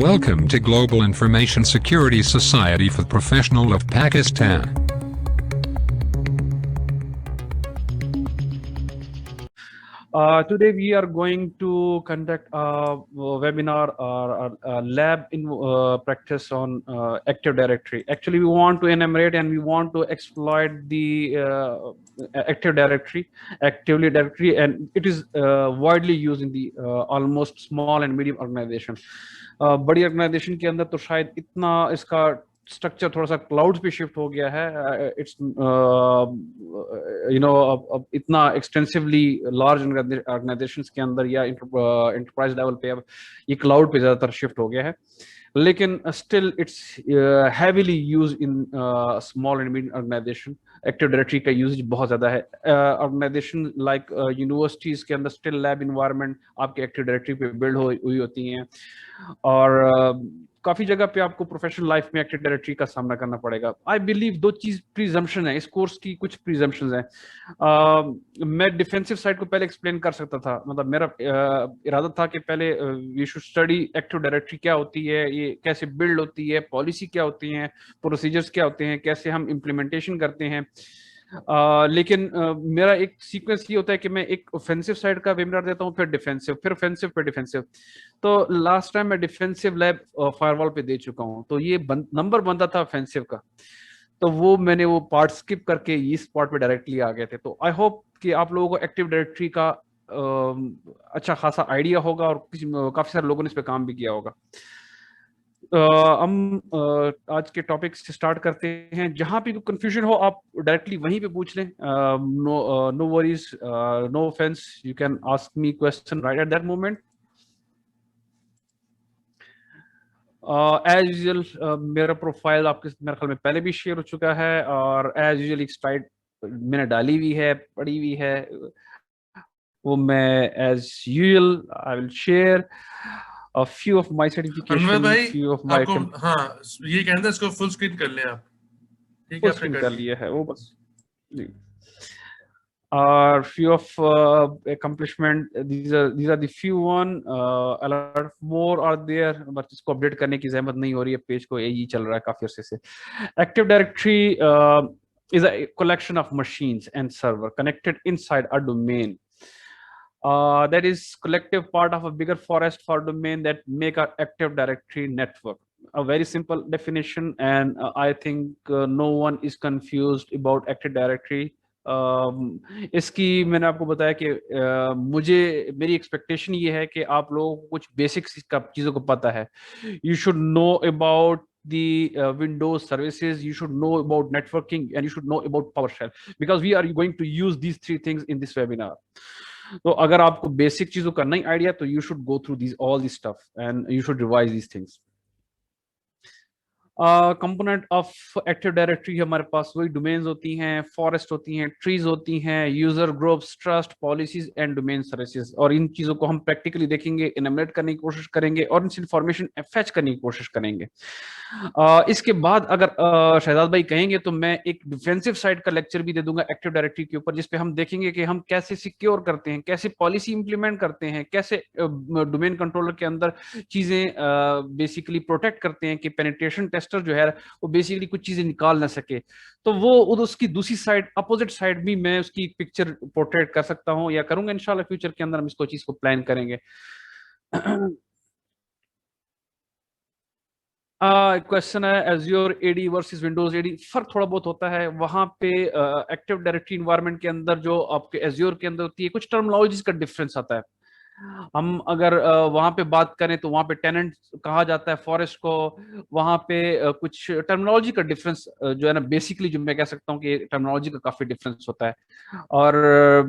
Welcome to Global Information Security Society for Professionals of Pakistan. Today we are going to conduct a webinar or a lab in practice on Active Directory. Actually, we want to enumerate and we want to exploit the Active Directory, and it is widely used in the almost small and medium organization. बड़ी organization के अंदर तो शायद इतना इसका structure थोड़ा सा cloud पे शिफ्ट हो गया है. इट्स अब इतना एक्सटेंसिवली लार्ज ऑर्गेनाइजेशंस के अंदर या एंटरप्राइज लेवल पे अब ये क्लाउड पे ज्यादातर शिफ्ट हो गया है, लेकिन still it's heavily use in small and medium organisation. Active Directory का यूज बहुत ज्यादा है. ऑर्गेनाइजेशन लाइक यूनिवर्सिटीज के अंदर स्टिल लैब इन्वायरमेंट आपके एक्टिव डायरेक्टरी पे बिल्ड हुई होती हैं, और काफी जगह पे आपको प्रोफेशनल लाइफ में एक्टिव डायरेक्टरी का सामना करना पड़ेगा. आई बिलीव दो चीज प्रीजम्पशन है इस कोर्स की, कुछ प्रीजम्पशंस हैं. मैं डिफेंसिव साइड को पहले एक्सप्लेन कर सकता था, मतलब मेरा इरादा था कि पहले we should study Active Directory क्या होती है, ये कैसे बिल्ड होती है, पॉलिसी क्या होती है, प्रोसीजर्स क्या होते हैं, कैसे हम इम्प्लीमेंटेशन करते हैं. लेकिन मेरा एक सीक्वेंस ये होता है कि मैं एक ऑफेंसिव साइड का वेबिनार देता हूँ, फिर डिफेंसिव, फिर ऑफेंसिव, फिर डिफेंसिव. तो लास्ट टाइम मैं डिफेंसिव लैब फायरवॉल पे दे चुका हूँ, तो ये नंबर बनता था ऑफेंसिव का, तो वो मैंने वो पार्ट स्किप करके इस पार्ट पे डायरेक्टली आ गए थे. तो आई होप कि आप लोगों को एक्टिव डायरेक्टरी का अच्छा खासा आइडिया होगा और काफी सारे लोगों ने इस पे काम भी किया होगा. हम आज के टॉपिक से स्टार्ट करते हैं. जहां भी कंफ्यूजन हो आप डायरेक्टली वहीं पे पूछ लें. No worries, no offence, you can ask me question right at that moment. As usual मेरा प्रोफाइल आपके मेरे ख्याल में पहले भी शेयर हो चुका है, और एज यूजुअल एक स्लाइड मैंने डाली हुई है, पड़ी हुई है, वो मैं as usual I will share a few of my certification, few of my ये कहना था, इसको फुल स्क्रीन कर लें आप. ठीक है, आपने कर लिया है वो बस जी. Few of accomplishment, these are the few one. A lot more are there, but इसको अपडेट करने की जहमत नहीं हो रही है, पेज को यही चल रहा है काफी अरसे से. Active Directory is a collection of machines and server connected inside a domain. That is collective part of a bigger forest for domain that make our Active Directory network. A very simple definition, and I think no one is confused about Active Directory. इसकी मैंने आपको बताया कि मेरी expectation ये है कि आप लोगों को कुछ बेसिक्स चीज़ों को पता है. You should know about the Windows services, you should know about networking, and you should know about PowerShell, because we are going to use these three things in this webinar. तो अगर आपको basic चीजों का नहीं idea, तो you should go through this all this stuff and you should revise this things. Component of active directory हमारे पास वही domains होती हैं, फॉरेस्ट होती हैं, ट्रीज होती हैं, user groups, trust, policies and domain services. और इन चीजों को हम प्रैक्टिकली देखेंगे, इनमेट करने की कोशिश करेंगे और इनसे इंफॉर्मेशन फेच करने की कोशिश करेंगे. इसके बाद अगर शहजाद भाई कहेंगे तो मैं एक डिफेंसिव साइड का लेक्चर भी दे दूंगा एक्टिव डायरेक्टरी के ऊपर, जिसपे हम देखेंगे कि हम कैसे सिक्योर करते हैं, कैसे पॉलिसी इंप्लीमेंट करते हैं, कैसे डोमेन कंट्रोलर के अंदर चीजें बेसिकली प्रोटेक्ट करते हैं कि पेनिट्रेशन टेस्टर जो है वो बेसिकली कुछ चीजें निकाल ना सके. तो वो उसकी दूसरी साइड, अपोजिट साइड भी मैं उसकी पिक्चर पोर्ट्रेट कर सकता हूँ या करूंगा इंशाल्लाह. फ्यूचर के अंदर हम इसको चीज को प्लान करेंगे. क्वेश्चन है Azure AD versus Windows AD, फर्क थोड़ा बहुत होता है. वहां पे एक्टिव डायरेक्टरी इन्वायरमेंट के अंदर जो आपके एज़्योर के अंदर होती है, कुछ टर्मिनोलॉजीज का डिफरेंस आता है. हम अगर वहां पे बात करें तो वहां पे टेनेंट कहा जाता है फॉरेस्ट को. वहां पे कुछ टर्मिनोलॉजी का डिफरेंस जो है ना, बेसिकली जो मैं कह सकता हूँ कि टर्मिनोलॉजी का काफी डिफरेंस होता है. और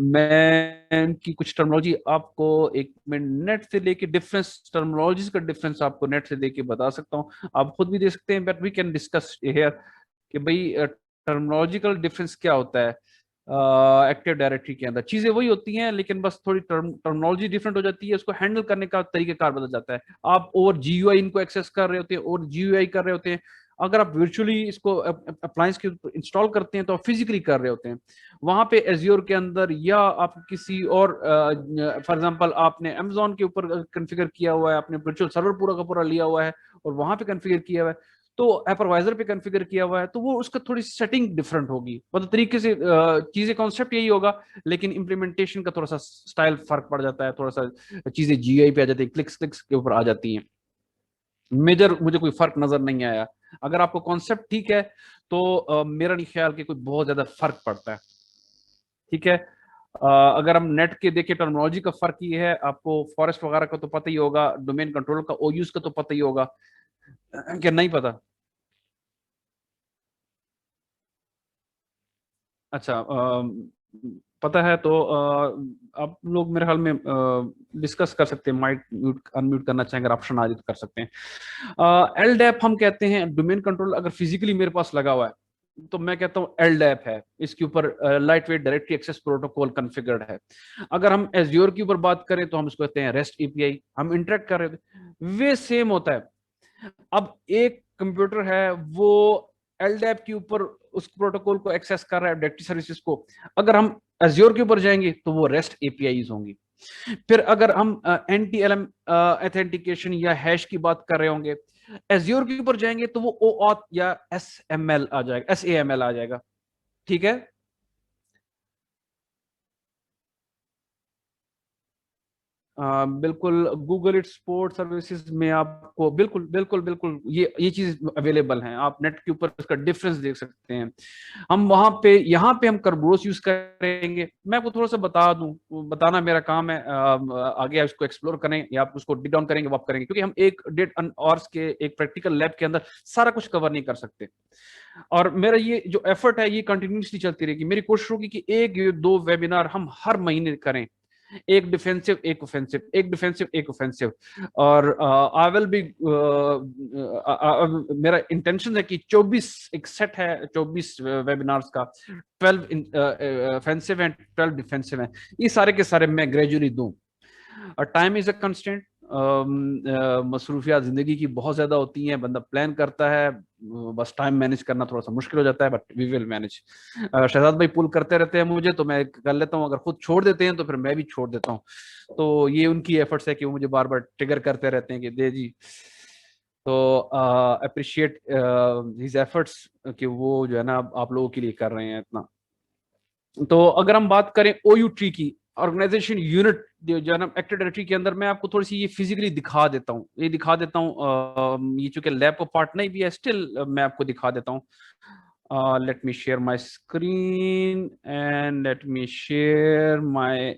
मैं इनकी कुछ टर्मिनोलॉजी आपको एक मिनट नेट से लेके डिफरेंस, टर्मिनोलॉजीज का डिफरेंस आपको नेट से लेके बता सकता हूँ. आप खुद भी दे सकते हैं, but we can discuss here कि भाई टर्मिनोलॉजिकल डिफरेंस क्या होता है. एक्टिव डायरेक्टरी के अंदर चीजें वही होती हैं, लेकिन बस थोड़ी टर्मिनोलॉजी डिफरेंट हो जाती है, उसको हैंडल करने का तरीकेकार बदल जाता है. आप ओवर जीयूआई इनको एक्सेस कर रहे होते हैं, और जीयूआई कर रहे होते हैं, अगर आप वर्चुअली इसको अप्लायंस के इंस्टॉल करते हैं तो आप फिजिकली कर रहे होते हैं। वहां पे एज्योर के अंदर या आप किसी और फॉर एग्जांपल आपने अमेजोन के ऊपर कॉन्फ़िगर किया हुआ है, आपने वर्चुअल सर्वर पूरा का पूरा लिया हुआ है और वहां पे कॉन्फ़िगर किया हुआ है, तो हाइपरवाइजर पे कॉन्फ़िगर किया हुआ है, तो वो उसका थोड़ी सेटिंग डिफरेंट होगी, मतलब तरीके से चीजें कॉन्सेप्ट यही होगा, लेकिन इम्प्लीमेंटेशन का थोड़ा सा स्टाइल फर्क पड़ जाता है, थोड़ा सा चीजें जीआई पे आ जाती है, क्लिक्स क्लिक्स के ऊपर आ जाती हैं। मेजर मुझे कोई फर्क नजर नहीं आया। अगर आपको कॉन्सेप्ट ठीक है तो मेरा नहीं ख्याल कि कोई बहुत ज्यादा फर्क पड़ता है। ठीक है। अगर हम नेट के देखें टर्मिनोलॉजी का फर्क ये है, आपको फॉरेस्ट वगैरह का तो पता ही होगा, डोमेन कंट्रोल का ओयूज का तो पता ही होगा, क्या नहीं पता? अच्छा, पता है तो आप लोग मेरे ख्याल में डिस्कस कर सकते हैं, माइक म्यूट अनम्यूट करना चाहेंगे, अगर ऑप्शन आ जाए तो कर सकते हैं। एलडैप हम कहते हैं डोमेन कंट्रोल, अगर फिजिकली मेरे पास लगा हुआ है तो मैं कहता हूँ एलडैप है, इसके ऊपर lightweight directly access protocol configured है। अगर हम एज्योर के ऊपर बात करें तो हम इसको कहते हैं रेस्ट एपीआई, हम इंटरेक्ट कर रहे थे वे सेम होता है। अब एक कंप्यूटर है वो एलडैप के ऊपर उस प्रोटोकॉल को एक्सेस कर रहा है, डायरेक्टरी सर्विसेज को। अगर हम एज्योर के ऊपर जाएंगे तो वो रेस्ट एपीआईज होंगी। फिर अगर हम एनटी एल एम ऑथेंटिकेशन या हैश की बात कर रहे होंगे, एज्योर के ऊपर जाएंगे तो वो ओ ऑथ या एस एम एल आ जाएगा, एस ए एम एल आ जाएगा। ठीक है। बिल्कुल, गूगल इट स्पोर्ट सर्विसेज में आपको बिल्कुल बिल्कुल बिल्कुल ये चीज अवेलेबल है, आप नेट के ऊपर इसका डिफरेंस देख सकते हैं। हम वहां पे यहाँ पे हम कर्बरोस यूज करेंगे, मैं आपको थोड़ा सा बता दूं, बताना मेरा काम है, आगे आप इसको एक्सप्लोर करें या आप उसको डिट डाउन करेंगे वो आप करेंगे, क्योंकि हम एक डेट आवर्स के एक प्रैक्टिकल लैब के अंदर सारा कुछ कवर नहीं कर सकते। और मेरा ये जो एफर्ट है ये कंटिन्यूसली चलती रहेगी, मेरी कोशिश होगी कि एक या दो वेबिनार हम हर महीने करें, एक डिफेंसिव एक ऑफेंसिव, एक डिफेंसिव एक ऑफेंसिव। और आई विल बी, मेरा इंटेंशन है कि 24 एक सेट है, 24 वेबिनार्स का, 12 ऑफेंसिव एंड 12 डिफेंसिव है, ये सारे के सारे मैं ग्रेजुअली दूं। टाइम इज अ कंस्टेंट, मसरूफियात जिंदगी की बहुत ज्यादा होती हैं, बंदा प्लान करता है, बस टाइम मैनेज करना थोड़ा सा मुश्किल हो जाता है, but we will manage. Shahzad भाई पुल करते रहते हैं मुझे, तो मैं कर लेता हूँ, अगर खुद छोड़ देते हैं तो फिर मैं भी छोड़ देता हूँ। तो ये उनकी एफर्ट्स है कि वो मुझे बार बार ट्रिगर करते रहते हैं कि दे जी। तो अप्रिशिएट हिज एफर्ट्स कि वो जो है ना आप लोगों के लिए कर रहे हैं इतना। तो अगर हम बात करें ओयू ट्री की, ऑर्गेनाइजेशन यूनिट जो है ना एक्टिव डायरेक्टरी के अंदर, मैं आपको थोड़ी सी ये फिजिकली दिखा देता हूँ, ये दिखा देता हूँ, ये चूंकि लैब का पार्ट नहीं भी है, स्टिल मैं आपको दिखा देता हूँ। Let me share my screen and let me share my,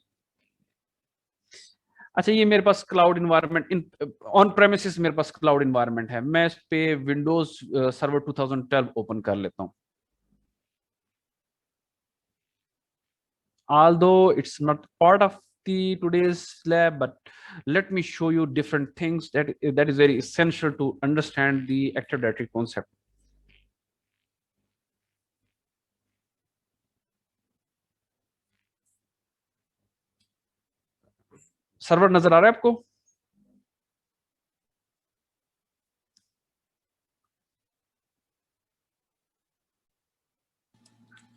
अच्छा ये मेरे पास cloud environment in on premises, मेरे पास क्लाउड इन्वायरमेंट है, मैं इस पे विंडोज सर्वर 2012 ओपन कर लेता हूँ। Although it's not part of the today's lab, but let me show you different things that is very essential to understand the active directory concept. Server नजर आ रहा है आपको?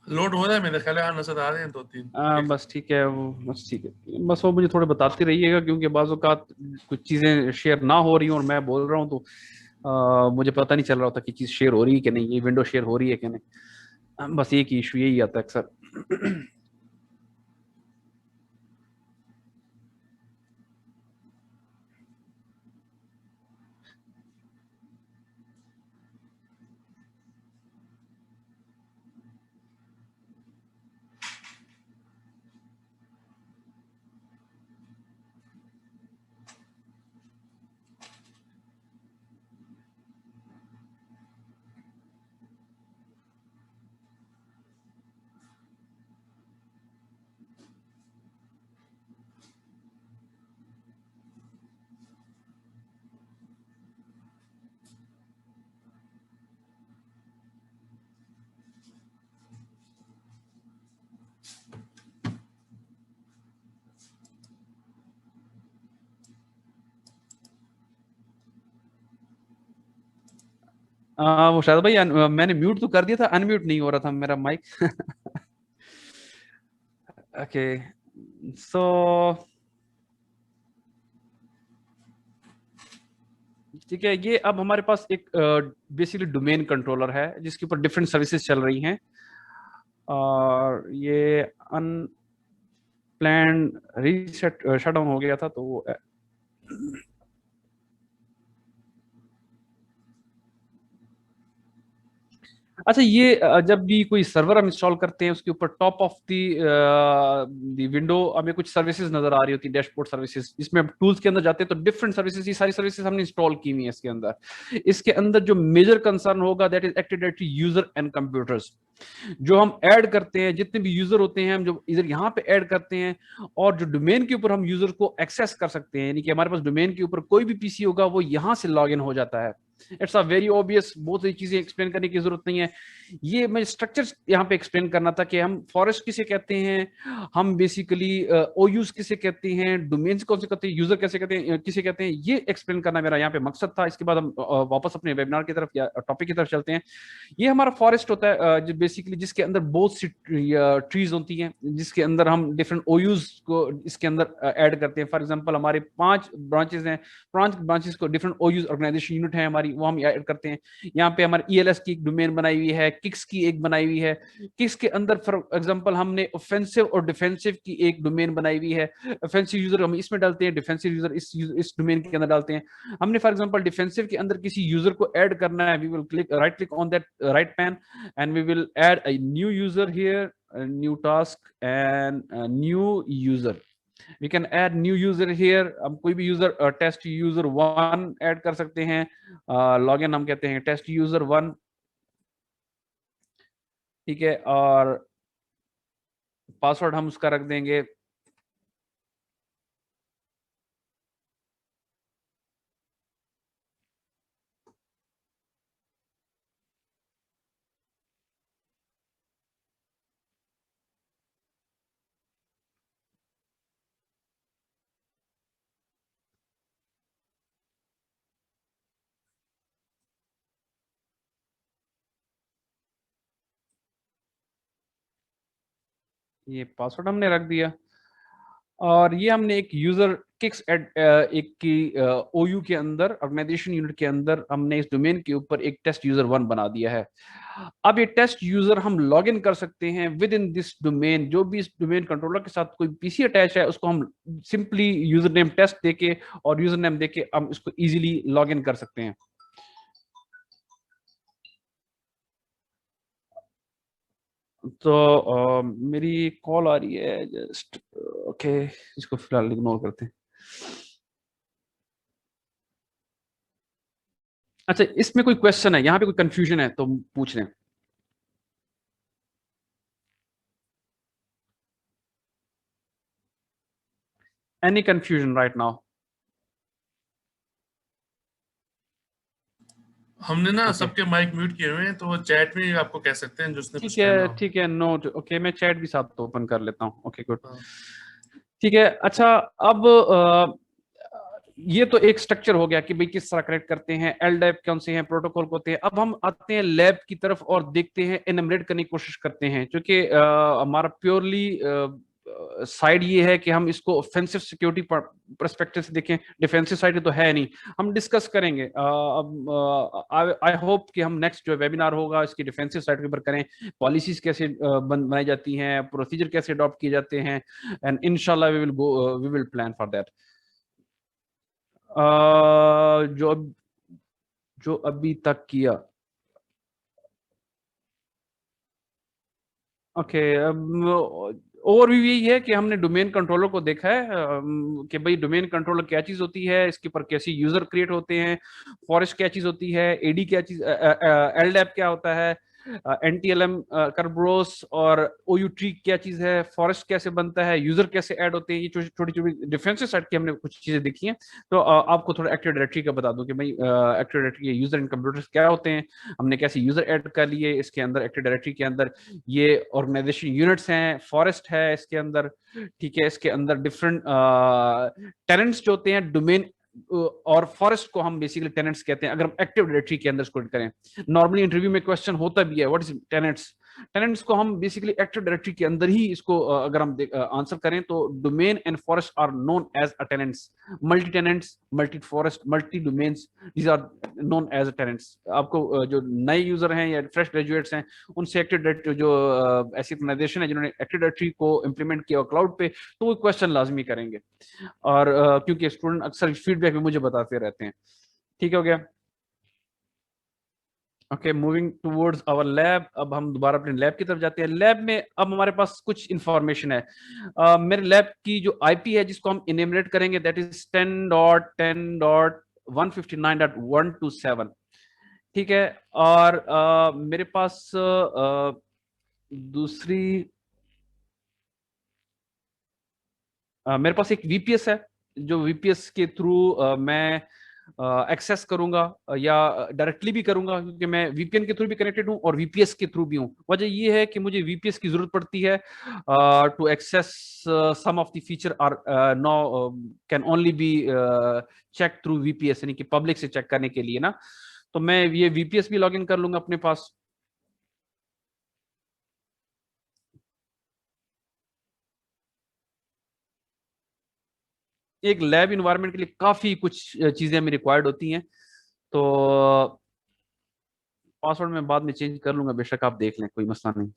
लोड हो रहा है मेरे ख्याल है, हाँ नजर आ रहे हैं दो तीन। बस ठीक है, वो बस ठीक है, बस वो मुझे थोड़े बताते रहिएगा, क्योंकि बाज़ औक़ात कुछ चीज़ें शेयर ना हो रही हूँ और मैं बोल रहा हूँ तो मुझे पता नहीं चल रहा होता कि चीज़ शेयर हो रही है कि नहीं, ये विंडो शेयर हो रही है कि नहीं। बस एक ही इशू यही आता है अक्सर। वो शायद भाई मैंने म्यूट तो कर दिया था, अनम्यूट नहीं हो रहा था मेरा माइक। ओके, सो ठीक है, ये अब हमारे पास एक बेसिकली डोमेन कंट्रोलर है जिसके ऊपर डिफरेंट सर्विसेज चल रही हैं, और ये अनप्लैंड रीसेट शटडाउन हो गया था, तो वो अच्छा, ये जब भी कोई सर्वर हम इंस्टॉल करते हैं उसके ऊपर टॉप ऑफ दी विंडो हमें कुछ सर्विसेज नजर आ रही होती है, डैशबोर्ड सर्विसेज। इसमें हम टूल्स के अंदर जाते हैं तो डिफरेंट सर्विसेज, ये सारी सर्विसेज हमने इंस्टॉल की हुई है इसके अंदर। इसके अंदर जो मेजर कंसर्न होगा that is active directory user and computers. जो हम ऐड करते हैं, जितने भी यूजर होते हैं हम जो इधर यहाँ पे ऐड करते हैं, और जो डोमेन के ऊपर हम यूजर को एक्सेस कर सकते हैं, यानी कि हमारे पास डोमेन के ऊपर कोई भी पीसी होगा वो यहाँ से लॉग इन हो जाता है। इट्स अ वेरी ऑब्वियस, बहुत सारी चीजें एक्सप्लेन करने की जरूरत नहीं है। ये मैं स्ट्रक्चर यहाँ पे एक्सप्लेन करना था कि हम फॉरेस्ट किसे कहते हैं, हम बेसिकली ओयूज किसे कहते हैं, डोमेन्स कौन से कहते हैं, यूजर कैसे कहते हैं, किसे कहते हैं, ये एक्सप्लेन करना मेरा यहाँ पे मकसद था। इसके बाद हम वापस अपने वेबिनार की तरफ या टॉपिक की तरफ चलते हैं। ये हमारा फॉरेस्ट होता है जो बेसिकली जिसके अंदर बहुत सी ट्रीज होती हैं, जिसके अंदर हम डिफरेंट ओयूज को इसके अंदर ऐड करते हैं। फॉर एग्जांपल हमारे 5 ब्रांचेस हैं, 5 ब्रांचेस को डिफरेंट ओयूज ऑर्गेनाइजेशन यूनिट है हमारी, वो हम ऐड करते हैं। यहाँ पे हमारी ईएलएस की एक डोमेन बनाई हुई है, किक्स की एक बनाई हुई है। किक्स के अंदर फॉर एग्जांपल हमने ऑफेंसिव और डिफेंसिव की एक डोमेन बनाई हुई है। ऑफेंसिव यूजर हम इसमें डालते हैं, डिफेंसिव यूजर इस डोमेन के अंदर डालते हैं। हमने फॉर एग्जांपल डिफेंसिव के अंदर किसी यूजर को ऐड करना है, we will right click on that right pane and we will add a new user here, a new task and a new user. We can add new user here, हम कोई भी user test user 1 add कर सकते हैं, login हम कहते हैं test user 1, ठीक है, और पासवर्ड हम उसका रख देंगे ये पासवर्ड हमने रख दिया, और ये हमने एक यूजर किक्स एड एक की ओयू के अंदर ऑर्गेनाइजेशन यूनिट के अंदर हमने इस डोमेन के ऊपर एक टेस्ट यूजर 1 बना दिया है। अब ये टेस्ट यूजर हम लॉग इन कर सकते हैं विद इन दिस डोमेन। जो भी इस डोमेन कंट्रोलर के साथ कोई पीसी अटैच है उसको हम सिंपली यूजर नेम टेस्ट देके और यूजर नेम देके हम इसको इजीली लॉग इन कर सकते हैं। तो मेरी कॉल आ रही है जस्ट, ओके, इसको फिलहाल इग्नोर करते हैं। अच्छा, इसमें कोई क्वेश्चन है, यहाँ पे कोई कंफ्यूजन है तो पूछ लें। Any confusion right now? हमने ना ओके, सबके माइक म्यूट किए हुए हैं, तो वो चैट में आपको कह सकते हैं जिसने कुछ ठीक है, कहना हो। ठीक है, नोट, ओके, मैं चैट भी साथ तो ओपन कर लेता हूँ। ओके, गुड, हाँ। ठीक है। अच्छा, अब ये तो एक स्ट्रक्चर हो गया कि भाई किस तरह कनेक्ट करते हैं, एलडैप कौन से हैं, प्रोटोकॉल होते हैं। अब हम आते हैं लैब की तरफ और देखते हैं, एनमरेट करने की कोशिश करते हैं, क्योंकि हमारा प्योरली साइड ये है कि हम इसको ऑफेंसिव सिक्योरिटी परस्पेक्टिव से देखें, डिफेंसिव साइड तो है नहीं। हम डिस्कस करेंगे, अब आई होप कि हम नेक्स्ट जो वेबिनार होगा इसकी डिफेंसिव साइड के ऊपर करें, पॉलिसीज कैसे बनाई जाती हैं, प्रोसीजर कैसे अडॉप्ट किए जाते हैं, एंड इंशाल्लाह we will plan for that. जो जो अभी तक किया, ओके, ओवरव्यू यही है कि हमने डोमेन कंट्रोलर को देखा है, कि भाई डोमेन कंट्रोलर क्या चीज होती है, इसके ऊपर कैसे यूजर क्रिएट होते हैं, फॉरेस्ट क्या चीज होती है, एडी क्या चीज, एलडैप क्या होता है, एनटीएलएम कर्बरोस और ओयू ट्री क्या चीज है, फॉरेस्ट कैसे बनता है, यूजर कैसे ऐड होते हैं, ये छोटी छोटी डिफेंसिव साइड की हमने कुछ चीजें देखी हैं। तो आपको थोड़ा एक्टिव डायरेक्टरी का बता दूं कि भाई एक्टिव डायरेक्टरी के यूजर एंड कंप्यूटर्स क्या होते हैं, हमने कैसे यूजर ऐड कर लिए इसके अंदर एक्टिव डायरेक्टरी के अंदर। ये ऑर्गेनाइजेशन यूनिट्स हैं, फॉरेस्ट है इसके अंदर, ठीक है, इसके अंदर डिफरेंट टेनेंट्स जो होते हैं, डोमेन और फॉरेस्ट को हम बेसिकली टेनेंट्स कहते हैं, अगर हम एक्टिव डायरेक्टरी के अंदर इसको करें। नॉर्मली इंटरव्यू में क्वेश्चन होता भी है व्हाट इज टेनेंट्स। टेनेंट्स को हम बेसिकली एक्टिव डायरेक्टरी के अंदर ही इसको अगर हम आंसर करें तो domain and forest are known as a tenants, multi tenants, multi forest, multi domains, these are known as a tenants. आपको जो नए यूजर हैं या फ्रेश ग्रेजुएट्स हैं उनसे एक्टिव डायरेक्टरी जो ऐसी ऑर्गेनाइजेशन है जिन्होंने एक्टिव डायरेक्टरी को इंप्लीमेंट किया क्लाउड पे, तो वो क्वेश्चन लाजमी करेंगे। और क्योंकि स्टूडेंट अक्सर फीडबैक में मुझे बताते रहते हैं। ठीक हो गया। Okay, moving towards our lab. अब हम दोबारा अपने लैब की तरफ जाते हैं। लैब में अब हमारे पास कुछ इंफॉर्मेशन है। मेरे लैब की जो आईपी है जिसको हम इनेमरेट करेंगे दैट इज 10.10.159.127। ठीक है। और मेरे पास दूसरी मेरे पास एक वीपीएस है जो वीपीएस के थ्रू मैं एक्सेस करूंगा या डायरेक्टली भी करूंगा, क्योंकि मैं वीपीएन के थ्रू भी कनेक्टेड हूं और वीपीएस के थ्रू भी हूं। वजह ये है कि मुझे वीपीएस की जरूरत पड़ती है to access some of the feature are no can only be check through VPS, यानी कि पब्लिक से चेक करने के लिए ना। तो मैं ये वीपीएस भी लॉग इन कर लूंगा अपने पास। एक लैब इन्वायरमेंट के लिए काफी कुछ चीजें हमें रिक्वायर्ड होती हैं, तो पासवर्ड मैं बाद में चेंज कर लूंगा, बेशक आप देख लें, कोई मसला नहीं।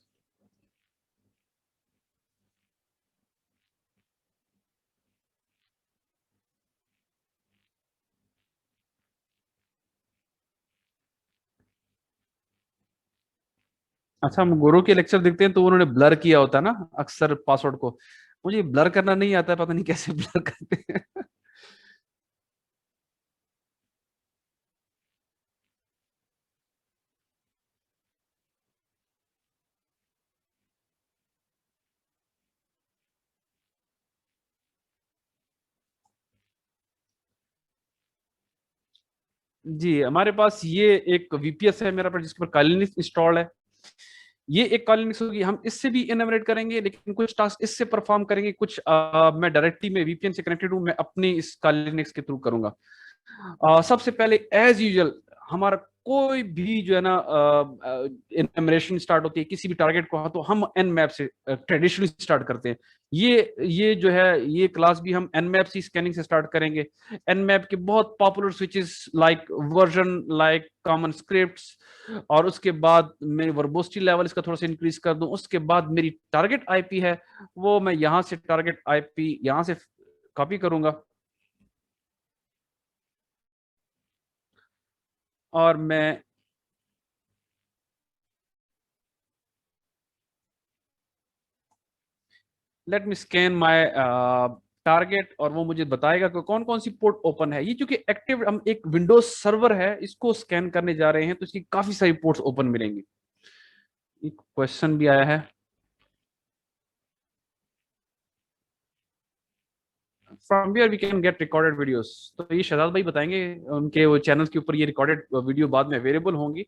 अच्छा, हम गुरु के लेक्चर देखते हैं तो उन्होंने ब्लर किया होता है ना अक्सर पासवर्ड को। मुझे ब्लर करना नहीं आता है, पता नहीं कैसे ब्लर करते हैं। जी, हमारे पास ये एक वीपीएस है मेरा पर जिसके पर काइलिनिक्स इंस्टॉल है। ये एक कॉलिनिक्स होगी, हम इससे भी इनोवेट करेंगे, लेकिन कुछ टास्क इससे परफॉर्म करेंगे, कुछ मैं डायरेक्टली में वीपीएन से कनेक्टेड हूं, मैं अपनी इस कॉलिनिक्स के थ्रू करूंगा। सबसे पहले एज यूजुअल हमारा कोई भी जो है ना इनमेरेशन स्टार्ट होती है किसी भी टारगेट को, तो हम एन मैप से ट्रेडिशनली स्टार्ट करते हैं। ये जो है ये क्लास भी हम एन मैप से स्कैनिंग से स्टार्ट करेंगे। एन मैप के बहुत popular switches like version, like common scripts, और उसके बाद मैं वर्बोसिटी लेवल इसका थोड़ा सा इंक्रीज कर दूं। उसके बाद मेरी टारगेट आईपी है वो मैं यहां से टारगेट आईपी यहां से कॉपी करूंगा और मैं let me scan my target, और वो मुझे बताएगा कि कौन कौन सी पोर्ट ओपन है। ये क्योंकि एक्टिव हम एक विंडोज सर्वर है इसको स्कैन करने जा रहे हैं, तो इसकी काफी सारी पोर्ट्स ओपन मिलेंगी। एक क्वेश्चन भी आया है from where we can get recorded videos, तो ये शहजाद भाई बताएंगे। उनके वो चैनल के ऊपर ये रिकॉर्डेड वीडियो बाद में अवेलेबल होंगी।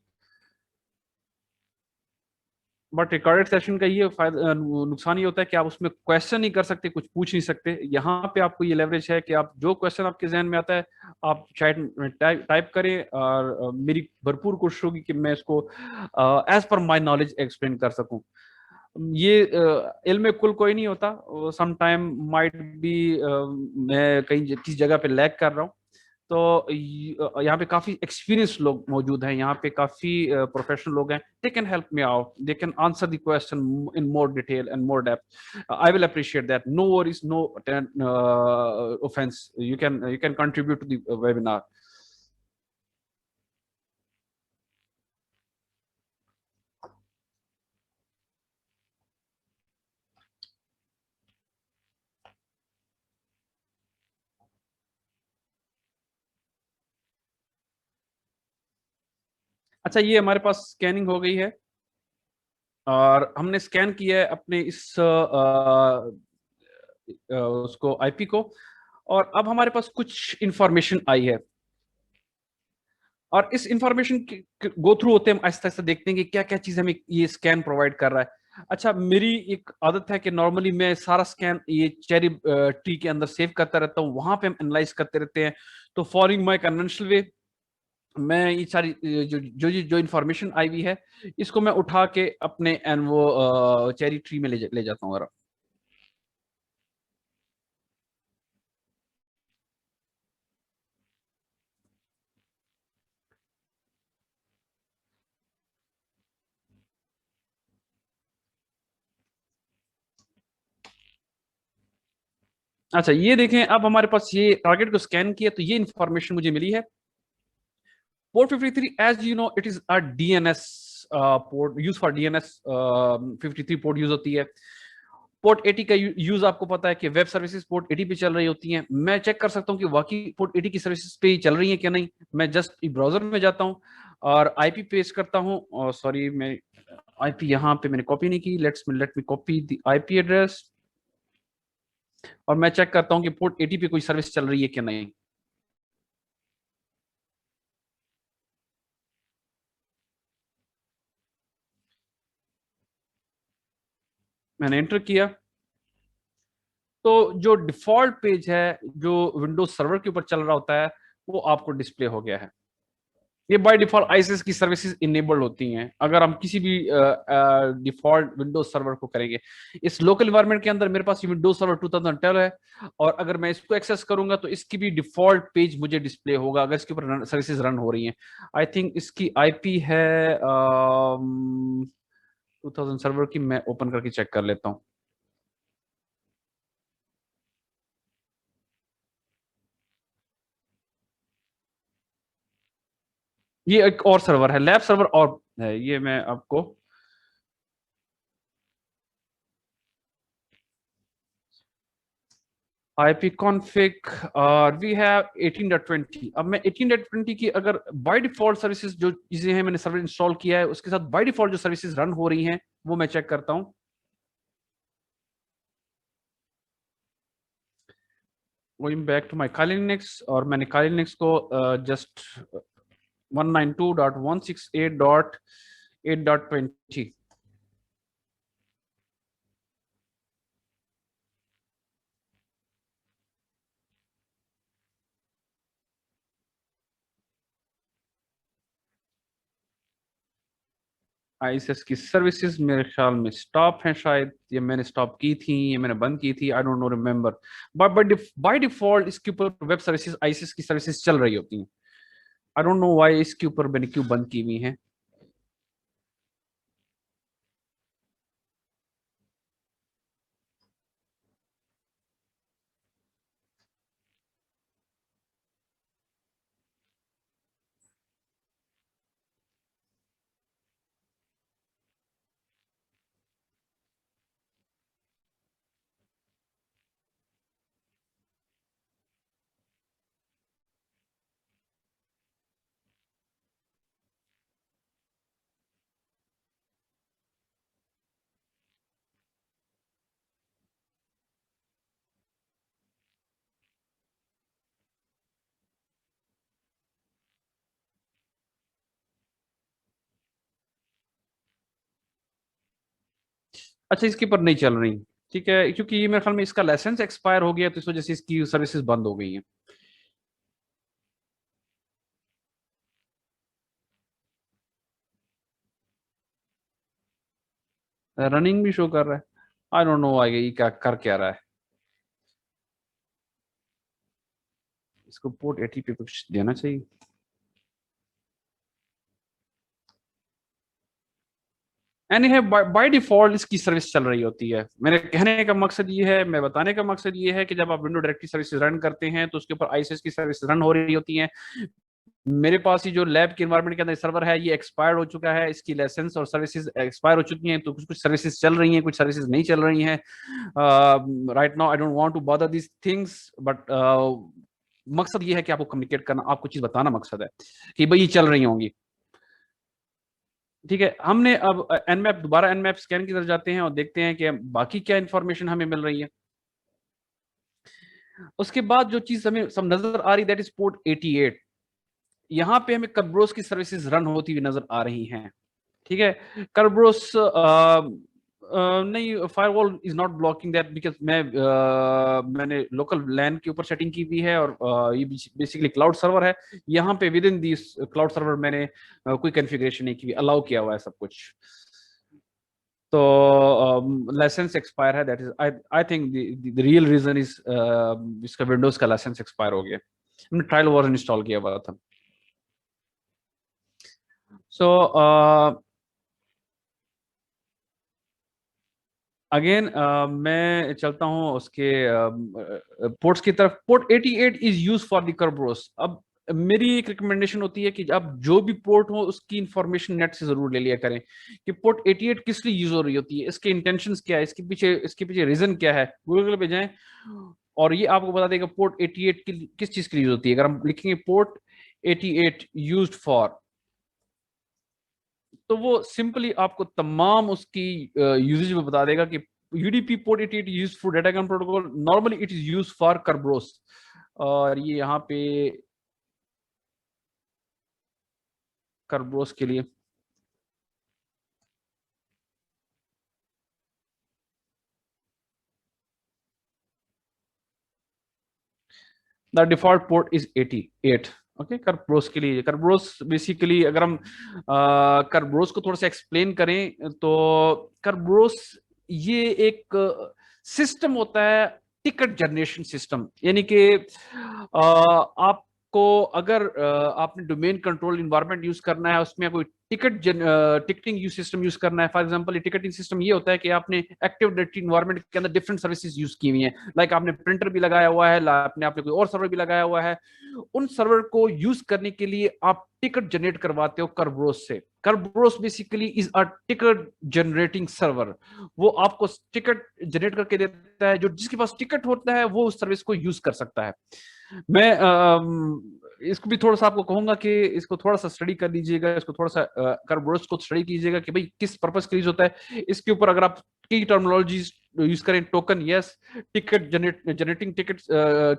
बट रिकॉर्डेड सेशन का ये फायदा नुकसान ये होता है कि आप उसमें क्वेश्चन नहीं कर सकते, कुछ पूछ नहीं सकते। यहाँ पे आपको ये लेवरेज है कि आप जो क्वेश्चन आपके जहन में आता है आप शायद टाइप करें, और मेरी भरपूर कोशिश होगी कि मैं इसको as per my knowledge explain कर सकूं। ये इल्म कुल कोई नहीं होता, सम टाइम माइट बी मैं कहीं किसी जगह पे लैग कर रहा हूँ। तो यहाँ पे काफी एक्सपीरियंस लोग मौजूद हैं, यहाँ पे काफी प्रोफेशनल लोग हैं। They can help me out, they can answer the question in more detail and more depth. I will appreciate that, no worries, no offence, you can contribute to the webinar. अच्छा, ये हमारे पास scanning हो गई है और हमने scan किया है अपने इस उसको आईपी को, और अब हमारे पास कुछ इंफॉर्मेशन आई है और इस इंफॉर्मेशन गो थ्रू होते हैं हम आहिस्ता आहिस्ता देखते हैं कि क्या क्या चीज हमें ये स्कैन प्रोवाइड कर रहा है। अच्छा, मेरी एक आदत है कि नॉर्मली मैं सारा स्कैन ये चेरी ट्री के अंदर सेव करता रहता हूँ, वहां पे हम एनालाइज करते रहते हैं। तो फॉलोइंग माय कन्वेंशनल वे, मैं ये सारी जो इंफॉर्मेशन आई हुई है, इसको मैं उठा के अपने एंड वो चेरी ट्री में ले जाता हूँ। अच्छा, ये देखें, अब हमारे पास ये टारगेट को स्कैन किया तो ये इंफॉर्मेशन मुझे मिली है। Port 53, as you know, it is a DNS port, use for DNS 53 port use होती है। पोर्ट 80 का यूज आपको पता है कि वेब सर्विसेज पोर्ट 80 पे चल रही होती हैं। मैं चेक कर सकता हूँ कि वाकई पोर्ट 80 की सर्विसेज पे ही चल रही है क्या नहीं। मैं जस्ट ब्राउजर में जाता हूँ और आईपी पेस्ट करता हूँ, और सॉरी, मैं आईपी यहाँ पे मैंने कॉपी नहीं की। Let me copy the IP address, और मैं चेक करता हूँ कि पोर्ट 80 पे कोई सर्विस चल रही है क्या नहीं। मैंने एंटर किया तो जो डिफॉल्ट पेज है जो विंडोज सर्वर के ऊपर चल रहा होता है, वो आपको डिस्प्ले हो गया है। ये बाय डिफॉल्ट आईएसएस की सर्विसेज इनेबल्ड होती हैं अगर हम किसी भी डिफॉल्ट विंडोज सर्वर को करेंगे। इस लोकल इन्वायरमेंट के अंदर मेरे पास विंडोज सर्वर 2012 है, और अगर मैं इसको एक्सेस करूंगा तो इसकी भी डिफॉल्ट पेज मुझे डिस्प्ले होगा अगर इसके ऊपर सर्विसेज रन हो रही हैं। आई थिंक इसकी आईपी है 2000 सर्वर की। मैं ओपन करके चेक कर लेता हूँ। ये एक और सर्वर है, लैब सर्वर और है, ये मैं आपको आईपी कॉन्फ़िग, और वी हैव 18.20। अब मैं 18.20 की अगर बाय डिफॉल्ट सर्विसेज जो चीजें हैं मैंने सर्वर इंस्टॉल किया है उसके साथ बाय डिफॉल्ट जो सर्विसेज रन हो रही हैं वो मैं चेक करता हूं। Going back to my Kali Linux, और मैंने काली लिनक्स को जस्ट 192.168.8.20। आईएसएस की सर्विसेज मेरे ख्याल में स्टॉप हैं शायद, ये मैंने स्टॉप की थी, ये मैंने बंद की थी, I don't know remember. But by default इसके ऊपर वेब सर्विसेज आईएसएस की सर्विसेज चल रही होती हैं। आई डोंट नो व्हाई इसके ऊपर मैंने क्यों बंद की हुई है। अच्छा, इसके ऊपर नहीं चल रही। ठीक है, क्योंकि ये मेरे ख्याल में इसका लाइसेंस एक्सपायर हो गया तो इस वजह से इसकी सर्विसेज बंद हो गई हैं। रनिंग भी शो कर रहा है। आई डोंट नो आगे ये क्या कर क्या रहा है। इसको पोर्ट 80 पे कुछ देना चाहिए। एनी है, बाय डिफॉल्ट इसकी सर्विस चल रही होती है। मेरे कहने का मकसद ये है, मैं बताने का मकसद ये है कि जब आप विंडो डायरेक्टरी सर्विस रन करते हैं तो उसके ऊपर आईएसएस की सर्विस रन हो रही होती है। मेरे पास ये जो लैब के इन्वायरमेंट के अंदर सर्वर है ये एक्सपायर्ड हो चुका है, इसकी लाइसेंस और सर्विसेज एक्सपायर हो चुकी हैं, तो कुछ कुछ सर्विसेज चल रही हैं, कुछ सर्विसेज नहीं चल रही हैं। Right now I don't want to bother this things, but मकसद ये है कि आपको कम्युनिकेट करना, आपको चीज बताना मकसद है कि भाई ये चल रही होंगी। ठीक है, हमने अब एनमैप, दोबारा एनमैप स्कैन की तरफ जाते हैं और देखते हैं कि बाकी क्या इंफॉर्मेशन हमें मिल रही है। उसके बाद जो चीज हमें सब नजर आ रही, दैट इज पोर्ट 88। यहाँ पे हमें कर्ब्रोस की सर्विसेज रन होती हुई नजर आ रही हैं। ठीक है, कर्ब्रोस नहीं, firewall is not blocking that, because मैंने लोकल लैन के ऊपर सेटिंग की हुई है, और ये बेसिकली क्लाउड सर्वर है। यहाँ पे with in this cloud server मैंने कोई कॉन्फ़िगरेशन नहीं की, अलाउ किया हुआ है सब कुछ। तो लाइसेंस एक्सपायर है, that is I think the real reason is इसका विंडोज का लाइसेंस एक्सपायर हो गया। हमने ट्रायल वर्जन इंस्टॉल किया हुआ था। सो अगेन मैं चलता हूँ उसके पोर्ट्स की तरफ। Port 88 is use for the Kerberos. अब मेरी एक रिकमेंडेशन होती है कि अब जो भी पोर्ट हो उसकी इंफॉर्मेशन नेट से जरूर ले लिया करें कि पोर्ट 88 किस लिए यूज हो रही होती है, इसके इंटेंशंस क्या है, इसके पीछे रीजन क्या है। गूगल पे जाएं और ये आपको बता देगा पोर्ट 88 की किस चीज के लिए यूज होती है। अगर हम लिखेंगे पोर्ट 88 यूज्ड फॉर, तो वो सिंपली आपको तमाम उसकी यूजेज में बता देगा कि UDP port 88 used for datagram protocol, normally it is used for Kerberos. और ये यहाँ पे कर्बरोस के लिए the default port is 88। Okay, Kerberos के लिए, कर्बरोस बेसिकली अगर हम कर्बरोस को थोड़ा सा एक्सप्लेन करें तो कर्बरोस ये एक सिस्टम होता है, टिकट जनरेशन सिस्टम। यानी कि आपको अगर आपने डोमेन कंट्रोल इन्वायरमेंट यूज करना है, उसमें कोई टिकटिंग यूज सिस्टम यूज करना है। फॉर एग्जांपल टिकटिंग सिस्टम ये होता है कि आपने एक्टिव डायरेक्टरी इन्वायरमेंट के अंदर डिफरेंट सर्विसेज यूज की हुई हैं, लाइक आपने प्रिंटर भी लगाया हुआ है, आपने कोई और सर्वर भी लगाया हुआ है। उन सर्वर को यूज करने के लिए आप टिकट जनरेट करवाते हो कर्बरोस से। Kerberos basically is a ticket generating server. वो आपको टिकट जनरेट करके देता है, जो जिसके पास टिकट होता है वो उस सर्विस को यूज कर सकता है। मैं इसको भी थोड़ा सा आपको कहूंगा कि इसको थोड़ा सा स्टडी कर लीजिएगा, इसको थोड़ा सा कर्बरोस को स्टडी कीजिएगा कि भाई किस पर्पस के लिए होता है। इसके ऊपर अगर आप की टर्मिनोलॉजीज यूज करें, token yes, ticket generating ticket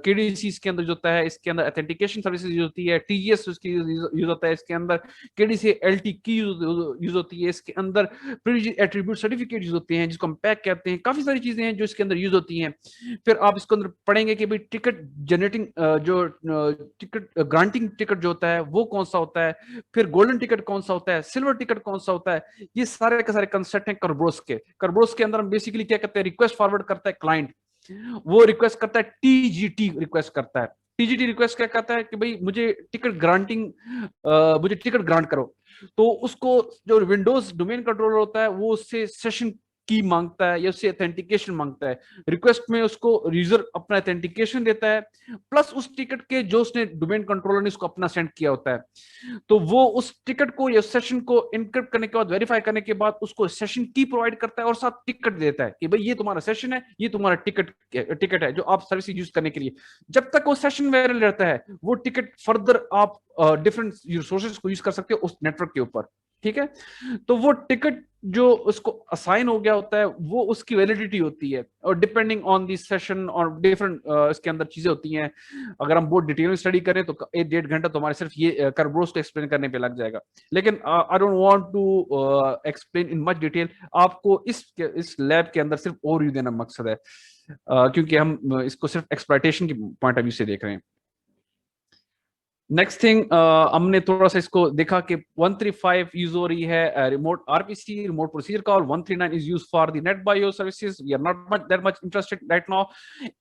KDC इसके अंदर होता है, इसके अंदर ऑथेंटिकेशन सर्विसेज यूज होती है, टीजीएस उसकी यूज होता है, इसके अंदर केडीसी एलटी की यूज होती है, इसके अंदर प्रिविलेज एट्रीब्यूट सर्टिफिकेट यूज होते हैं जिसको हम पैक कहते हैं। काफी सारी चीजें हैं जो इसके अंदर यूज होती हैं। फिर आप इसके अंदर पढ़ेंगे कि भाई टिकट जनरेटिंग जो टिकट ग्रांटिंग टिकट जो होता है वो कौन सा होता है, फिर गोल्डन टिकट कौन सा होता है, सिल्वर टिकट कौन सा होता है। ये सारे के सारे कंसेप्ट हैं कर्बरोस के। कर्बरोस के अंदर हम बेसिकली क्या करते हैं, रिक्वेस्ट फॉरवर्ड करता है क्लाइंट, वो रिक्वेस्ट करता है टीजीटी रिक्वेस्ट करता है। टीजीटी रिक्वेस्ट क्या कहता है कि भाई मुझे टिकट ग्रांटिंग मुझे टिकट ग्रांट करो। तो उसको जो विंडोज डोमेन कंट्रोलर होता है वो उससे सेशन की मांगता है या उससे ऑथेंटिकेशन मांगता है। रिक्वेस्ट में उसको यूजर अपना ऑथेंटिकेशन देता है, प्लस उस टिकट के जो उसने डोमेन कंट्रोलर ने उसको अपना सेंड किया होता है। तो वो उस टिकट को या सेशन को इनक्रिप्ट करने के बाद, वेरीफाई करने के बाद उसको सेशन की प्रोवाइड करता है और साथ टिकट देता है कि भाई ये तुम्हारा सेशन है, ये तुम्हारा टिकट है जो आप सर्विस यूज करने के लिए। जब तक वो सेशन वायरल रहता है वो टिकट फर्दर आप डिफरेंट रिसोर्सेज को यूज कर सकते हो उस नेटवर्क के ऊपर। ठीक है, तो वो टिकट जो उसको असाइन हो गया होता है वो उसकी वैलिडिटी होती है, और डिपेंडिंग ऑन दी सेशन और डिफरेंट इसके अंदर चीजें होती हैं। अगर हम बहुत डिटेल में स्टडी करें तो 1-1.5 घंटा तो हमारे सिर्फ ये कर्बरोस को एक्सप्लेन करने पे लग जाएगा। लेकिन I don't want to explain in much detail. आपको इस लैब के अंदर सिर्फ ओवरव्यू देना मकसद है, क्योंकि हम इसको सिर्फ एक्सप्लॉयटेशन की पॉइंट ऑफ व्यू से देख रहे हैं। नेक्स्ट थिंग, हमने थोड़ा सा इसको देखा कि 135 यूज हो रही है remote RPC, remote procedure call. 139 is use for the net bio services, we are not that much interested right now.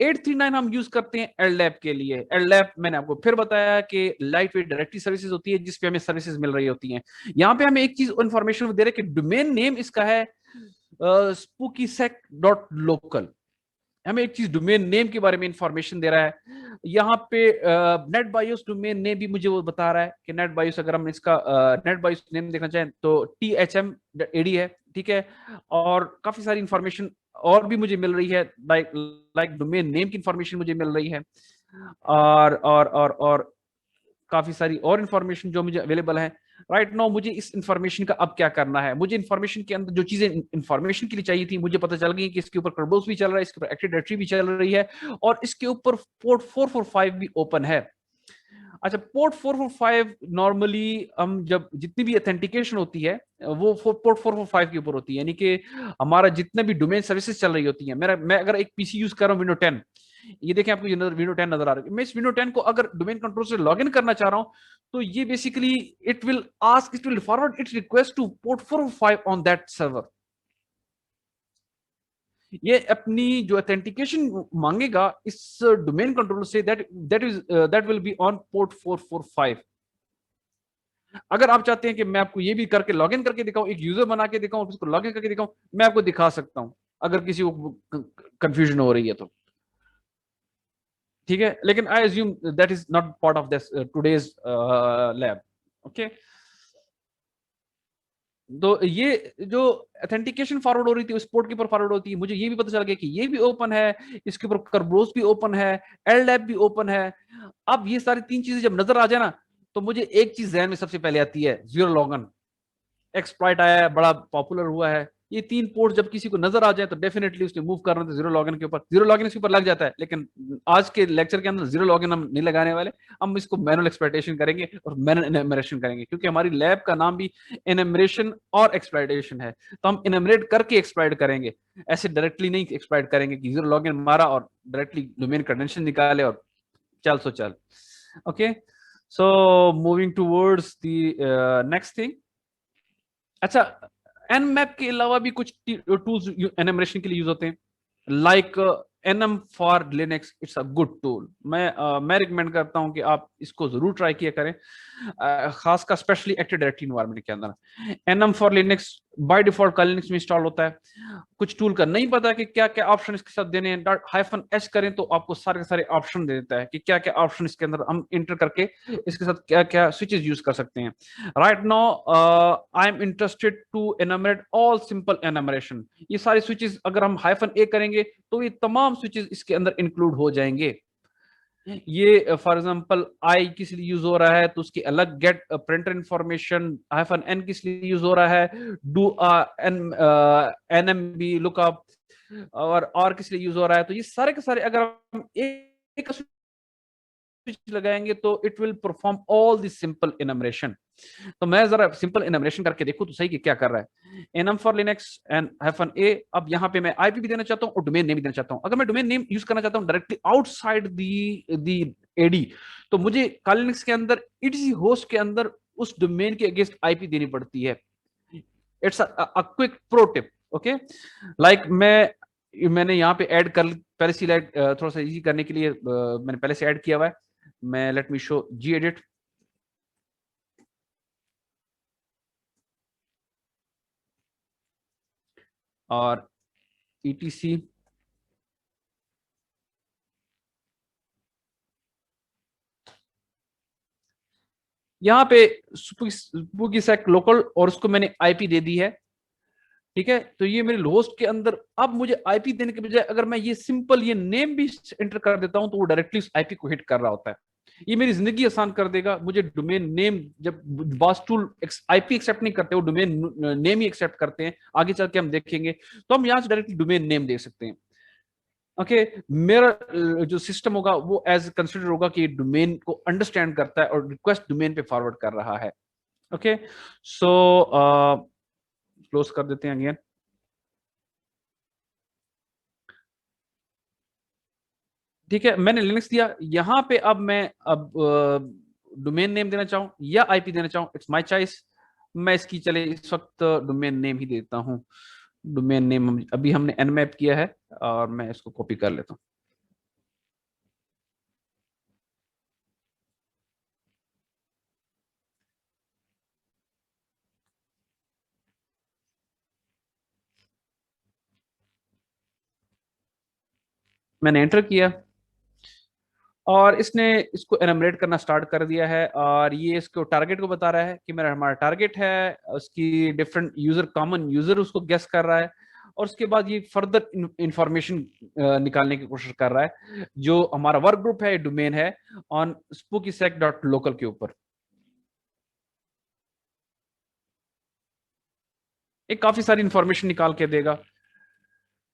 839 हम यूज करते हैं एलडैप के लिए। एलडैप मैंने आपको फिर बताया कि लाइट वेट डायरेक्टरी सर्विसेज होती है जिसपे हमें सर्विसेज मिल रही होती हैं। यहाँ पे हमें एक चीज इन्फॉर्मेशन दे रहे हैं कि डोमेन नेम इसका है spookySec.local। हमें एक चीज डोमेन नेम के बारे में इंफॉर्मेशन दे रहा है। यहाँ पे नेट बायोस डोमेन नेम भी मुझे वो बता रहा है कि नेट बायोस, अगर हम इसका नेट बायोस नेम देखना चाहें तो THM-AD है। ठीक है, और काफी सारी इंफॉर्मेशन और भी मुझे मिल रही है, लाइक डोमेन नेम की इंफॉर्मेशन मुझे मिल रही है, और काफी सारी और इंफॉर्मेशन जो मुझे अवेलेबल है राइट नाउ। मुझे इस इंफॉर्मेशन का अब क्या करना है, मुझे इंफॉर्मेशन के अंदर जो चीजें इंफॉर्मेशन के लिए चाहिए थी मुझे पता चल गई कि इसके ऊपर कर्बरोस भी चल रहा है, इसके ऊपर एक्टिव डायरेक्टरी भी चल रही है, और इसके ऊपर पोर्ट 445 भी ओपन है। अच्छा, पोर्ट 445 नॉर्मली हम जब जितनी भी ऑथेंटिकेशन होती है वो पोर्ट 445 के ऊपर होती है, यानी कि हमारा जितने भी डोमेन सर्विसेज चल रही होती है, मैं अगर एक पीसी यूज कर रहा हूँ विंडो 10, ये देखें आपको विंडो 10 नजर आ रहा है, मैं इस विंडो 10 को अगर डोमेन कंट्रोल से लॉगिन करना चाह रहा हूँ, तो ये basically it will forward it's request two port 445 on that server. ये अपनी जो ऑथेंटिकेशन मांगेगा इस डोमेन कंट्रोलर से, that will be on port 445। अगर आप चाहते हैं कि मैं आपको ये भी करके लॉगिन करके दिखाऊं, एक यूजर बना के दिखाऊं, उसको लॉगिन करके दिखाऊं, मैं आपको दिखा सकता हूं अगर किसी को कंफ्यूजन हो रही है तो। ठीक है, लेकिन I assume that is not part of this today's lab. Okay, तो ये जो ऑथेंटिकेशन फॉरवर्ड हो रही थी उस पोर्ट के ऊपर फॉरवर्ड होती है, मुझे ये भी पता चल गया कि ये भी ओपन है, इसके ऊपर कर्बरोस भी ओपन है, एल लैब भी ओपन है। अब ये सारी तीन चीजें जब नजर आ जाए ना, तो मुझे एक चीज ध्यान में सबसे पहले आती है, जीरो लॉगन एक्सप्लॉइट आया है, बड़ा पॉपुलर हुआ है। ये तीन पोर्ट जब किसी को नजर आ जाए तो डेफिनेटली उसने मूव करना था जीरो लॉगिन के ऊपर। जीरो लॉगिन इसके ऊपर लग जाता है, लेकिन आज के लेक्चर के अंदर जीरो लॉगिन हम नहीं लगाने वाले, हम इसको मैनुअल एक्सप्लॉइटेशन करेंगे और मैनुअल एनमरेशन करेंगे, क्योंकि हमारी लैब का नाम भी एनमरेशन और एक्सप्लॉइटेशन है। तो हम एनमरेट करके एक्सप्लॉइट करेंगे, ऐसे डायरेक्टली नहीं एक्सप्लॉइट करेंगे कि जीरो लॉगिन मारा और डायरेक्टली डोमेन क्रेडेंशियल निकाले और चल सो चल। Okay, so moving towards the next thing. अच्छा, nmap के अलावा भी कुछ टूल्स एनिमेशन के लिए यूज होते हैं, like nm for Linux, it's a good tool. मैं रिकमेंड करता हूं कि आप इसको जरूर ट्राई किया करें, खासकर स्पेशली एक्टिव डायरेक्टरी एनवायरनमेंट के अंदर। nm for Linux by default का लिनक्स में इंस्टॉल होता है। कुछ टूल का नहीं पता कि क्या क्या ऑप्शन इसके साथ देने हैं, -h करें तो आपको सारे के सारे ऑप्शन दे देता है कि क्या क्या ऑप्शन इसके अंदर हम इंटर करके इसके साथ क्या क्या स्विचेस यूज कर सकते हैं। Right now I am interested to enumerate all simple enumeration. ये सारे स्विचेस अगर हम -a करेंगे तो ये तमाम स्विचेस इसके अंदर इंक्लूड हो जाएंगे। ये फॉर एग्जांपल आई किस लिए यूज हो रहा है तो उसकी अलग गेट प्रिंटर इंफॉर्मेशन, -n किस लिए यूज हो रहा है, डू nmb लुकअप, और किस लिए यूज हो रहा है। तो ये सारे के सारे अगर हम एक स्विच लगाएंगे तो it will perform all the simple enumeration. तो मैं जरा सिंपल एनमरेशन करके देखूं तो सही कि क्या कर रहा है। Annum for Linux and -a। अब यहाँ पे मैं आईपी भी देना चाहता हूँ और डोमेन नेम भी देना चाहता हूँ। अगर मैं डोमेन नेम यूज करना चाहता हूँ डायरेक्टली आउटसाइड दी एडी, तो मुझे लिनक्स के अंदर ईटीसी होस्ट के अंदर उस डोमेन के अगेंस्ट आईपी देनी पड़ती है। It's a quick pro tip. Okay, like मैंने यहाँ पे ऐड कर, पहले से थोड़ा सा इजी करने के लिए मैंने पहले से ऐड किया हुआ है। मैं लेट मी शो जी एडिट, और etc यहाँ पे स्पूकी सेक लोकल, और उसको मैंने आईपी दे दी है। ठीक है, तो ये मेरे होस्ट के अंदर अब मुझे आईपी देने के बजाय अगर मैं ये सिंपल ये नेम भी एंटर कर देता हूं तो वो डायरेक्टली उस आईपी को हिट कर रहा होता है। ये मेरी जिंदगी आसान कर देगा। मुझे डोमेन नेम, जब बास टूल आईपी एक्सेप्ट नहीं करते, वो डोमेन नेम ही एक्सेप्ट करते हैं, आगे चल के हम देखेंगे, तो हम यहाँ से डायरेक्टली डोमेन नेम दे सकते हैं। ओके, मेरा जो सिस्टम होगा वो एज कंसिडर होगा कि डोमेन को अंडरस्टैंड करता है और रिक्वेस्ट डोमेन पे फॉरवर्ड कर रहा है। ओके, सो क्लोज कर देते हैं अगेन। ठीक है, मैंने लिनक्स दिया यहाँ पे। अब मैं अब डोमेन नेम देना चाहूँ या आईपी देना चाहूँ, इट्स माय चॉइस। मैं इसकी चले इस वक्त डोमेन नेम ही देता हूँ। डोमेन नेम अभी हमने nmap किया है और मैं इसको कॉपी कर लेता हूँ। मैंने एंटर किया और इसने इसको एनमरेट करना स्टार्ट कर दिया है, और ये इसको टारगेट को बता रहा है कि मेरा हमारा टारगेट है, उसकी डिफरेंट यूजर, कॉमन यूजर उसको गेस कर रहा है, और उसके बाद ये फर्दर इंफॉर्मेशन निकालने की कोशिश कर रहा है। जो हमारा वर्क ग्रुप है, डोमेन है ऑन spookySec.local के ऊपर। एक काफी सारी इंफॉर्मेशन निकाल के देगा।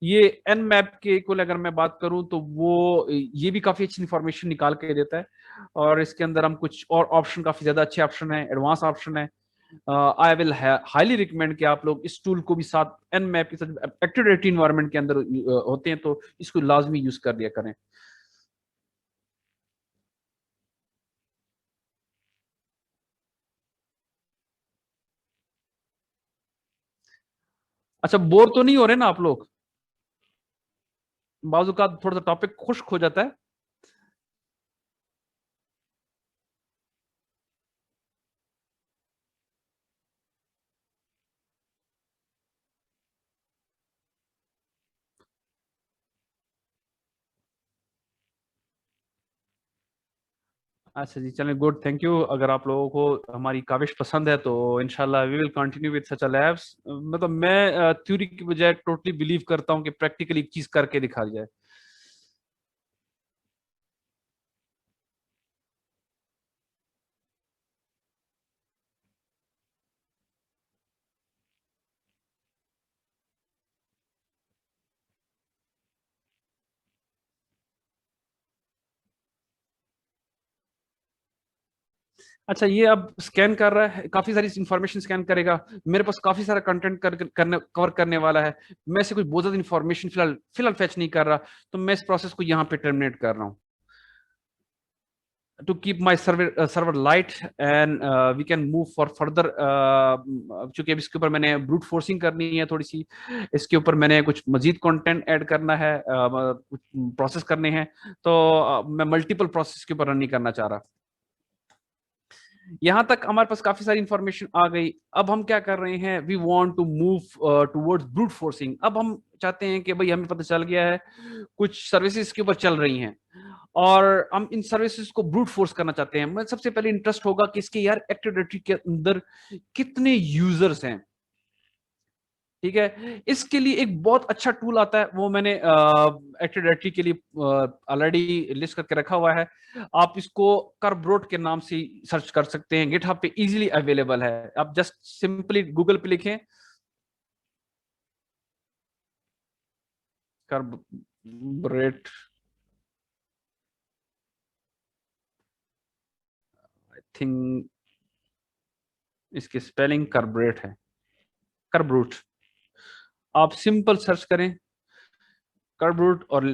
ये nmap के इक्वल अगर मैं बात करूं तो वो ये भी काफी अच्छी इंफॉर्मेशन निकाल के देता है, और इसके अंदर हम कुछ और ऑप्शन, काफी ज्यादा अच्छे ऑप्शन है, एडवांस ऑप्शन है। आई विल हाईली रिकमेंड कि आप लोग इस टूल को भी साथ nmap के साथ एक्टिव डायरेक्टरी इन्वायरमेंट के अंदर होते हैं तो इसको लाजमी यूज कर लिया करें। अच्छा, बोर तो नहीं हो रहे ना आप लोग? बाजू का थोड़ा सा टॉपिक खुश्क हो जाता है। अच्छा जी, चलें, गुड, थैंक यू। अगर आप लोगों को हमारी काविश पसंद है तो इंशाल्लाह we will continue with such labs. मतलब मैं थ्योरी की बजाय टोटली बिलीव करता हूँ कि प्रैक्टिकली एक चीज करके दिखा जाए। अच्छा, ये अब स्कैन कर रहा है, काफी सारी इंफॉर्मेशन स्कैन करेगा। मेरे पास काफी सारा कंटेंट कवर करने वाला है। मैं से कुछ बहुत ज्यादा इंफॉर्मेशन फिलहाल फिलहाल फेच नहीं कर रहा, तो मैं इस प्रोसेस को यहाँ पे टर्मिनेट कर रहा हूँ to keep my server light, and we can move for further। चूंकि अब इसके ऊपर मैंने ब्रूट फोर्सिंग करनी है थोड़ी सी, इसके ऊपर मैंने कुछ मजीद कंटेंट ऐड करना है, कुछ प्रोसेस करने हैं, तो मैं मल्टीपल प्रोसेस के ऊपर रन नहीं करना चाह रहा। यहां तक हमारे पास काफी सारी इंफॉर्मेशन आ गई। अब हम क्या कर रहे हैं, we want to move towards brute forcing. अब हम चाहते हैं कि भाई हमें पता चल गया है कुछ सर्विसेज के ऊपर चल रही हैं, और हम इन सर्विसेज को ब्रूट फोर्स करना चाहते हैं। मैं सबसे पहले इंटरेस्ट होगा कि इसके यार एक्टिव डायरेक्टरी के अंदर कितने यूजर्स हैं। ठीक है, इसके लिए एक बहुत अच्छा टूल आता है, वो मैंने एक्टिव डायरेक्टरी के लिए ऑलरेडी लिस्ट करके रखा हुआ है। आप इसको कर्बरोट के नाम से सर्च कर सकते हैं, गिटहब पे इजीली अवेलेबल है। आप जस्ट सिंपली गूगल पे लिखें कर्बरेट, आई थिंक इसकी स्पेलिंग कर्बरेट है, कर्बरूट। आप सिंपल सर्च करें कर्बरूट और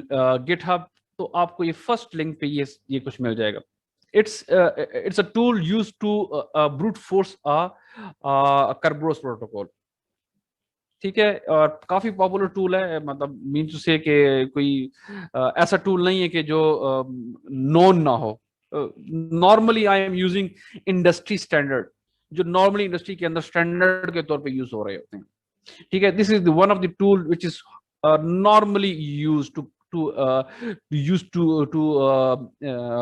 गिटहब, तो आपको ये फर्स्ट लिंक पे ये कुछ मिल जाएगा। It's a tool use to brute force Kerberos protocol. ठीक है, और काफी पॉपुलर टूल है, मतलब मीन टू से कि कोई ऐसा टूल नहीं है कि जो नोन ना हो। Normally I am using industry standard, जो नॉर्मली इंडस्ट्री के अंदर स्टैंडर्ड के तौर पे यूज हो रहे होते हैं। ठीक है, this is one of the tool which is normally used to use to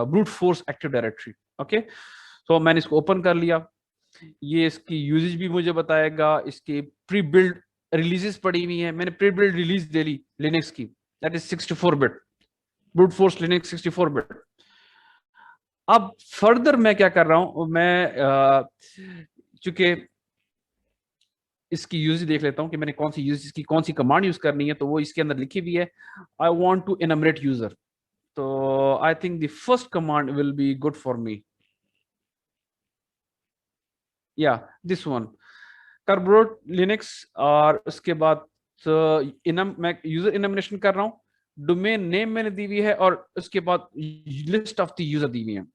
brute force active directory। Okay, तो मैंने इसको ओपन कर लिया। ये इसकी यूजेज भी मुझे बताएगा, इसकी प्री बिल्ड रिलीजेस पड़ी हुई है। मैंने प्री बिल्ड रिलीज दे ली लिनक्स की, that is 64 bit brute force Linux 64 bit. अब फर्दर मैं क्या कर रहा हूं, मैं चूंकि इसकी यूज देख लेता हूं कि मैंने कौन सी यूज, इसकी कौन सी कमांड यूज करनी है, तो वो इसके अंदर लिखी हुई है। आई वांट टू एनमरेट यूजर, तो आई think the first command will be good for me. या दिस वन, कर्बरोट लिनक्स, और उसके बाद मैं यूजर इनमिनेशन कर रहा हूं। डोमेन नेम मैंने दी हुई है, और उसके बाद लिस्ट ऑफ द यूजर दी हुई है।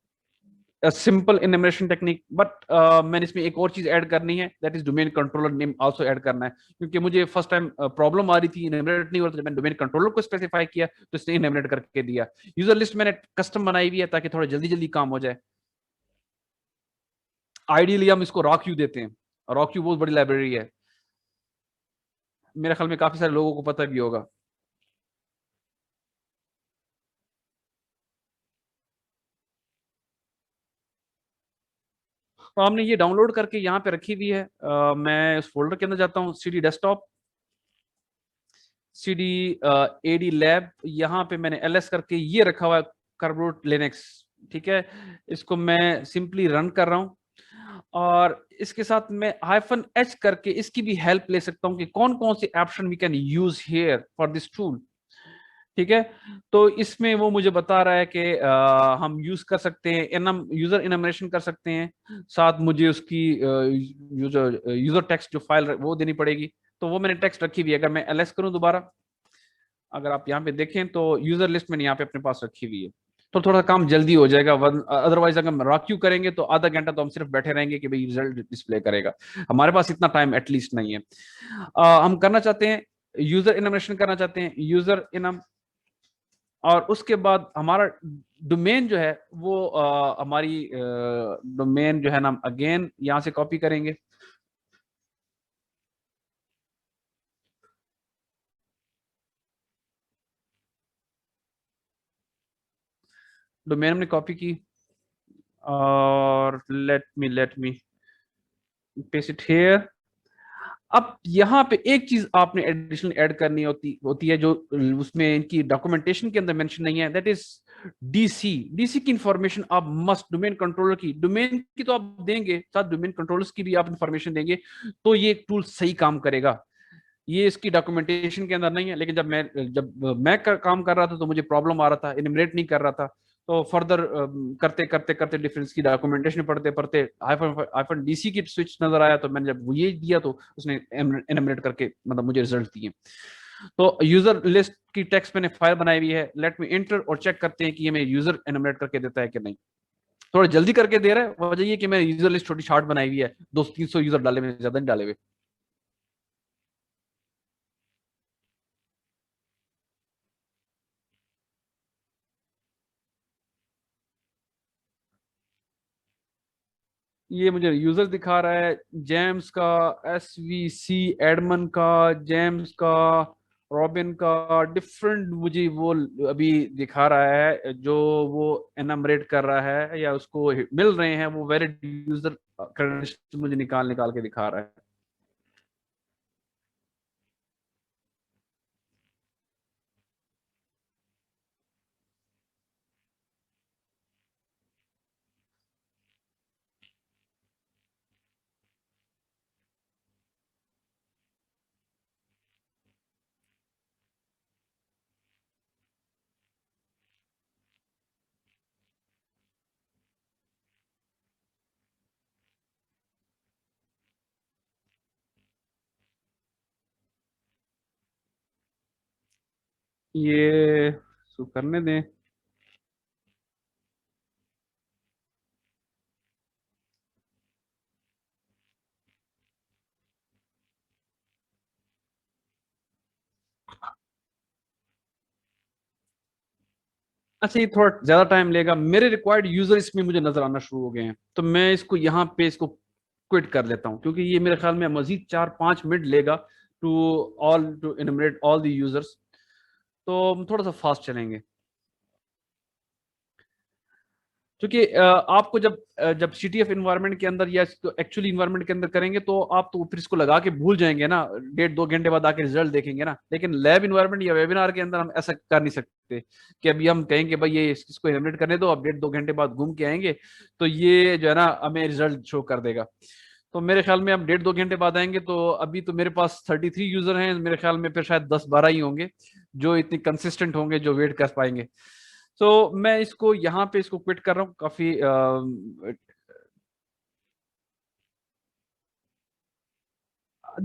सिंपल इनमिनेशन टेक्निक, बट मैंने इसमें एक और चीज ऐड करनी है, that is domain controller name also add करना है, क्योंकि मुझे फर्स्ट टाइम प्रॉब्लम आ रही थी, इनमिनेट नहीं हो रहा था। जब मैंने डोमेन कंट्रोलर को स्पेसिफाई किया तो इसने इनमिनेट करके दिया। यूजर लिस्ट मैंने कस्टम बनाई हुई है ताकि थोड़ा जल्दी जल्दी काम हो जाए। आइडियली हम इसको रॉक यू देते हैं, रॉक यू बहुत बड़ी लाइब्रेरी है, मेरे ख्याल में काफी सारे लोगों को पता भी होगा। तो हमने ये डाउनलोड करके यहाँ पे रखी हुई है। मैं उस फोल्डर के अंदर जाता हूँ, CD desktop, CD AD lab, यहाँ पे मैंने LS करके ये रखा हुआ है कर्बरूट लिनक्स। ठीक है, इसको मैं सिंपली रन कर रहा हूँ। और इसके साथ मैं -h करके इसकी भी हेल्प ले सकता हूं कि कौन कौन सी option we can use here for this tool. ठीक है, तो इसमें वो मुझे बता रहा है कि हम यूज कर सकते हैं एनम यूजर इनमरेशन कर सकते हैं, साथ मुझे उसकी यूजर टेक्स्ट जो फाइल वो देनी पड़ेगी। तो वो मैंने टेक्स्ट रखी हुई है। अगर मैं ls करूं दोबारा, अगर आप यहाँ पे देखें तो यूजर लिस्ट मैंने यहाँ पे अपने पास रखी हुई है, तो थोड़ा काम जल्दी हो जाएगा। अदरवाइज अगर हम रॉक्यू करेंगे तो आधा घंटा तो हम सिर्फ बैठे रहेंगे कि भाई रिजल्ट डिस्प्ले करेगा। हमारे पास इतना टाइम एटलीस्ट नहीं है। हम करना चाहते हैं यूजर इनमरेशन करना चाहते हैं, यूजर इनम, और उसके बाद हमारा डोमेन जो है वो हमारी डोमेन जो है ना अगेन यहां से कॉपी करेंगे। डोमेन हमने कॉपी की और let me paste it here. अब यहाँ पे एक चीज आपने एडिशनल ऐड करनी होती है जो उसमें इनकी डॉक्यूमेंटेशन के अंदर मेंशन नहीं है, दैट इज डीसी की इंफॉर्मेशन आप मस्ट डोमेन कंट्रोलर की, डोमेन की तो आप देंगे, साथ डोमेन कंट्रोलर्स की भी आप इंफॉर्मेशन देंगे तो ये टूल सही काम करेगा। ये इसकी डॉक्यूमेंटेशन के अंदर नहीं है, लेकिन जब मैं काम कर रहा था तो मुझे प्रॉब्लम आ रहा था, इनिमरेट नहीं कर रहा था। तो फर्दर करते करते करते डिफरेंस की डॉक्यूमेंटेशन पढ़ते पढ़ते हाइफन डीसी की स्विच नजर आया, तो मैंने जब वो ये दिया तो उसने इनिमरेट करके मतलब मुझे रिजल्ट दिए। तो यूजर लिस्ट की टेक्स्ट मैंने फाइल बनाई हुई है, लेट मी एंटर और चेक करते हैं कि ये मेरे यूजर इनिमरेट करके देता है कि नहीं। थोड़ा जल्दी करके दे रहा है, वजह ये कि मैंने यूजर लिस्ट छोटी शार्ट बनाई हुई है, 200-300 यूजर डाले हुए, ज्यादा नहीं डाले हुए। ये मुझे यूजर दिखा रहा है, जेम्स का, SVC एडमन का, जेम्स का, रॉबिन का, डिफरेंट मुझे वो अभी दिखा रहा है जो वो एनमरेट कर रहा है या उसको मिल रहे हैं, वो वैलिड यूजर क्रेडेंशियल मुझे निकाल निकाल के दिखा रहा है। ये करने दें। अच्छा, ये थोड़ा ज्यादा टाइम लेगा, मेरे रिक्वायर्ड यूजर इसमें मुझे नजर आना शुरू हो गए हैं, तो मैं इसको यहाँ पे इसको क्विट कर लेता हूँ, क्योंकि ये मेरे ख्याल में मजीद 4-5 मिनट लेगा टू इनमरेट ऑल द यूजर्स। तो हम थोड़ा सा फास्ट चलेंगे, क्योंकि आपको जब CTF इन्वायरमेंट के अंदर या एक्चुअली इन्वायरमेंट के अंदर करेंगे तो आप तो फिर इसको लगा के भूल जाएंगे ना, 1.5-2 घंटे बाद आके रिजल्ट देखेंगे ना। लेकिन लैब इन्वायरमेंट या वेबिनार के अंदर हम ऐसा कर नहीं सकते कि अभी हम कहेंगे भाई ये इसको इनोवेट करने दो, अब 1.5-2 घंटे बाद घूम के आएंगे तो ये जो है ना हमें रिजल्ट शो कर देगा। तो मेरे ख्याल में अब 1.5-2 घंटे बाद आएंगे, तो अभी तो मेरे पास 33 यूजर हैं, मेरे ख्याल में फिर शायद 10-12 ही होंगे जो इतनी कंसिस्टेंट होंगे जो वेट कर पाएंगे। तो मैं इसको यहाँ पे इसको क्विट कर रहा हूँ काफी।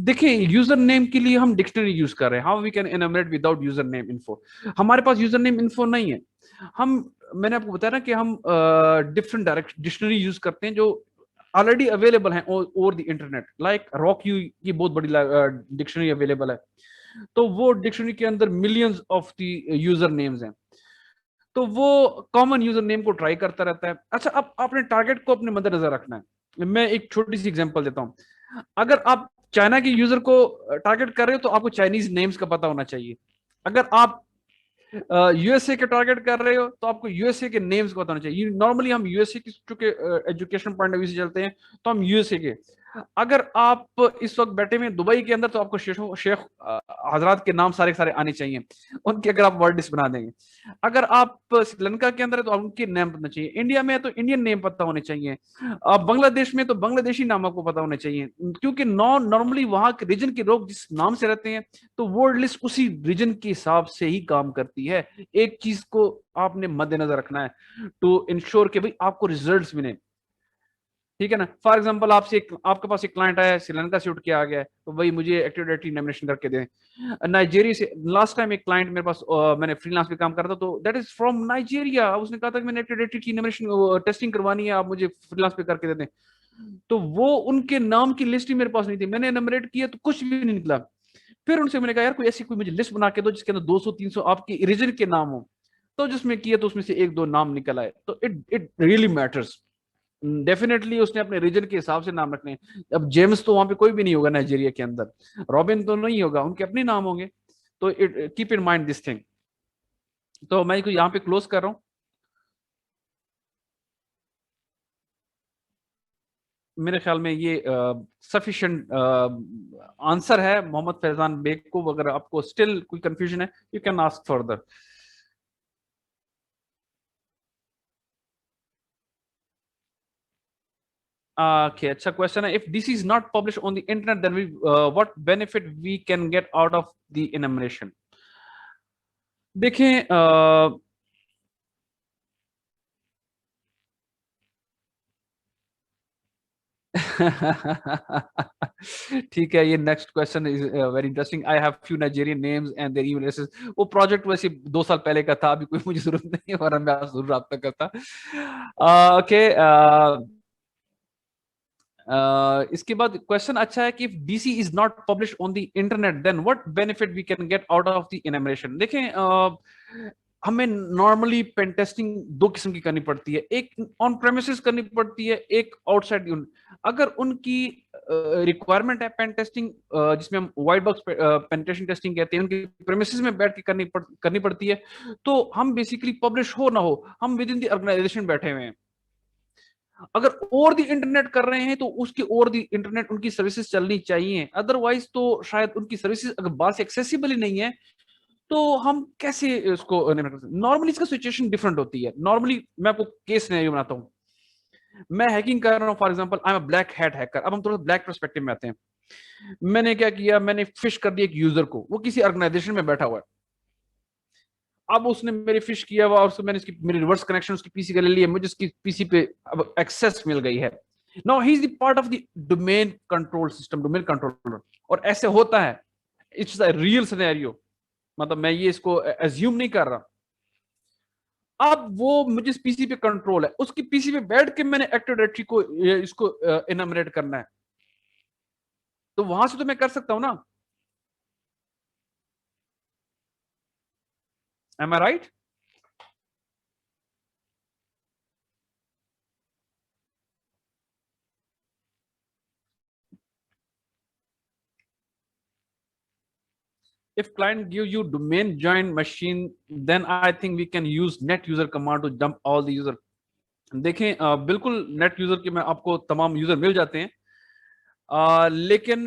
देखिए, यूजर नेम के लिए हम डिक्शनरी यूज कर रहे हैं, how we can enumerate without user name info. हमारे पास यूजर नेम इन्फो नहीं है। हम मैंने आपको बताया ना कि हम डिफरेंट डायरेक्ट डिक्शनरी यूज करते हैं जो ऑलरेडी अवेलेबल हैं over the internet, like rock you की बहुत बड़ी डिक्शनरी अवेलेबल है। तो वो डिक्शनरी के अंदर millions of the user names हैं, तो वो कॉमन यूजर नेम को ट्राई करता रहता है। अच्छा, अब आपने टारगेट को अपने मद्देनजर रखना है। मैं एक छोटी सी एग्जांपल देता हूं। अगर आप चाइना के यूजर को टारगेट कर रहे हो तो आपको चाइनीज नेम्स का पता होना चाहिए। अगर आप यूएसए के टारगेट कर रहे हो तो आपको यूएसए के नेम्स को पता होना चाहिए। नॉर्मली हम यूएसए की चूंकि एजुकेशन पॉइंट ऑफ व्यू से चलते हैं, तो हम यूएसए के। अगर आप इस वक्त बैठे हुए दुबई के अंदर तो आपको शेख हजरात के नाम सारे के सारे आने चाहिए, उनके अगर आप वर्ड लिस्ट बना देंगे। अगर आप श्रीलंका के अंदर है तो उनके नेम पता चाहिए, इंडिया में है तो इंडियन नेम पता होने चाहिए, बांग्लादेश में तो बांग्लादेशी नाम आपको पता होने चाहिए, क्योंकि नॉर्मली वहां के रीजन के लोग जिस नाम से रहते हैं तो वर्ड लिस्ट उसी रीजन के हिसाब से ही काम करती है। एक चीज को आपने मद्देनजर रखना है टू इंश्योर कि भाई आपको रिजल्ट्स मिले, ठीक है ना। फॉर एग्जांपल आपसे आपके पास एक क्लाइंट आया है, श्रीलंका से उठ के आ गया है, तो भाई मुझे एक्टिव डायरेक्टरी नॉमिनेशन करके दें। नाइजीरिया से लास्ट टाइम एक क्लाइंट मेरे पास मैंने फ्रीलांस पे काम कर रहा था, तो दैट इज फ्रॉम नाइजीरिया, उसने कहा था कि मैंने एक्टिव डायरेक्टरी की नॉमिनेशन टेस्टिंग करवानी है, आप मुझे फ्रीलांस पे करके दे दें। तो वो उनके नाम की लिस्ट ही मेरे पास नहीं थी, मैंने नंबरेट किया तो कुछ भी नहीं निकला। फिर उनसे मैंने कहा यार कोई ऐसी कोई मुझे लिस्ट बना के दो जिसके अंदर 200-300 आपके रीजन के नाम हो। तो जिसमें किया तो उसमें से एक दो नाम निकल आए, तो इट रियली मैटर्स। डेफिनेटली उसने अपने रीजन के हिसाब से नाम रखने हैं। अब जेम्स तो वहां पे कोई भी नहीं होगा नाइजीरिया के अंदर, रॉबिन तो नहीं होगा, उनके अपने नाम होंगे। तो it keep in mind this thing. तो मैं इसको यहाँ पे क्लोज कर रहा हूँ। मेरे ख्याल में ये सफिशिएंट आंसर है मोहम्मद फैजान बेग को। अगर आपको स्टिल कोई कंफ्यूजन है you can ask further. Okay, अच्छा क्वेश्चन है, if this is not publish on the internet then we what benefit we can get out of the enumeration. देखें ठीक है, ये next question is very interesting. I have few Nigerian names and their email addresses. वो project वैसे 2 साल पहले का था, अभी कोई मुझे जरूरत नहीं है, वरना मैं आपसे जरूर रब्ता करता। ओके, इसके बाद क्वेश्चन अच्छा है कि DC is not publish on the internet then what benefit we can get out of the enumeration. देखें हमें नॉर्मली पेन टेस्टिंग दो किस्म की करनी पड़ती है, एक ऑन प्रेमिसेस करनी पड़ती है, एक आउटसाइड। अगर उनकी रिक्वायरमेंट है पेन टेस्टिंग जिसमें हम व्हाइट बॉक्स पेनिट्रेशन टेस्टिंग कहते हैं, उनकी प्रेमिसेस में बैठ के करनी पड़ती है, तो हम बेसिकली पब्लिश हो ना हो हम विद इन द ऑर्गेनाइजेशन बैठे हुए हैं। अगर ओवर द इंटरनेट कर रहे हैं तो उसकी ओवर द इंटरनेट उनकी सर्विसेज चलनी चाहिए, अदरवाइज तो शायद उनकी सर्विसेज अगर बाहर से एक्सेसिबल ही नहीं है तो हम कैसे इसको। नॉर्मली इसका सिचुएशन डिफरेंट होती है। नॉर्मली मैं आपको केस सिनेरियो बनाता हूँ, मैं हैकिंग कर रहा हूँ, for example I am a black hat hacker. अब हम थोड़ा ब्लैक पर्सपेक्टिव में आते हैं। मैंने क्या किया, मैंने फिश कर दिया एक यूजर को, वो किसी ऑर्गेनाइजेशन में बैठा हुआ है। अब उसने मेरे फिश किया हुआ और उसको मैंने इसकी मेरी रिवर्स कनेक्शन उसकी पीसी का ले लिया, मुझे उसकी पीसी पे अब एक्सेस मिल गई है। Now he is the part of the domain control system, domain controller. और ऐसे होता है, इट्स अ रियल सिनेरियो, मतलब मैं ये इसको एज्यूम नहीं कर रहा। अब वो मुझे पीसी पे कंट्रोल है, उसकी पीसी पे बैठ के मैंने एक्टिव डायरेक्टरी को इसको इनमरेट करना है, तो वहां से तो मैं कर सकता हूं ना। Am I right? If client give you domain join machine, then I think we can use net user command to dump all the user। देखें बिल्कुल नेट यूजर के में आपको तमाम यूजर मिल जाते हैं, लेकिन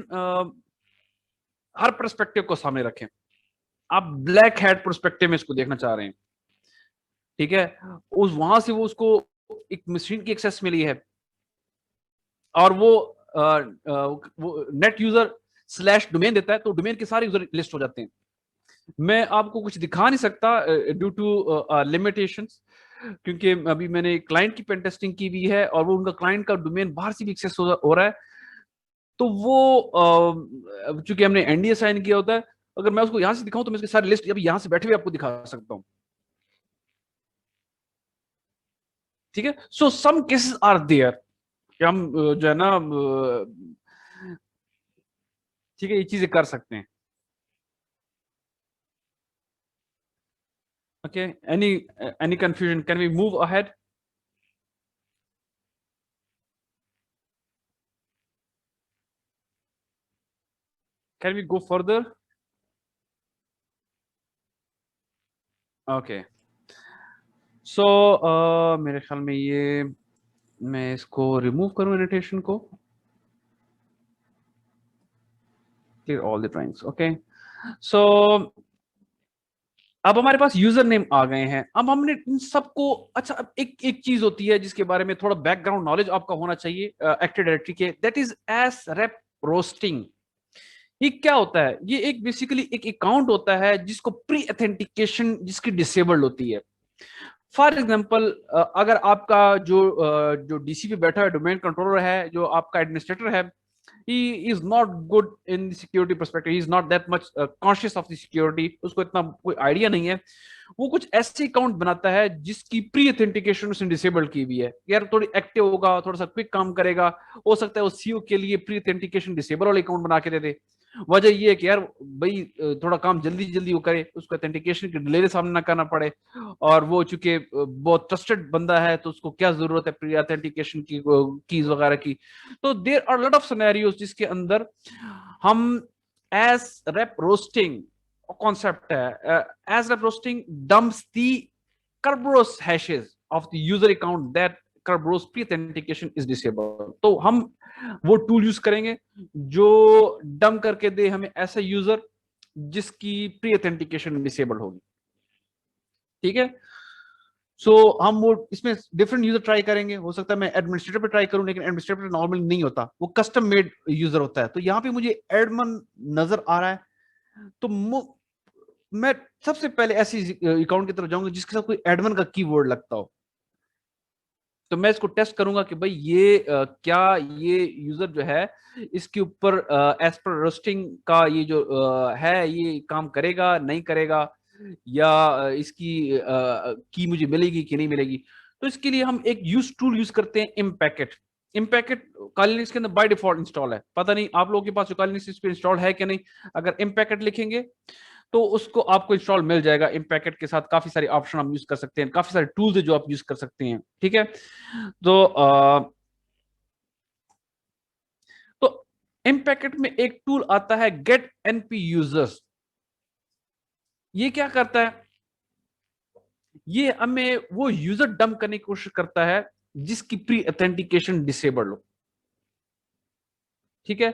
हर पर्सपेक्टिव को सामने रखें। आप ब्लैक हैट पर्सपेक्टिव में इसको देखना चाह रहे हैं, ठीक है। उस वहां से वो उसको एक मशीन की एक्सेस मिली है और वो नेट यूजर स्लैश डोमेन देता है, तो डोमेन के सारे यूजर लिस्ट हो जाते हैं। मैं आपको कुछ दिखा नहीं सकता ड्यू टू लिमिटेशंस, क्योंकि अभी मैंने क्लाइंट की पेन टेस्टिंग की भी है और वो उनका क्लाइंट का डोमेन बाहर से भी एक्सेस हो रहा है। तो वो चूंकि हमने एनडीए साइन किया होता है, अगर मैं उसको यहां से दिखाऊं तो मैं उसकी सारी लिस्ट अभी यहां से बैठे हुए आपको दिखा सकता हूं, ठीक है। सो सम केसेस आर देयर कि हम जो है ना ठीक है, ये चीजें कर सकते हैं। Okay, any confusion, can we move ahead? Can we go further? Okay, so मेरे ख्याल में ये मैं इसको रिमूव करूं एनोटेशन को। clear all the drawings. Okay, so अब हमारे पास यूजर नेम आ गए हैं। अब हमने इन सबको, अच्छा अब एक चीज होती है जिसके बारे में थोड़ा बैकग्राउंड नॉलेज आपका होना चाहिए एक्टिव डायरेक्टरी के, that is S rape roasting. ये क्या होता है? ये एक बेसिकली एक अकाउंट होता है जिसको प्री अथेंटिकेशन जिसकी डिसेबल्ड होती है। फॉर एग्जाम्पल, अगर आपका जो डीसी पे बैठा है, डोमेन कंट्रोलर है, जो आपका एडमिनिस्ट्रेटर है, he is not good in the security perspective, he is not that much conscious of the security, उसको इतना कोई आइडिया नहीं है। वो कुछ ऐसे अकाउंट बनाता है जिसकी प्री ऑथेंटिकेशन उसने डिसेबल की हुई है, यार थोड़ी एक्टिव होगा, थोड़ा सा क्विक काम करेगा, हो सकता है वो सीओ के लिए प्री ऑथेंटिकेशन डिसेबल वाले अकाउंट बना के दे दे। वजह ये है कि यार भाई थोड़ा काम जल्दी जल्दी वो करे, उसको ऑथेंटिकेशन के डिले का सामना ना करना पड़े, और वो चूंकि बहुत ट्रस्टेड बंदा है तो उसको क्या जरूरत है प्री ऑथेंटिकेशन की कीज वगैरह की। तो there are lot of scenarios जिसके अंदर हम एज रेप रोस्टिंग कॉन्सेप्ट है, AS REP roasting dumps the Kerberos hashes of the user account that Kerberos pre-authentication is disabled। तो हम वो टूल यूज करेंगे जो डम करके दे हमें ऐसा यूजर जिसकी प्री ऑथेंटिकेशन डिसेबल होगी। ठीक है, सो हम वो इसमें डिफरेंट यूजर ट्राई करेंगे। हो सकता है मैं एडमिनिस्ट्रेटर पे ट्राई करूं, लेकिन एडमिनिस्ट्रेटर नॉर्मली नहीं होता, वो कस्टम मेड यूजर होता है। तो यहाँ पे मुझे एडमन नजर आ रहा है, तो मैं सबसे पहले ऐसी अकाउंट की तरफ जाऊंगा जिसके साथ कोई एडमन का कीवर्ड लगता हो। तो मैं इसको टेस्ट करूंगा कि भाई ये क्या ये यूजर जो है इसके ऊपर एज पर रोस्टिंग का ये जो है ये काम करेगा नहीं करेगा, या इसकी की मुझे मिलेगी कि नहीं मिलेगी। तो इसके लिए हम एक टूल यूज करते हैं, इम्पैकेट। इम्पैकेट काली लिनक्स के अंदर बाय डिफॉल्ट इंस्टॉल है, पता नहीं आप लोगों के पास काली लिनक्स इस पे इंस्टॉल है कि नहीं। अगर इम्पैकेट लिखेंगे तो उसको आपको इंस्टॉल मिल जाएगा। इम्पैकेट के साथ काफी सारे ऑप्शन हम यूज कर सकते हैं, काफी सारे टूल्स है जो आप यूज कर सकते हैं। ठीक है, तो इम्पैकेट में एक टूल आता है गेट एनपी यूजर्स। ये क्या करता है? ये हमें वो यूजर डंप करने की कोशिश करता है जिसकी प्री ऑथेंटिकेशन डिसेबल्ड हो। ठीक है,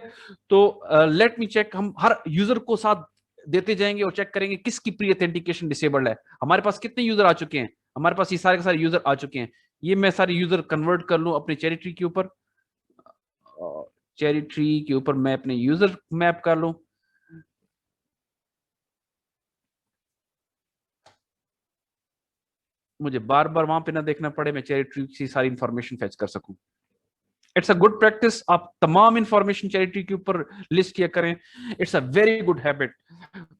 तो लेट मी चेक, हम हर यूजर को साथ देते जाएंगे और चेक करेंगे किसकी प्री ऑथेंटिकेशन डिसेबल्ड है। हमारे पास कितने यूजर आ चुके हैं? हमारे पास ये सारे के सारे यूजर आ चुके हैं। ये मैं सारे यूजर कन्वर्ट कर लूं अपने चेरी ट्री के ऊपर, चेरी ट्री के ऊपर मैं अपने यूजर मैप कर लूं। मुझे बार बार वहां पे ना देखना पड़े, मैं चेरी ट्री की सारी इंफॉर्मेशन फेच कर सकूं। इट्स अ गुड प्रैक्टिस, आप तमाम इंफॉर्मेशन चैरिटी के ऊपर लिस्ट किया करें। It's a very good habit.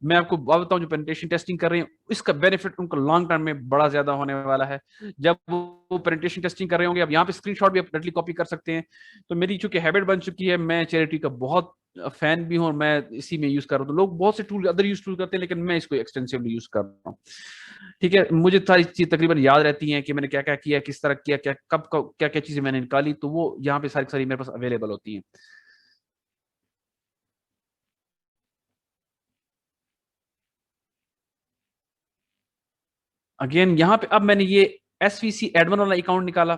मैं आपको बताऊं, जो पेनिट्रेशन टेस्टिंग कर रहे हैं इसका बेनिफिट उनको लॉन्ग टर्म में बड़ा ज्यादा होने वाला है। जब वो पेनिट्रेशन टेस्टिंग कर रहे होंगे, अब यहाँ पे स्क्रीनशॉट भी आप डायरेक्टली कॉपी कर सकते हैं। तो मेरी चूंकि हैबिट बन चुकी है, मैं चैरिटी का बहुत फैन भी हूं और मैं इसी में यूज कर रहा हूँ। तो लोग बहुत से टूल अदर यूज टूल करते हैं, लेकिन मैं इसको एक्सटेंसिवली यूज कर रहा हूँ। ठीक है, मुझे सारी चीज तकरीबन याद रहती हैं कि मैंने क्या क्या किया, किस तरह किया, क्या कब क्या क्या चीजें मैंने निकाली, तो वो यहाँ पे सारी सारी मेरे पास अवेलेबल होती हैं। अगेन यहाँ पे अब मैंने ये एसवीसी एडमिन वाला अकाउंट निकाला।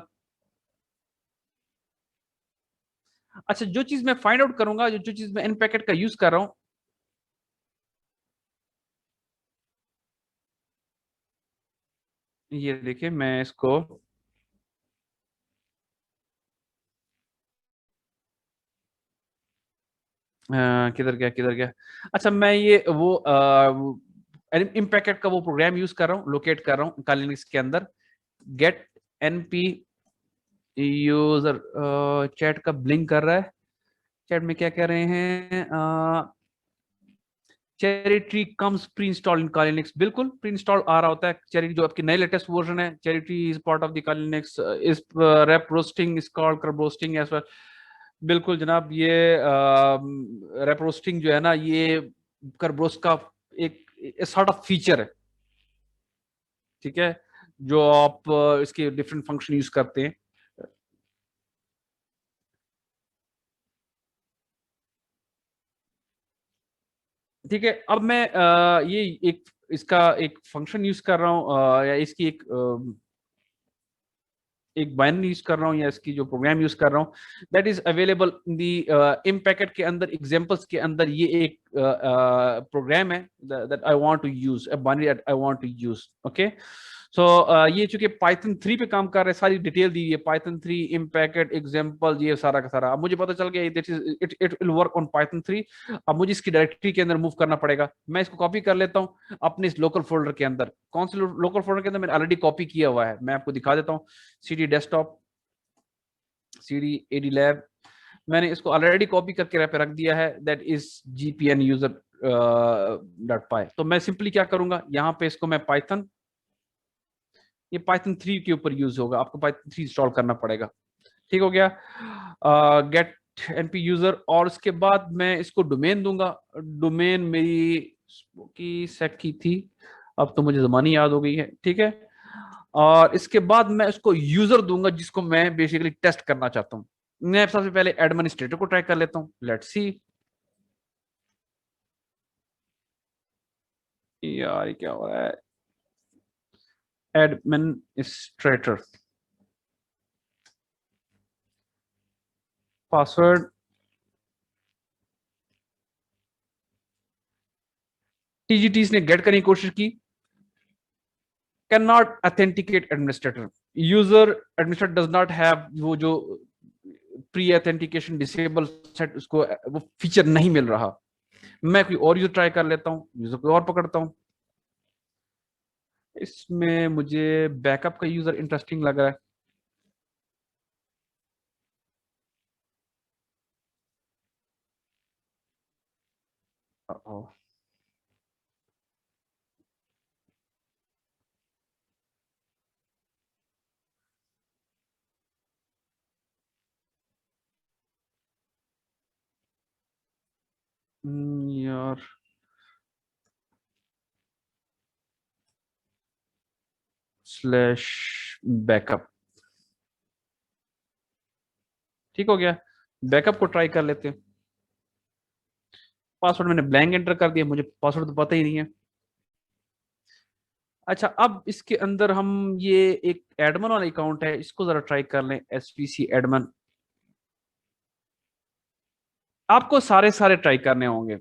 अच्छा, जो चीज मैं फाइंड आउट करूंगा, जो चीज मैं इन पैकेट का यूज कर रहा हूं, ये देखिए मैं इसको किधर गया किधर गया। अच्छा, मैं ये वो इम्पैकेट का वो प्रोग्राम यूज कर रहा हूँ, लोकेट कर रहा हूँ काली लिनक्स के अंदर। गेट एनपी यूजर, चैट का ब्लिंक कर रहा है। चैट में क्या कह रहे हैं? Cherry tree comes pre install in Kali Linux. बिल्कुल प्री इंस्टॉल आ रहा होता है चेरी, जो आपकी नई लेटेस्ट वर्जन है। Cherry tree is part of the Kali Linux, is rep roasting is called Kerb roasting as well. बिल्कुल जनाब, ये रेप रोस्टिंग जो है ना, ये कर्बरोस का एक सॉर्ट ऑफ फीचर है। ठीक है, जो आप इसके डिफरेंट फंक्शन यूज करते हैं। ठीक है, अब मैं ये एक इसका एक फंक्शन यूज कर रहा हूँ, या इसकी एक एक बाइनरी यूज कर रहा हूँ या इसकी जो प्रोग्राम यूज कर रहा हूँ, that is available in the Impacket के अंदर एग्जांपल्स के अंदर ये एक प्रोग्राम है that I want to use, a binary that I want to use. Okay, so ये चूंकि पाइथन 3 पे काम कर रहे हैं, सारी डिटेल दी है पाइथन 3 इन पैकेट एग्जांपल, ये सारा का सारा। अब मुझे पता चल गया this is it will work on Python 3। अब मुझे इसकी डायरेक्टरी के अंदर मूव करना पड़ेगा। मैं इसको कॉपी कर लेता हूँ अपने इस लोकल फोल्डर के अंदर। कौन से लोकल फोल्डर के अंदर? मैंने ऑलरेडी कॉपी किया हुआ है, मैं आपको दिखा देता हूँ। CD desktop, CD AD lab, मैंने इसको ऑलरेडी कॉपी करके रख दिया है, that is GPN user .py। तो मैं सिंपली क्या करूंगा, यहाँ पे इसको मैं पाइथन, ये पाइथन 3 के ऊपर यूज होगा, आपको पाइथन 3 इंस्टॉल करना पड़ेगा। ठीक हो गया, गेट np यूजर, और उसके बाद मैं इसको डोमेन दूंगा। डोमेन मेरी की सेट की थी, अब तो मुझे जमानी याद हो गई है। ठीक है, और इसके बाद मैं इसको यूजर दूंगा जिसको मैं बेसिकली टेस्ट करना चाहता हूँ। मैं सबसे पहले एडमिनिस्ट्रेटर को ट्राई कर लेता हूँ, लेट्स सी। यार क्या हो रहा है, एडमिनिस्ट्रेटर, पासवर्ड, TGT ने गेट करने की कोशिश की, can not authenticate administrator, user administrator does not have वो जो प्री ऑथेंटिकेशन डिसेबल सेट, उसको वो फीचर नहीं मिल रहा। मैं कोई और यूजर ट्राई कर लेता हूँ, यूजर कोई और पकड़ता हूँ। इसमें मुझे बैकअप का यूजर इंटरेस्टिंग लग रहा है। यार स्लैश बैकअप, ठीक हो गया। बैकअप को ट्राई कर लेते हैं। पासवर्ड मैंने ब्लैंक एंटर कर दिया, मुझे पासवर्ड तो पता ही नहीं है। अच्छा, अब इसके अंदर हम ये एक एडमन वाला अकाउंट है, इसको जरा ट्राई कर लें, SVC एडमन। आपको सारे सारे ट्राई करने होंगे,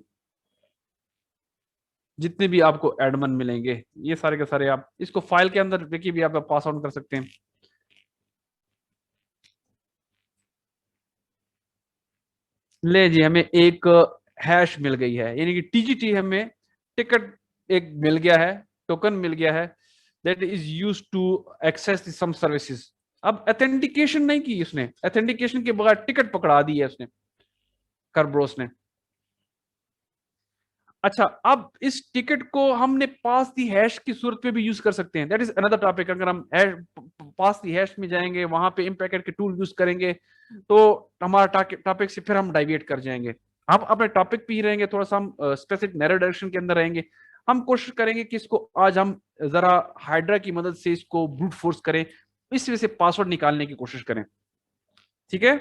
जितने भी आपको एडमन मिलेंगे ये सारे के सारे आप इसको फाइल के अंदर देखिए भी आप पास आउट कर सकते हैं। ले जी, हमें एक हैश मिल गई है, यानी कि TGT हमें टिकट एक मिल गया है, टोकन मिल गया है, that is use to access some services. अब ऑथेंटिकेशन नहीं की उसने, ऑथेंटिकेशन के बगैर टिकट पकड़ा दी है उसने, करब्रोस ने। अच्छा, अब इस टिकट को हमने पास दी हैश की सूरत में भी यूज कर सकते हैं, दैट इज अनदर टॉपिक। अगर हम पास दी हैश में जाएंगे, वहां पे इन पैकेट के टूल यूज करेंगे, तो हमारा टॉपिक से फिर हम डाइवेट कर जाएंगे। हम अपने टॉपिक पे ही रहेंगे, थोड़ा सा हम स्पेसिफिक नैरो डायरेक्शन के अंदर रहेंगे। हम कोशिश करेंगे कि इसको आज हम जरा हाइड्रा की मदद से इसको ब्रूट फोर्स करें, इस वजह से पासवर्ड निकालने की कोशिश करें। ठीक है,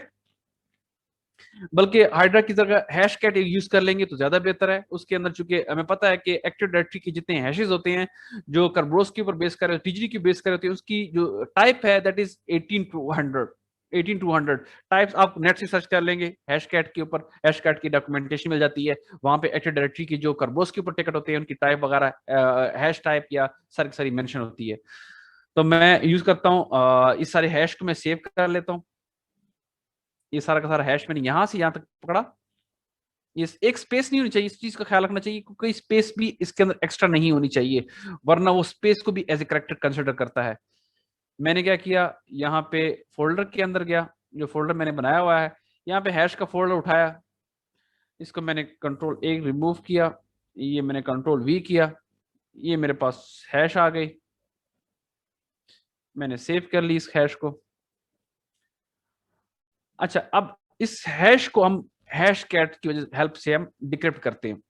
बल्कि हाइड्रा की जगह हैश कैट यूज कर लेंगे तो ज्यादा बेहतर है। उसके अंदर चूंकि हमें पता है कि एक्टिव डायरेक्टरी के जितने हैशेस होते हैं जो करब्रोस के ऊपर बेस कर रहे हैं, TGT की बेस कर रहे हैं, उसकी जो टाइप है दैट इज 18 to 100 टाइप्स। आप नेट से सर्च कर लेंगे हैश कैट के ऊपर, हैश कैट की डॉक्यूमेंटेशन मिल जाती है। वहां पे एक्टिव डायरेक्टरी की जो करब्रोस के ऊपर टिकट होते हैं उनकी टाइप वगैरह हैश टाइप या सारी सारी मेंशन होती है। तो मैं यूज करता हूँ इस सारे हैश को मैं सेव कर लेता हूँ। ये सारा का सारा हैश मैंने यहां से यहां तक पकड़ा। ये एक स्पेस नहीं होनी चाहिए, इस चीज का ख्याल रखना चाहिए, क्योंकि स्पेस भी इसके अंदर एक्स्ट्रा नहीं होनी चाहिए, वरना वो स्पेस को भी एज ए करेक्टर कंसिडर करता है। मैंने क्या किया, यहाँ पे फोल्डर के अंदर गया, जो फोल्डर मैंने बनाया हुआ है, यहाँ पे हैश का फोल्डर उठाया, इसको मैंने Ctrl+A रिमूव किया, ये मैंने Ctrl+V किया, ये मेरे पास हैश आ गई। मैंने सेव कर ली इस हैश को। अच्छा, अब इस हैश को हम हैश कैट की वजह हेल्प से हम डिक्रिप्ट करते हैं।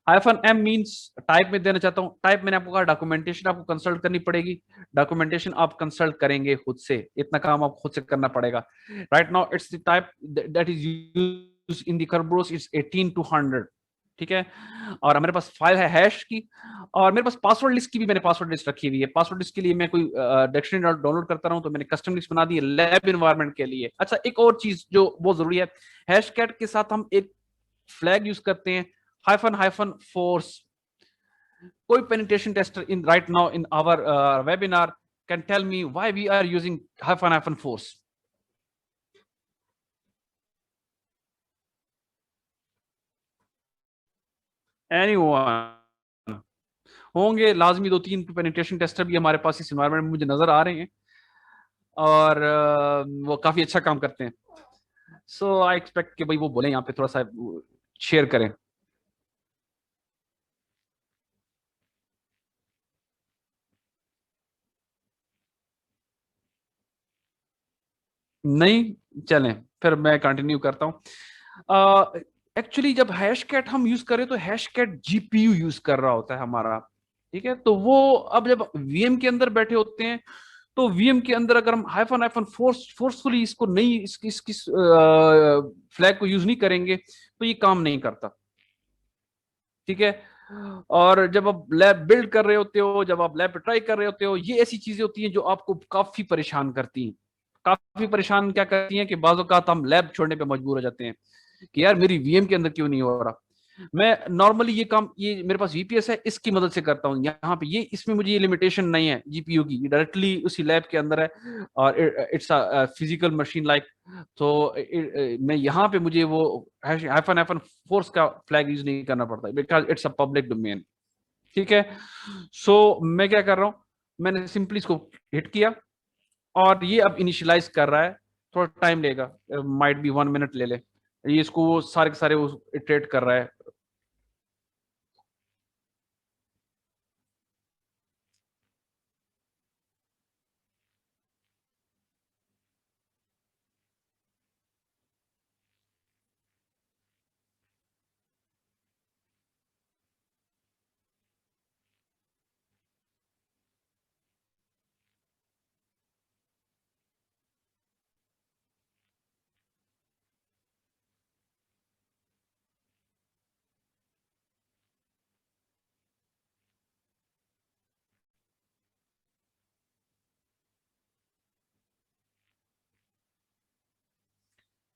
-m मींस टाइप में देना चाहता हूं। टाइप मैंने आपको कहा डॉक्यूमेंटेशन आपको कंसल्ट करनी पड़ेगी, डॉक्यूमेंटेशन आप कंसल्ट करेंगे खुद से, इतना काम आपको खुद से करना पड़ेगा। Right now it's the type that is used in the Kerberos, it's 18 to 100। ठीक है, और मेरे पास फाइल है हैश की, और मेरे पास पासवर्ड लिस्ट की भी मैंने पासवर्ड लिस्ट रखी हुई है। पासवर्ड लिस्ट के लिए मैं कोई डिक्शनरी डाउनलोड करता रहूं तो मैंने कस्टम लिस्ट बना दी है लैब इन्वायरमेंट के लिए। अच्छा, एक और चीज जो बहुत जरूरी है, हैश कैट के साथ हम एक फ्लैग यूज करते हैं, हाइफन हाइफन फोर्स। कोई penetration tester in right now in our webinar can tell me why we are using hyphen hyphen force? Anyone? होंगे लाजमी, दो तीन पेनिट्रेशन टेस्टर भी हमारे पास इस एनवायरनमेंट में मुझे नजर आ रहे हैं, और वो काफी अच्छा काम करते हैं। सो आई एक्सपेक्ट कि भाई वो बोले यहाँ पे थोड़ा सा शेयर करें। नहीं, चलें फिर मैं कंटिन्यू करता हूँ। एक्चुअली जब हैश कैट हम यूज करें तो हैश कैट जीपीयू यूज कर रहा होता है हमारा, ठीक है। तो वो अब जब वीएम के अंदर बैठे होते हैं, तो वीएम के अंदर अगर हम हाइफन हाइफन फोर्सफुली इसको नहीं, इसकी फ्लैग को यूज नहीं करेंगे तो ये काम नहीं करता, ठीक है। और जब आप लैब बिल्ड कर रहे होते हो, जब आप लैब पे ट्राई कर रहे होते हो, ये ऐसी चीजें होती हैं जो आपको काफी परेशान करती हैं। काफी परेशान क्या करती हैं कि बाज़ औक़ात हम लैब छोड़ने पे मजबूर हो जाते हैं कि यार मेरी वीएम के अंदर क्यों नहीं हो रहा। मैं नॉर्मली ये काम, ये मेरे पास वीपीएस है, इसकी मदद से करता हूँ। यहाँ पे ये, इसमें मुझे ये लिमिटेशन नहीं है जीपीयू की, ये डायरेक्टली उसी लैब के अंदर है, और it's a physical machine like. तो मैं यहाँ पे मुझे वो हाइफन हाइफन फोर्स का फ्लैग यूज नहीं करना पड़ता because it's a public domain, ठीक है। सो मैं क्या कर रहा हूँ, मैंने सिंपली इसको हिट किया, और ये अब इनिशियलाइज कर रहा है। थोड़ा टाइम लेगा, माइट बी 1 मिनट ले ले, ये इसको सारे के सारे इटरेट कर रहा है।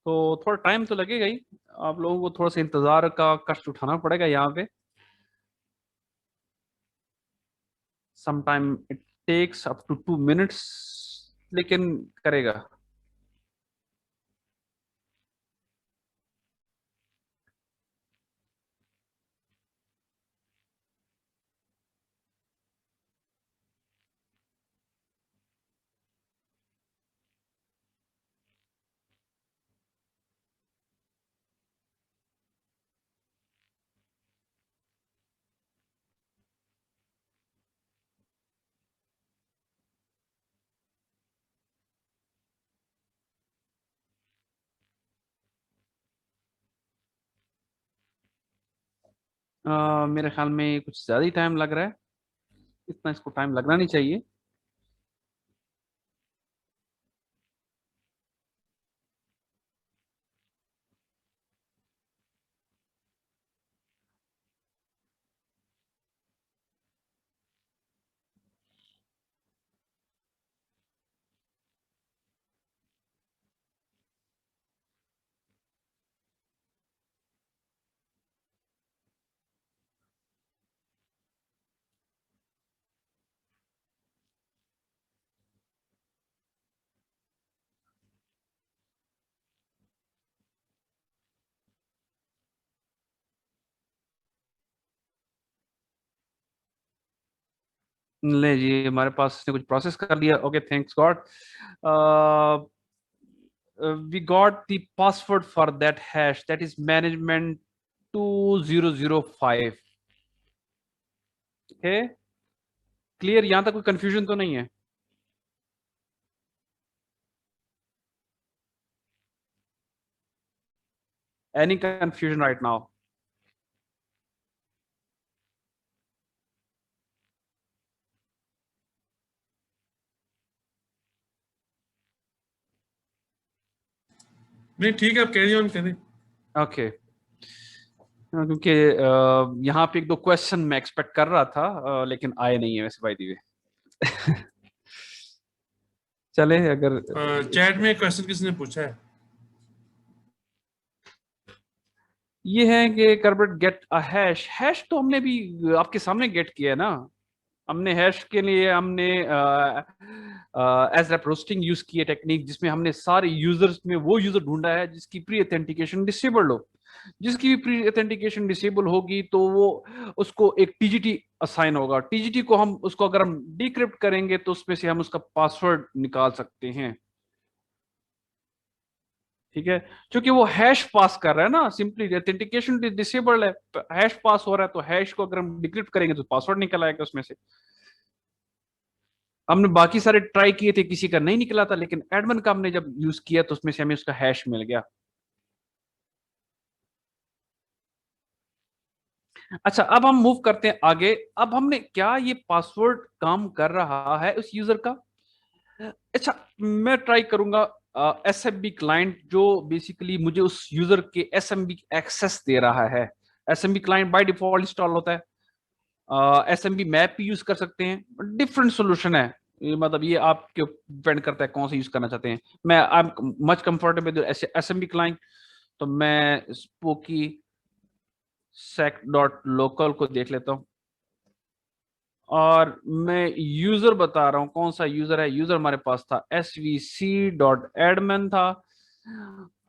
तो थोड़ा टाइम तो लगेगा ही, आप लोगों को थोड़ा सा इंतजार का कष्ट उठाना पड़ेगा यहाँ पे। Some time it takes up to 2 minutes, लेकिन करेगा। मेरे ख्याल में कुछ ज्यादा ही टाइम लग रहा है, इतना इसको टाइम लगना नहीं चाहिए। ले जी, हमारे पास इसने कुछ प्रोसेस कर लिया। Okay, thanks God. we got the password for that hash, that is management 2005। Okay, clear? यहां तक कोई कंफ्यूजन तो नहीं है? Any confusion right now? नहीं ठीक है, आप कैरी ऑन करें। ओके, क्योंकि यहाँ पे एक दो क्वेश्चन मैं एक्सपेक्ट कर रहा था, लेकिन आए नहीं है वैसे बाय द वे। चले अगर चैट में क्वेश्चन किसने पूछा है? ये है कि करबट गेट अ हैश। हैश तो हमने भी आपके सामने गेट किया है ना। हमने हैश के लिए हमने एज रोस्टिंग यूज की है टेक्निक, जिसमें हमने सारे यूजर्स में वो यूजर ढूंढा है जिसकी प्री ऑथेंटिकेशन डिसेबल्ड हो। जिसकी भी प्री ऑथेंटिकेशन डिसेबल होगी तो वो उसको एक टीजीटी असाइन होगा। टीजीटी को हम उसको अगर हम डिक्रिप्ट करेंगे तो उसमें से हम उसका पासवर्ड निकाल सकते हैं। ठीक है, क्योंकि वो हैश पास कर रहा है ना, सिंपली ऑथेंटिकेशन डिसेबल्ड है, हैश पास हो रहा है, तो हैश को अगर हम डिक्रिप्ट करेंगे तो पासवर्ड निकल आएगा उसमें से। हमने बाकी सारे ट्राई किए थे, किसी का नहीं निकला था, लेकिन एडमन का हमने जब यूज किया तो उसमें से हमें उसका हैश मिल गया। अच्छा, अब हम मूव करते हैं आगे। अब हमने क्या ये पासवर्ड काम कर रहा है उस यूजर का? अच्छा, मैं ट्राई करूंगा एसएमबी क्लाइंट, जो बेसिकली मुझे उस यूजर के एसएमबी एक्सेस दे रहा है। SMB client by default install होता है। एसएमबी मैप भी यूज कर सकते हैं, डिफरेंट सोल्यूशन है। मतलब ये आपके डिपेंड करता है कौन सा यूज करना चाहते हैं। मैं I am much comfortable with SMB client, तो मैं स्पोकी सेक डॉट लोकल को देख लेता हूँ, और मैं यूजर बता रहा हूं कौन सा यूजर है। यूजर हमारे पास था svc.admin था,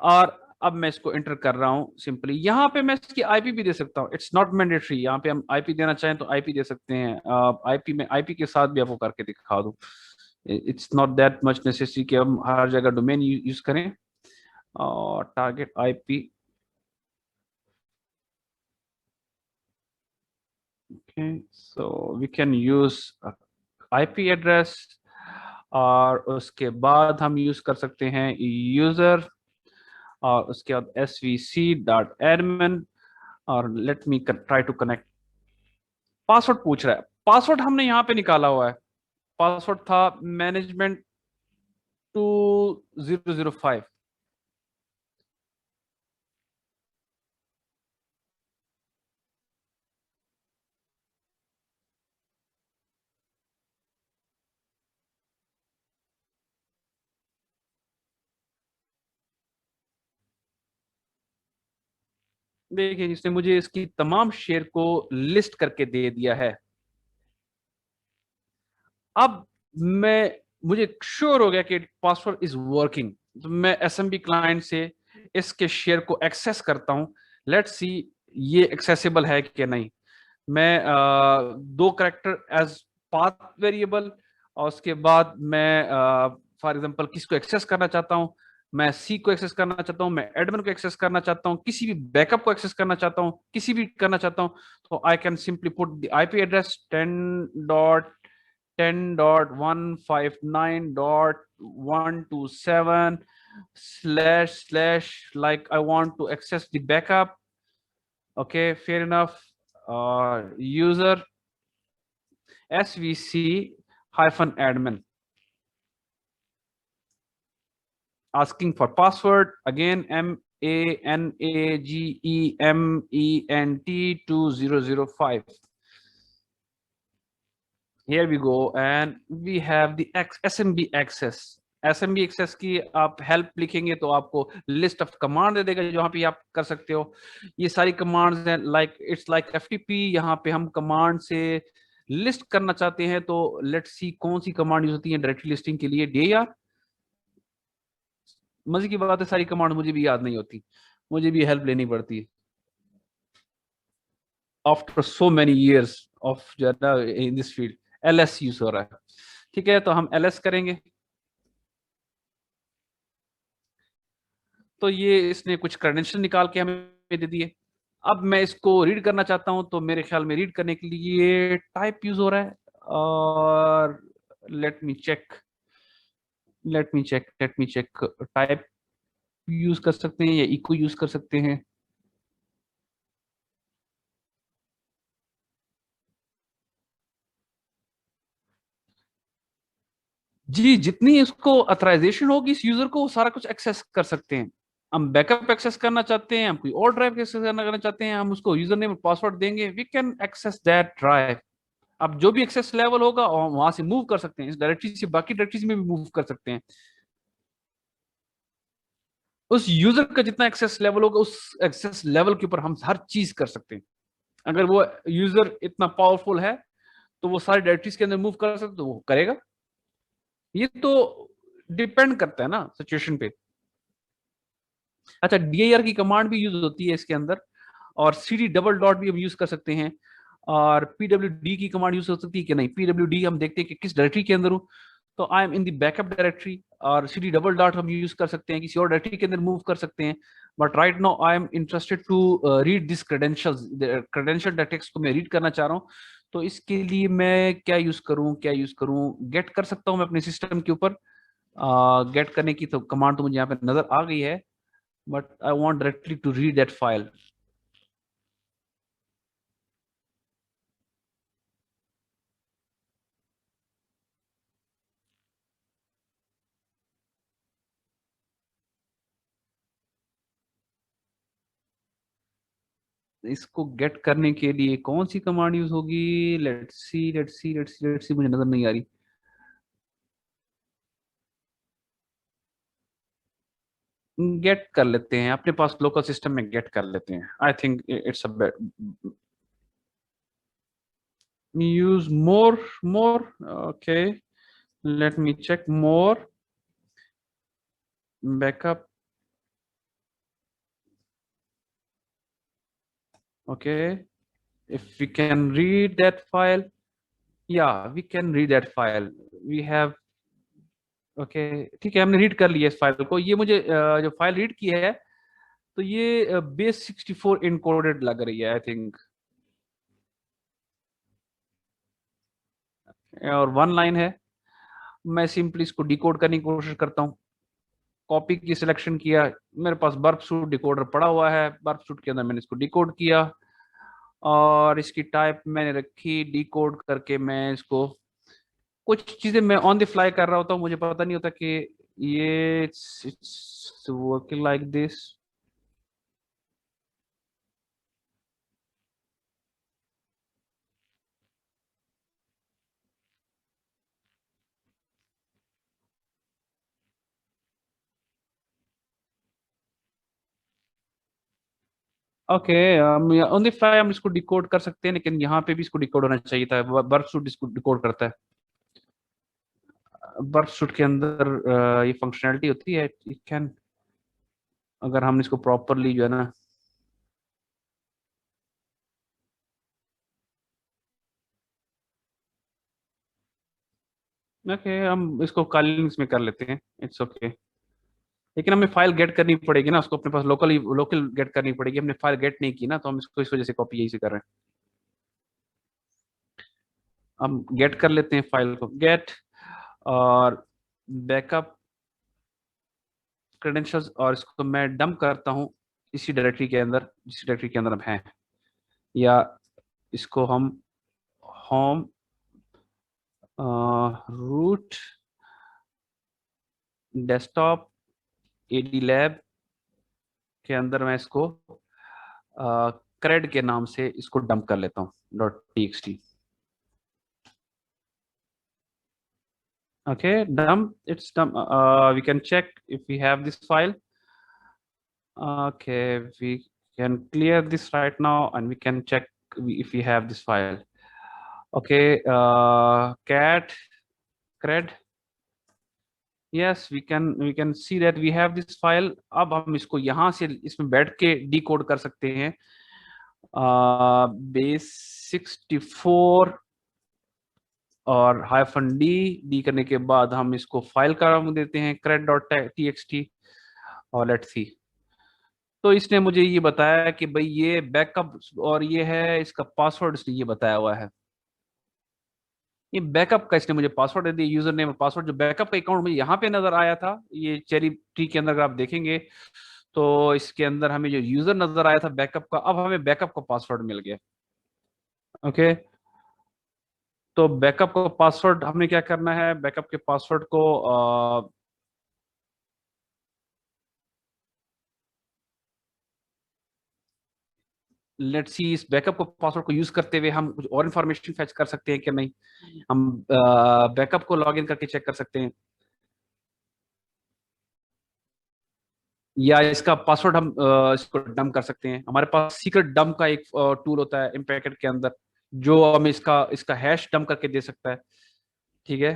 और अब मैं इसको एंटर कर रहा हूं सिंपली। यहां पे मैं इसकी आईपी भी दे सकता हूं, इट्स नॉट मैंडेटरी। यहां पे हम आईपी देना चाहें तो आईपी दे सकते हैं। आईपी में आईपी के साथ भी आपको करके दिखा दूं, it's not that much necessary कि हम हर जगह डोमेन यूज करें। और target IP, okay, so we can use IP address, और उसके बाद हम यूज कर सकते हैं यूजर, और उसके बाद svc.admin, और let me try to connect. Password पूछ रहा है, पासवर्ड हमने यहाँ पे निकाला हुआ है। पासवर्ड था मैनेजमेंट 2005। देखिए, जिसने मुझे इसकी तमाम शेयर को लिस्ट करके दे दिया है। अब मैं मुझे श्योर हो गया कि पासवर्ड इज वर्किंग, तो मैं एसएमबी क्लाइंट से इसके शेयर को एक्सेस करता हूं। लेट्स सी ये एक्सेसिबल है कि नहीं। मैं दो करेक्टर एज पाथ वेरिएबल, और उसके बाद मैं फॉर एग्जांपल किसको एक्सेस करना चाहता हूं। मैं सी को एक्सेस करना चाहता हूं, मैं एडमिन को एक्सेस करना चाहता हूं, किसी भी बैकअप को एक्सेस करना चाहता हूं, किसी भी करना चाहता हूं, तो I can simply put the IP address 10.159.127 / like I want to access the backup. Okay, fair enough. User svc-admin, asking for password again, management 2005. Here we go, and we have the SMB access. SMB access की आप help लिखेंगे तो आपको list of command दे देगा, जहाँ पे आप कर सकते हो। ये सारी कमांड्स हैं, लाइक इट्स लाइक FTP। यहाँ पे हम कमांड से लिस्ट करना चाहते हैं, तो लेट्स सी कौन सी कमांड यूज होती है डायरेक्टरी लिस्टिंग के लिए। dir। मजे की बात है, सारी कमांड मुझे भी याद नहीं होती, मुझे भी हेल्प लेनी पड़ती है after so many years of in this field. ls use हो रहा है। ठीक है, तो हम ls करेंगे। तो ये इसने कुछ क्रेडेंशियल निकाल के हमें दे दिए। अब मैं इसको रीड करना चाहता हूं, तो मेरे ख्याल में रीड करने के लिए टाइप यूज हो रहा है। और let me check let me check type use कर सकते हैं या इको यूज कर सकते हैं। जी, जितनी इसको ऑथराइजेशन होगी इस यूजर को, वो सारा कुछ एक्सेस कर सकते हैं। हम बैकअप एक्सेस करना चाहते हैं, हम कोई और ड्राइव एक्सेस करना चाहते हैं, हम उसको यूजर नेम और पासवर्ड देंगे, we can access that drive. अब जो भी एक्सेस लेवल होगा और वहां से मूव कर सकते हैं, इस डायरेक्टरी से बाकी डायरेक्टरीज में भी मूव कर सकते हैं। उस यूजर का जितना एक्सेस लेवल होगा उस एक्सेस लेवल के ऊपर हम हर चीज कर सकते हैं। अगर वो यूजर इतना पावरफुल है तो वो सारी डायरेक्टरीज के अंदर मूव कर सकते, तो वो करेगा। ये तो डिपेंड करता है ना सिचुएशन पे। अच्छा, dir की कमांड भी यूज होती है इसके अंदर, और cd डबल डॉट भी हम यूज कर सकते हैं, और pwd की कमांड यूज हो सकती है कि नहीं। pwd हम देखते हैं कि किस डायरेक्टरी के अंदर हूँ, तो I am in the backup directory. और cd डबल डॉट हम यूज कर सकते हैं, किसी और डायरेक्टरी के अंदर मूव कर सकते हैं। But right now I am interested to read this credentials, credential text को मैं रीड करना चाह रहा हूँ। तो इसके लिए मैं क्या यूज करूँ, क्या यूज करूँ? गेट कर सकता हूँ मैं अपने सिस्टम के ऊपर। गेट करने की तो कमांड तो मुझे यहाँ पे नजर आ गई है, but I want directly to read that file. इसको गेट करने के लिए कौन सी कमांड यूज होगी? लेट्स सी, मुझे नजर नहीं आ रही। गेट कर लेते हैं, अपने पास लोकल सिस्टम में गेट कर लेते हैं। I think it's a use more okay, let me check more backup. okay, if we can read that file, yeah, we can read that file. We have okay, ठीक है, हमने read कर लिया इस फाइल को। ये मुझे जो फाइल रीड की है, तो ये बेस 64 इनकोडेड लग रही है आई थिंक, और वन लाइन है। मैं सिंपली इसको डिकोड करने की कोशिश करता हूँ। कॉपी की सिलेक्शन किया, मेरे पास बर्फ सूट डिकोडर पड़ा हुआ है, बर्फ सूट के अंदर मैंने इसको डिकोड किया, और इसकी टाइप मैंने रखी डिकोड करके। मैं इसको कुछ चीजें मैं ऑन द फ्लाई कर रहा होता हूँ, मुझे पता नहीं होता कि ये it's working like this. Okay, on the fly हम इसको डिकोड कर सकते हैं, लेकिन यहाँ पे भी इसको डिकोड होना चाहिए था। बर्फ सूट इसको डिकोड करता है। बर्फ सूट के अंदर ये फंक्शनैलिटी होती है, इट कैन, अगर हम इसको प्रॉपरली जो है ना। ओके, हम इसको कॉलिंग्स में कर लेते हैं, इट्स ओके। लेकिन हमें फाइल गेट करनी पड़ेगी ना, उसको अपने पास लोकल लोकल गेट करनी पड़ेगी। हमने फाइल गेट नहीं की ना, तो हम इसको इस वजह से कॉपी यही से कर रहे हैं। हम गेट कर लेते हैं फाइल को, गेट और बैकअप क्रेडेंशियल्स, और इसको मैं डंप करता हूँ इसी डायरेक्टरी के अंदर, जिस डायरेक्टरी के अंदर हम हैं। या इसको हम home root desktop AD lab के अंदर मैं इसको क्रेड के नाम से इसको डंप कर लेता हूँ .txt। okay, dump, it's dump. We can check if we have this file. Okay, we can clear this right now and we can check if we have this file. Okay, cat cred, yes, we can see that we have this file। अब हम इसको यहाँ से इसमें बैठ के decode कर सकते हैं। बेस 64 और -d करने के बाद हम इसको फाइल का नाम देते हैं cred.txt, और लेट्स सी। तो इसने मुझे ये बताया कि भाई ये बैकअप, और ये है इसका पासवर्ड, इसने ये बताया हुआ है। ये बैकअप का इसने मुझे पासवर्ड दे दिया, यूजर नेम और पासवर्ड। जो बैकअप का अकाउंट मुझे यहाँ पे नजर आया था, ये चेरी ट्री के अंदर अगर आप देखेंगे तो इसके अंदर हमें जो यूजर नजर आया था बैकअप का, अब हमें बैकअप का पासवर्ड मिल गया। ओके, तो बैकअप का पासवर्ड हमने क्या करना है, बैकअप के पासवर्ड को लेट्स सी इस बैकअप को पासवर्ड को यूज करते हुए हम कुछ और इन्फॉर्मेशन फैच कर सकते हैं कि नहीं। हम बैकअप को लॉगिन करके चेक कर सकते हैं, या इसका पासवर्ड हम इसको डंप कर सकते हैं। हमारे पास सीक्रेट डंप का एक टूल होता है इम्पैकेट के अंदर, जो हमें इसका इसका हैश डंप करके दे सकता है। ठीक है,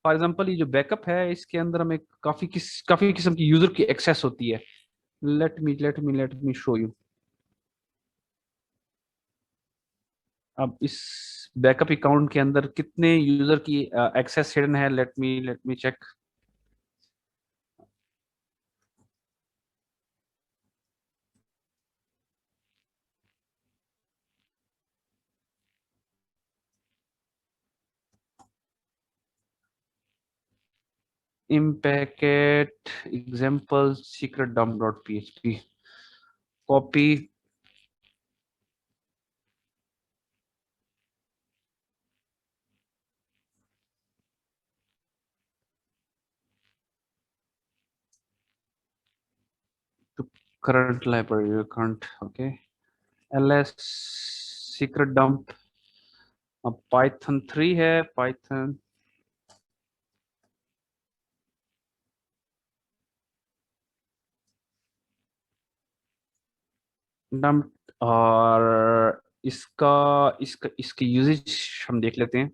फॉर एग्जांपल ये जो बैकअप है इसके अंदर हमें काफी किस्म की यूजर की एक्सेस होती है। Let me show you. अब इस बैकअप अकाउंट के अंदर कितने यूजर की एक्सेस हिडन है, let me check. impacket example secret dump.php copy to current library current, okay, ls secret dump। अब python 3 है, python dump। और इसका इसका इसकी यूजेज हम देख लेते हैं।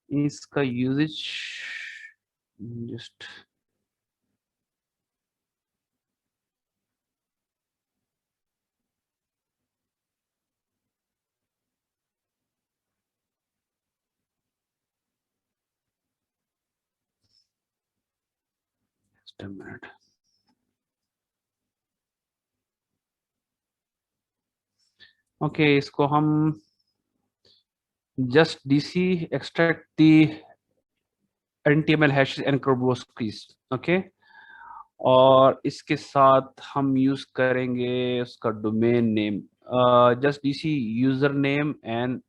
इसका usage just a minute। Okay, इसको हम just dc extract the ntml hashes and crobos keys, okay. और इसके साथ हम यूज करेंगे उसका domain name, just DC user name and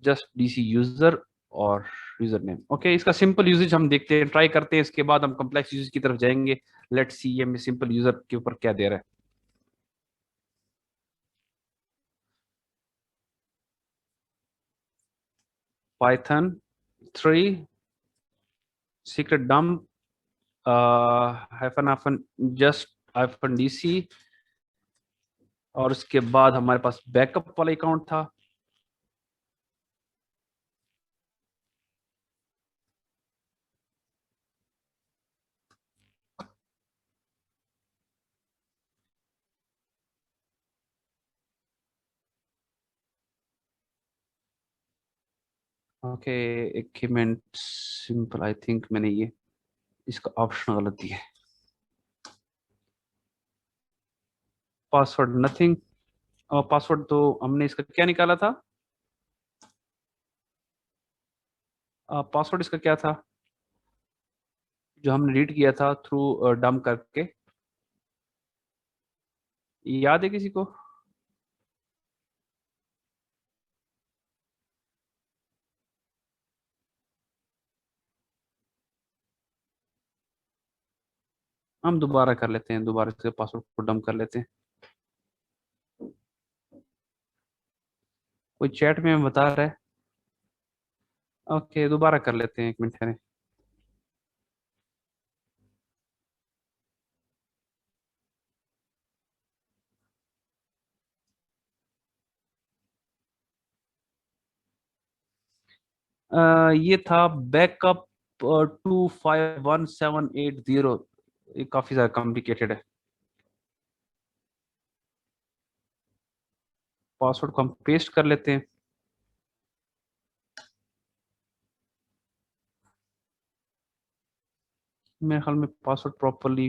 just DC user और यूजर नेम, ओके। इसका सिंपल यूजेज हम देखते हैं, ट्राई करते हैं, इसके बाद हम कॉम्प्लेक्स यूजेज की तरफ जाएंगे। लेट्स सी ये हमें सिंपल यूजर के ऊपर क्या दे रहा है। Python 3 secret dump hyphen hyphen just hyphen DC, और उसके बाद हमारे पास बैकअप वाला अकाउंट था। Okay, equipment simple, I think मैंने ये इसका ऑप्शन गलत दिया है। पासवर्ड नथिंग, पासवर्ड तो हमने इसका क्या निकाला था, पासवर्ड इसका क्या था जो हमने रीड किया था थ्रू डंप करके, याद है किसी को? हम दोबारा कर लेते हैं, दोबारा से पासवर्ड को डंप कर लेते हैं। कोई चैट में बता रहा है? ओके, दोबारा कर लेते हैं, एक मिनट ठहरें। ये था बैकअप 251780, ये काफी ज्यादा कॉम्प्लिकेटेड है। पासवर्ड को हम पेस्ट कर लेते हैं। मेरे ख्याल में पासवर्ड प्रॉपरली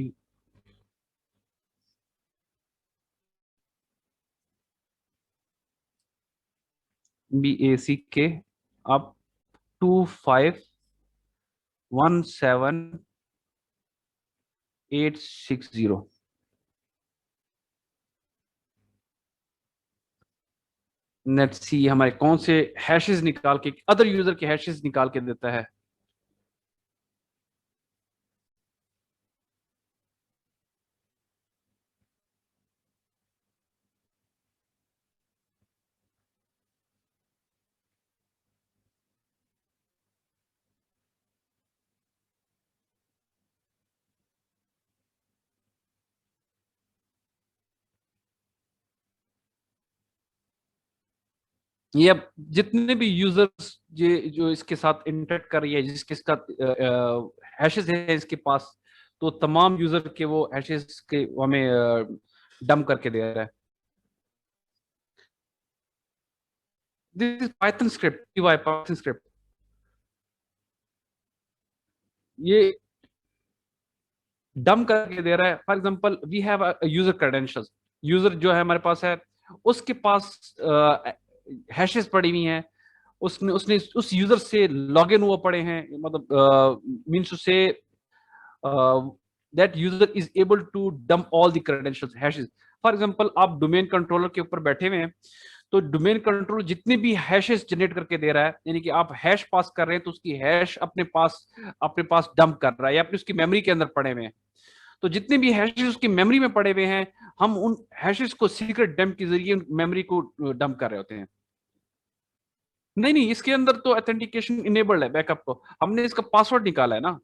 BACK अब 2517860। लेट्स सी हमारे कौन से हैशेस निकाल के, अदर यूजर के हैशेस निकाल के देता है। ये अब जितने भी यूजर्स ये जो इसके साथ इंटरेक्ट कर रही है, जिसके साथ हैशेस है इसके पास, तो तमाम यूजर के वो हैशेस के हमें डंप करके दे रहा है। This is Python script, Python script. ये डंप करके दे रहा है। For example we have user credentials, user जो है हमारे पास है, उसके पास हैशेस पड़ी हुई हैं, उसने उसने उस यूजर से लॉग इन हुआ पड़े हैं, मतलब means to say that user is able to dump all the credentials hashes. For example आप डोमेन कंट्रोलर के ऊपर बैठे हुए हैं, तो डोमेन कंट्रोलर जितने भी हैशेस जनरेट करके दे रहा है, यानी कि आप हैश पास कर रहे हैं तो उसकी हैश अपने पास डंप कर रहा है या अपनी उसकी मेमोरी के अंदर पड़े हुए हैं। तो जितने भी हैशेस उसकी मेमोरी में पड़े हुए हैं, हम उन हैशेस को सीक्रेट डंप के जरिए मेमोरी को डंप कर रहे होते हैं। नहीं नहीं, इसके अंदर तो ऑथेंटिकेशन इनेबल्ड है। बैकअप को हमने इसका पासवर्ड निकाला है ना,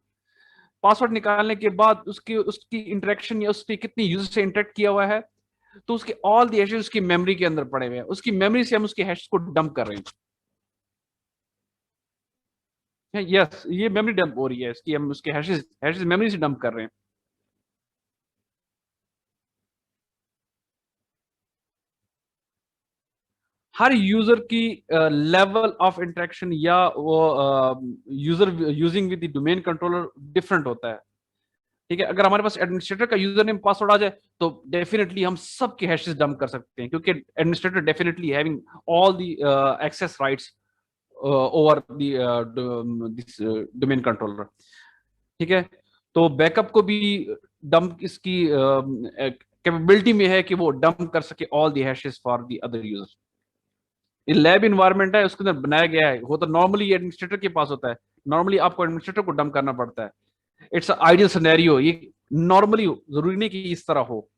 पासवर्ड निकालने के बाद उसकी उसकी इंटरेक्शन या उसने कितनी यूजर से इंटरेक्ट किया हुआ है, तो उसके ऑल द हैशेस उसकी मेमोरी के अंदर पड़े हुए हैं, उसकी मेमोरी से हम उसके हैश को डंप कर रहे हैं। यस, ये मेमोरी डंप हो रही है इसकी, हम उसके हैशेस हैशेस मेमोरी से डंप कर रहे हैं। हर यूजर की लेवल ऑफ इंटरेक्शन या वो user using with the domain controller different होता है। ठीक है, अगर हमारे पास एडमिनिस्ट्रेटर का यूजर नेम पासवर्ड आ जाए तो डेफिनेटली हम सबके हैशेस डंप कर सकते हैं, क्योंकि administrator definitely having all the access rights over this domain controller. ठीक है, तो बैकअप को भी डंप इसकी कैपेबिलिटी में है कि वो डंप कर सके all the hashes for the other user. ये लैब इन्वायरमेंट है, उसके अंदर बनाया गया है। वो तो नॉर्मली एडमिनिस्ट्रेटर के पास होता है, नॉर्मली आपको एडमिनिस्ट्रेटर को डंप करना पड़ता है। इट्स आइडियल सिनेरियो, ये नॉर्मली जरूरी नहीं कि इस तरह हो।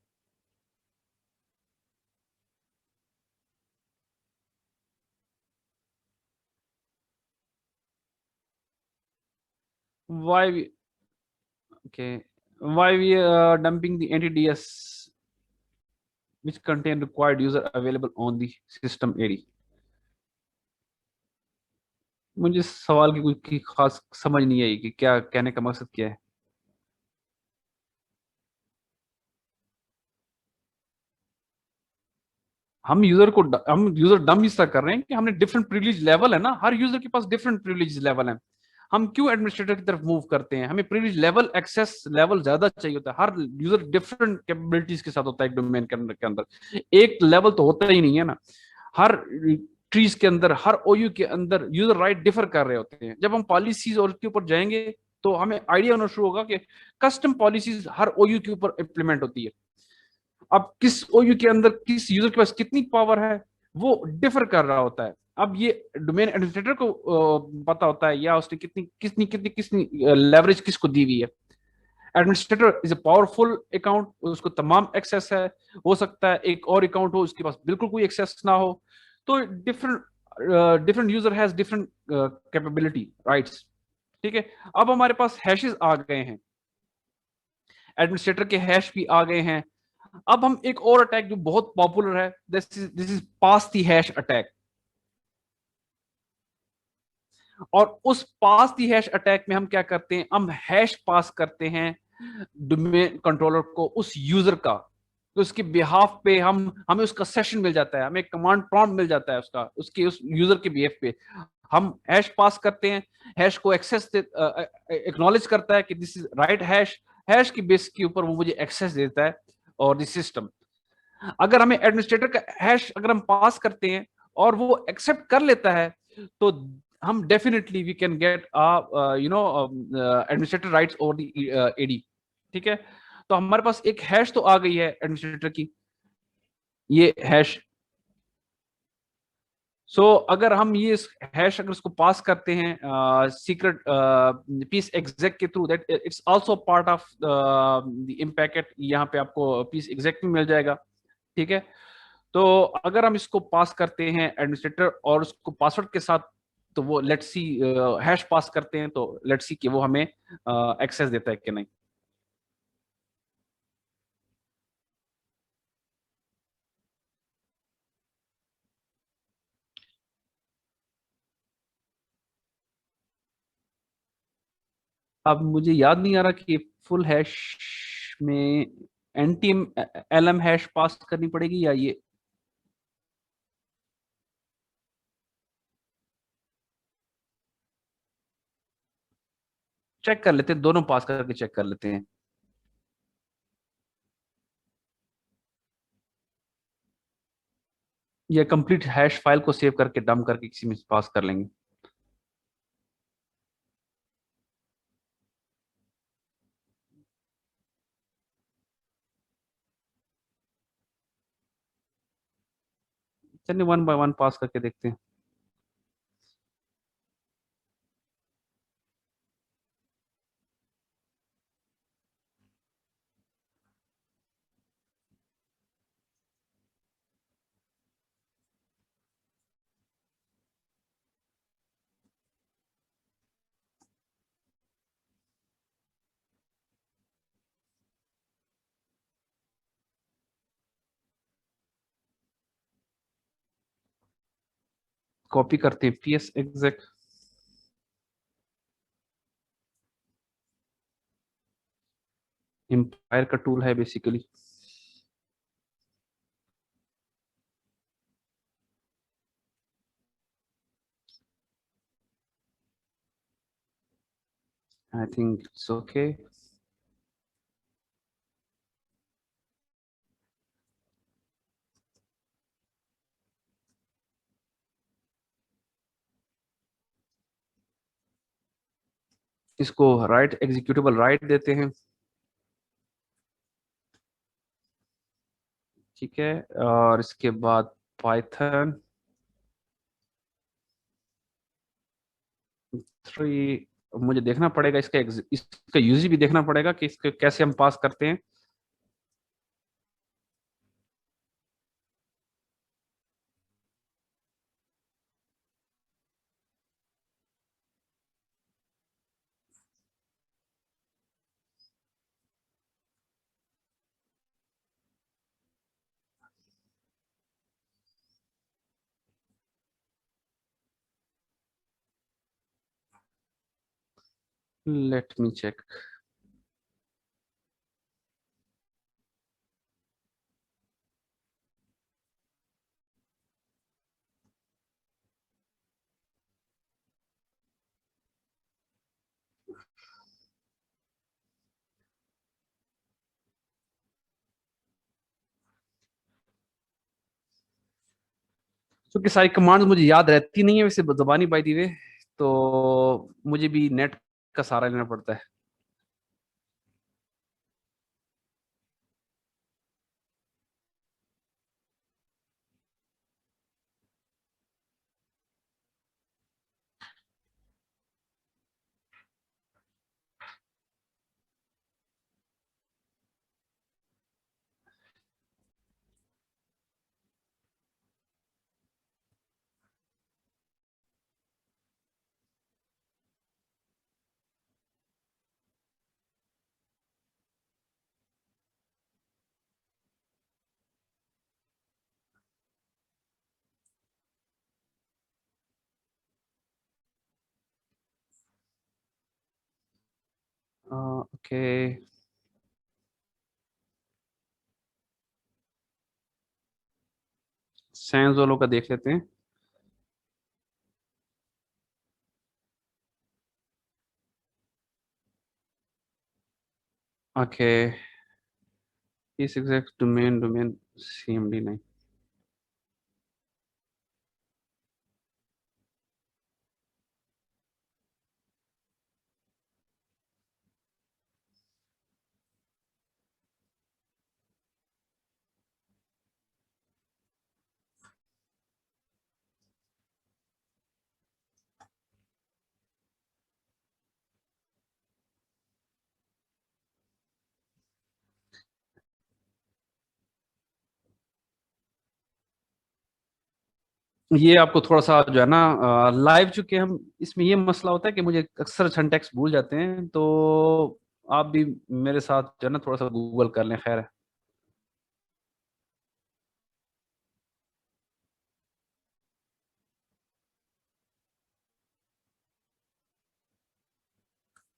why we, okay, why we are dumping the NTDS which contain required user available on the system AD? मुझे इस सवाल की कोई खास समझ नहीं आई कि क्या कहने का मकसद क्या है। हम यूजर डम इस तरह कर रहे हैं कि हमने डिफरेंट प्रिविलेज लेवल है ना, हर यूजर के पास डिफरेंट प्रिविलेज लेवल है। हम क्यों एडमिनिस्ट्रेटर की तरफ मूव करते हैं? हमें प्रिविलेज लेवल, एक्सेस लेवल ज्यादा चाहिए होता है। हर यूजर डिफरेंट कैपेबिलिटीज के साथ होता है एक डोमेन के अंदर, एक लेवल तो होता ही नहीं है ना। हर ट्रीज के अंदर, हर ओयू के अंदर यूजर राइट डिफर कर रहे होते हैं। जब हम पॉलिसीज और उसके ऊपर जाएंगे तो हमें आइडिया होना शुरू होगा कि कस्टम पॉलिसीज हर ओयू के ऊपर इंप्लीमेंट होती है। अब किस ओयू के अंदर किस यूजर के पास कितनी पावर है वो डिफर कर रहा होता है। अब ये डोमेन एडमिनिस्ट्रेटर को पता होता है या उसने कितनी कितनी कितनी कितनी लेवरेज किसको दी हुई है। Administrator is a powerful account, उसको तमाम एक्सेस है। हो सकता है एक और अकाउंट हो उसके पास बिल्कुल कोई एक्सेस ना हो। तो different user has different capability rights. ठीक है, अब हमारे पास हैशेस आ गए हैं, एडमिनिस्ट्रेटर के हैश भी आ गए हैं। अब हम एक और अटैक जो बहुत पॉपुलर है, this is pass the hash attack. और उस पास दी हैश अटैक में हम क्या करते हैं, हम हैश पास करते हैं डोमेन कंट्रोलर को, उस यूजर का, तो उसके बिहाफ पे हमें उसका सेशन मिल जाता है, हमें कमांड प्रॉम्प्ट मिल जाता है उसका, उसके उस यूजर के बिहेव पे हम हैश पास करते हैं। हैश को एक्सेस एक्नॉलेज करता है कि this is right hash, hash की बेस के ऊपर वो मुझे एक्सेस देता है। और दिस सिस्टम, अगर हमें एडमिनिस्ट्रेटर का हैश अगर हम पास करते हैं और वो एक्सेप्ट कर लेता है, तो हम definitely we can get administrator rights over the AD. ठीक है, तो हमारे पास एक हैश तो आ गई है एडमिनिस्ट्रेटर की, ये हैश। सो अगर हम ये हैश अगर इसको पास करते हैं सीक्रेट पीस एग्जैक के थ्रू, that it's also part of the Impacket, यहाँ पे आपको पीस एग्जैक भी मिल जाएगा। ठीक है, तो अगर हम इसको पास करते हैं एडमिनिस्ट्रेटर और उसको पासवर्ड के साथ, तो वो लेट्स सी हैश पास करते हैं, तो लेट्स सी कि वो हमें एक्सेस देता है कि नहीं। अब मुझे याद नहीं आ रहा कि फुल हैश में एंटी एलएम हैश पास करनी पड़ेगी या ये। चेक कर लेते हैं, दोनों पास करके चेक कर लेते हैं। ये कंप्लीट हैश फाइल को सेव करके डंप करके किसी में पास कर लेंगे। चलिए वन बाय वन पास करके देखते हैं। कॉपी करते हैं पीएस एग्जैक, एम्पायर का टूल है basically. I think it's okay. इसको राइट एग्जीक्यूटेबल राइट देते हैं। ठीक है, और इसके बाद पाइथन 3, मुझे देखना पड़ेगा इसका इसका यूजी भी देखना पड़ेगा कि इसको कैसे हम पास करते हैं। Let me check. क्योंकि सारी कमांड्स मुझे याद रहती नहीं है वैसे जबानी बाय दी वे, तो मुझे भी नेट का सहारा लेना पड़ता है। ओके, साइंस वालों का देख लेते हैं। ओके, इस एग्जैक्ट डोमेन CMD नहीं। ये आपको थोड़ा सा जो है ना, लाइव चुके हम, इसमें ये मसला होता है कि मुझे अक्सर सिंटैक्स भूल जाते हैं, तो आप भी मेरे साथ जो है ना थोड़ा सा गूगल कर लें। खैर है।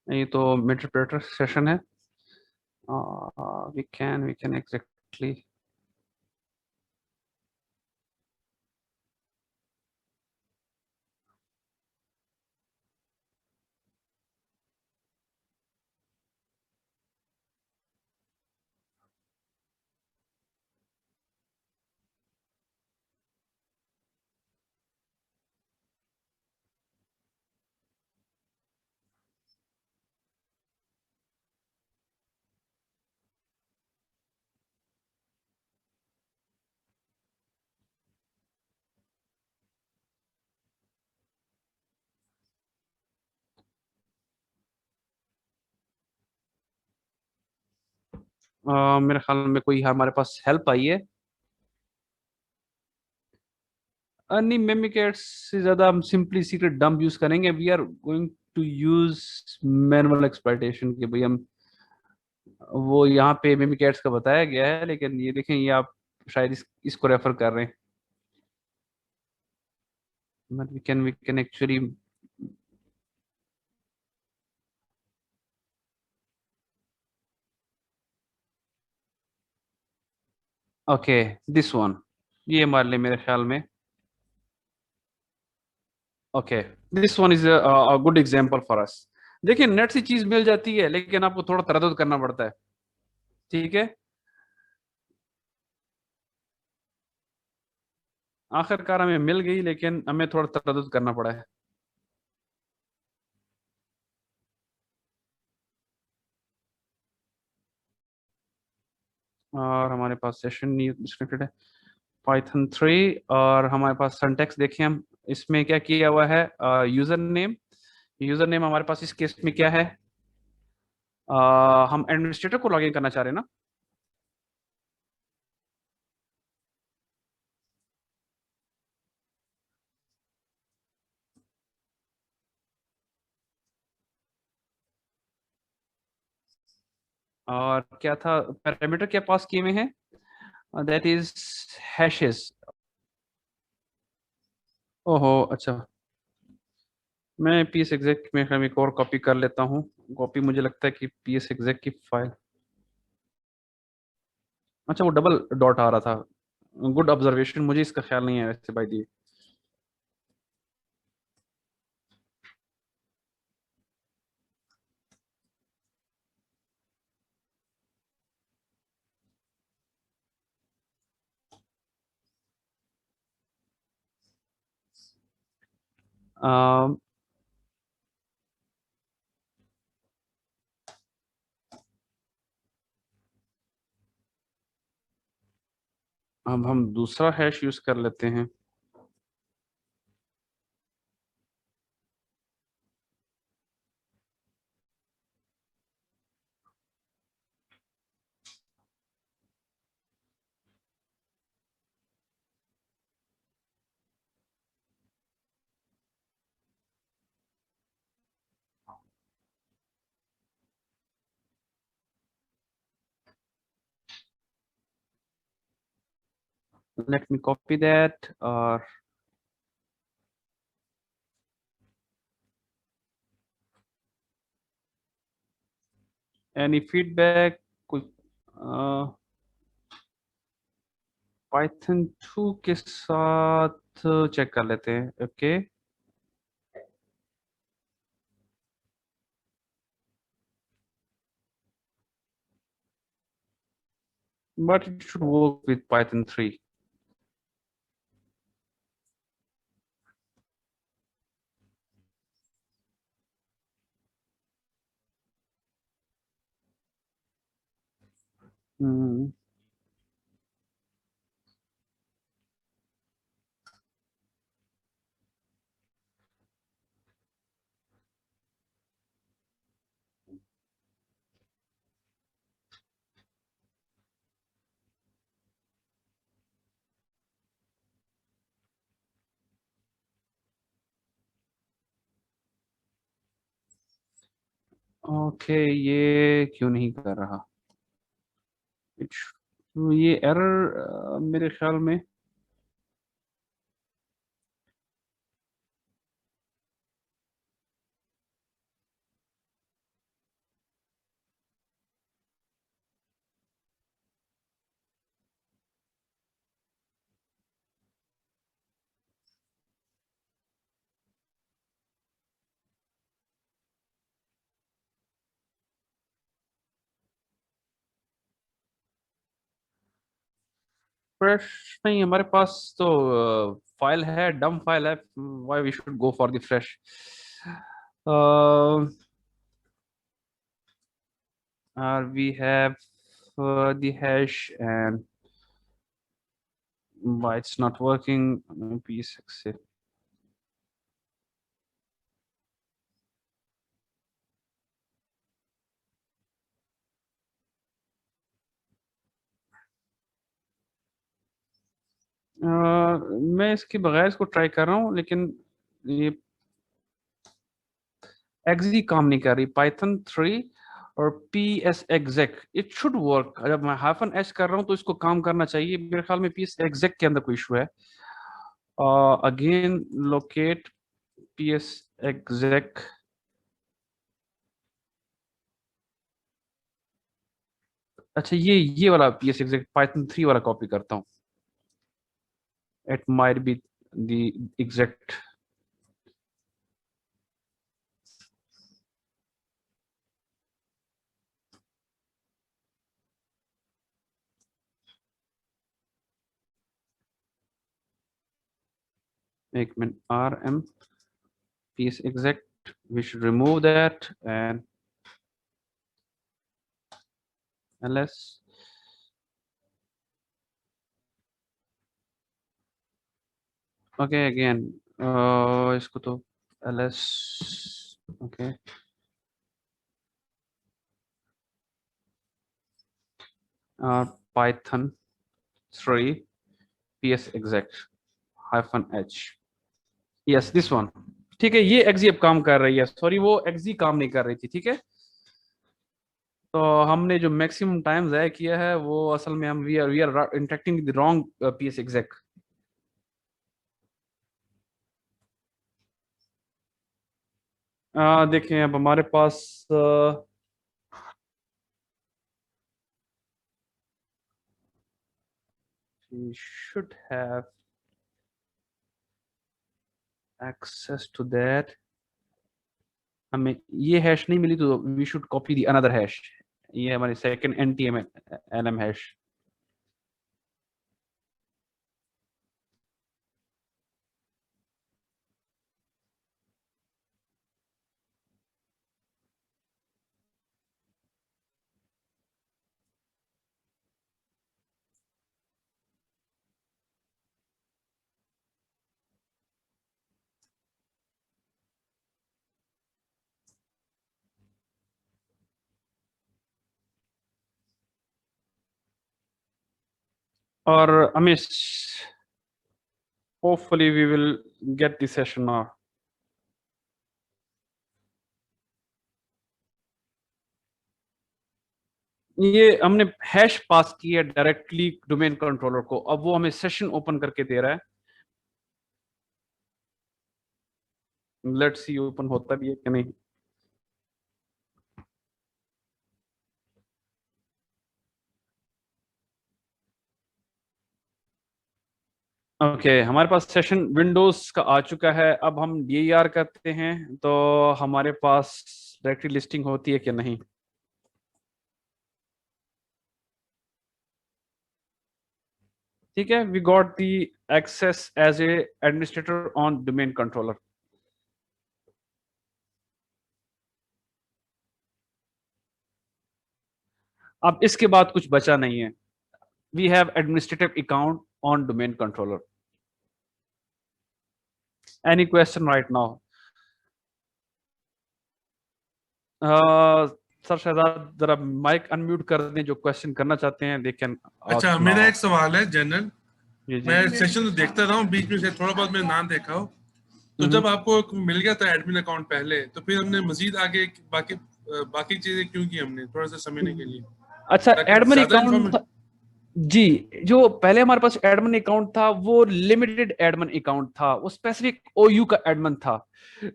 ये तो इंटरप्रेटर सेशन है। We can exactly. मेरे ख्याल में कोई हमारे पास हेल्प आई है। नहीं, मेमिकेट्स से ज्यादा हम सिंपली सीक्रेट डंप यूज करेंगे। We are going to use manual exploitation के भाई हम। वो यहाँ पे मेमिकेट्स का बताया गया है, लेकिन ये देखें, ये आप शायद इसको रेफर कर रहे हैं। But we can actually. Okay, this one, ये मान ले मेरे ख्याल में। Okay, this one is a good example for us. देखिए, नेट से चीज मिल जाती है, लेकिन आपको थोड़ा तरद्दुत करना पड़ता है। ठीक है, आखिरकार हमें मिल गई, लेकिन हमें थोड़ा तरद्दुत करना पड़ा है। और हमारे पास सेशन नहीं डिस्कनेक्टेड है। Python 3, और हमारे पास सिंटैक्स देखें हम। इसमें क्या किया हुआ है? User name. यूजर नेम हमारे पास इस केस में क्या है? हम एडमिनिस्ट्रेटर को लॉगिन करना चाह रहे हैं ना। और क्या था पैरामीटर क्या पास किए हुए हैं? That is hashes. ओहो, अच्छा। मैं पीएस एग्जैक में हम एक और कॉपी कर लेता हूँ। कॉपी, मुझे लगता है कि पीएस एग्जैक की फाइल। अच्छा, वो डबल डॉट आ रहा था। गुड ऑब्जर्वेशन, मुझे इसका ख्याल नहीं है वैसे भाई दी। अब हम दूसरा हैश यूज कर लेते हैं। लेट मी कॉपी दैट, और एनी फीडबैक? कोई पाइथन 2 के साथ चेक कर लेते हैं. Okay. But it should work with Python 3. Hmm. Okay, ये क्यों नहीं कर रहा? ये एरर मेरे ख्याल में फ्रेश नहीं. हमारे पास तो फाइल है, डम फाइल है. Why we should go for the fresh? We have the hash, and why it's not working? P6. मैं इसके बगैर इसको ट्राई कर रहा हूँ, लेकिन ये एक्जी काम नहीं कर रही. पाइथन 3 और P S exec, it should work. जब मैं हाइफन एच कर रहा हूँ तो इसको काम करना चाहिए. मेरे ख्याल में पी एस एग्जेक के अंदर कोई इशू है. Again locate P S exec. अच्छा, ये वाला पी एस एग्जेक पाइथन 3 वाला कॉपी करता हूँ. It might be the exact. एक minute. R M piece exact, we should remove that, and ls. Okay, again इसको तो ls. okay. Python 3 ps exact hyphen h. yes, this one. ठीक है, ये exe अब काम कर रही है. सॉरी, वो एक्जी काम नहीं कर रही थी. ठीक है, तो हमने जो मैक्सिमम टाइम ज़ाया किया है वो असल में हम we are interacting with wrong PS exec. देखें, अब हमारे पास we should have access to that. हमें ये हैश नहीं मिली तो we should copy the another hash. ये हमारी सेकंड एनटीएम एनएम हैश. और अमिश, hopefully we will get this session now. ये हमने हैश पास की है डायरेक्टली डोमेन कंट्रोलर को. अब वो हमें सेशन ओपन करके दे रहा है. लेट्स सी ओपन होता भी है कि नहीं. ओके, हमारे पास सेशन विंडोज का आ चुका है। अब हम DIR करते हैं तो हमारे पास डायरेक्टरी लिस्टिंग होती है कि नहीं। ठीक है, we got the access as a administrator on domain controller. अब इसके बाद कुछ बचा नहीं है। We have administrative account on domain controller. Any question right now? Sir Shahzad जरा माइक अनम्यूट कर दें, जो क्वेश्चन करना चाहते हैं दे कैन अच्छा, आस्क मेरा नाउ। एक सवाल है जनरल। जी जी। मैं सेशन तो देखता रहा हूँ, बीच में से थोड़ा बहुत मैंने नाम देखा हो। तो जब आपको मिल गया था एडमिन अकाउंट पहले, तो फिर हमने मजीद आगे बाकी चीजें क्यों की हमने, थोड़ा सा समझने के लिए, अच्छा, ताकि एडमिन ज्यादा अकाउंट जी, जो पहले हमारे पास एडमिन अकाउंट था वो लिमिटेड एडमिन अकाउंट था, वो स्पेसिफिक OU का एडमिन था।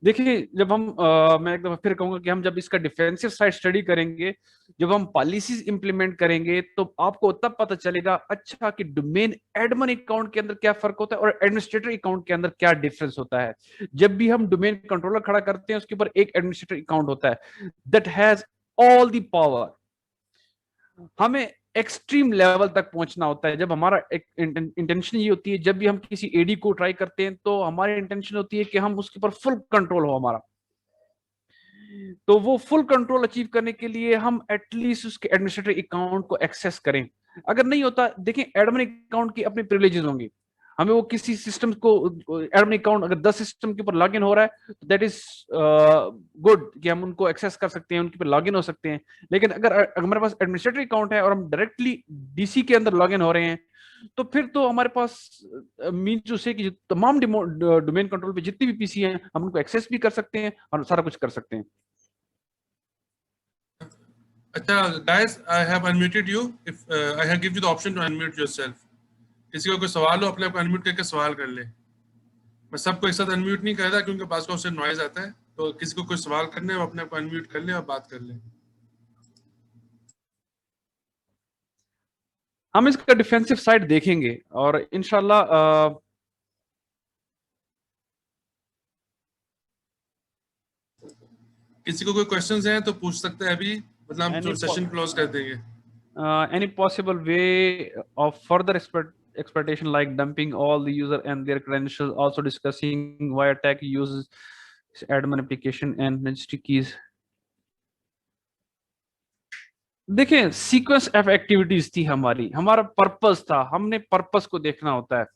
देखिए, जब हम मैं एक दफा फिर कहूंगा कि हम जब इसका डिफेंसिव साइड स्टडी करेंगे, जब हम पॉलिसीज इंप्लीमेंट करेंगे, तो आपको तब पता चलेगा अच्छा कि डोमेन एडमिन अकाउंट के अंदर क्या फर्क होता है और एडमिनिस्ट्रेटर अकाउंट के अंदर क्या डिफरेंस होता है। जब भी हम डोमेन कंट्रोलर खड़ा करते हैं, उसके ऊपर एक एडमिनिस्ट्रेटर अकाउंट होता है that has all the power. हमें एक्सट्रीम लेवल तक पहुंचना होता है। जब हमारा एक इंटेंशन ये होती है, जब भी हम किसी AD को ट्राई करते हैं, तो हमारी इंटेंशन होती है कि हम उसके ऊपर फुल कंट्रोल हो हमारा। तो वो फुल कंट्रोल अचीव करने के लिए हम एटलीस्ट उसके एडमिनिस्ट्रेटर अकाउंट को एक्सेस करें। अगर नहीं होता, देखिए एडमिन अकाउंट की अपनी प्रिविलेजेस होंगी। हमें वो किसी सिस्टम को एडमिन अकाउंट अगर 10 सिस्टम के ऊपर लॉगिन हो रहा है तो दैट इज गुड कि हम उनको एक्सेस कर सकते हैं, उनके ऊपर लॉगिन हो सकते हैं। लेकिन अगर हमारे पास एडमिनिस्ट्रेटर अकाउंट है और हम डायरेक्टली DC के अंदर लॉगिन हो रहे हैं, तो फिर तो हमारे पास मीन जो से कि तमाम डोमेन कंट्रोल पे जितनी भी PC हैं, हम उनको एक्सेस भी कर सकते हैं और सारा कुछ कर सकते हैं। अच्छा guys, I have unmuted you. If I have give you the option to unmute yourself. किसी को कोई सवाल हो, अपने आप अनम्यूट करके सवाल कर ले। मैं सबको एक साथ अनम्यूट नहीं कर रहा क्योंकि पास का उससे नॉइज आता है। तो किसी को कोई सवाल करना है, वो अपने आप अनम्यूट कर ले और बात कर ले। हम इसका डिफेंसिव साइड देखेंगे और इंशाल्लाह किसी को कोई क्वेश्चंस हैं तो पूछ सकते हैं अभी, मतलब हम जो सेशन क्लोज कर देंगे। any possible way of further exploitation like dumping all the user and their credentials, also discussing why attack uses admin application and registry keys। देखिए, सीक्वेंस ऑफ एक्टिविटीज थी हमारी, हमारा पर्पस था, हमने पर्पस को देखना होता है।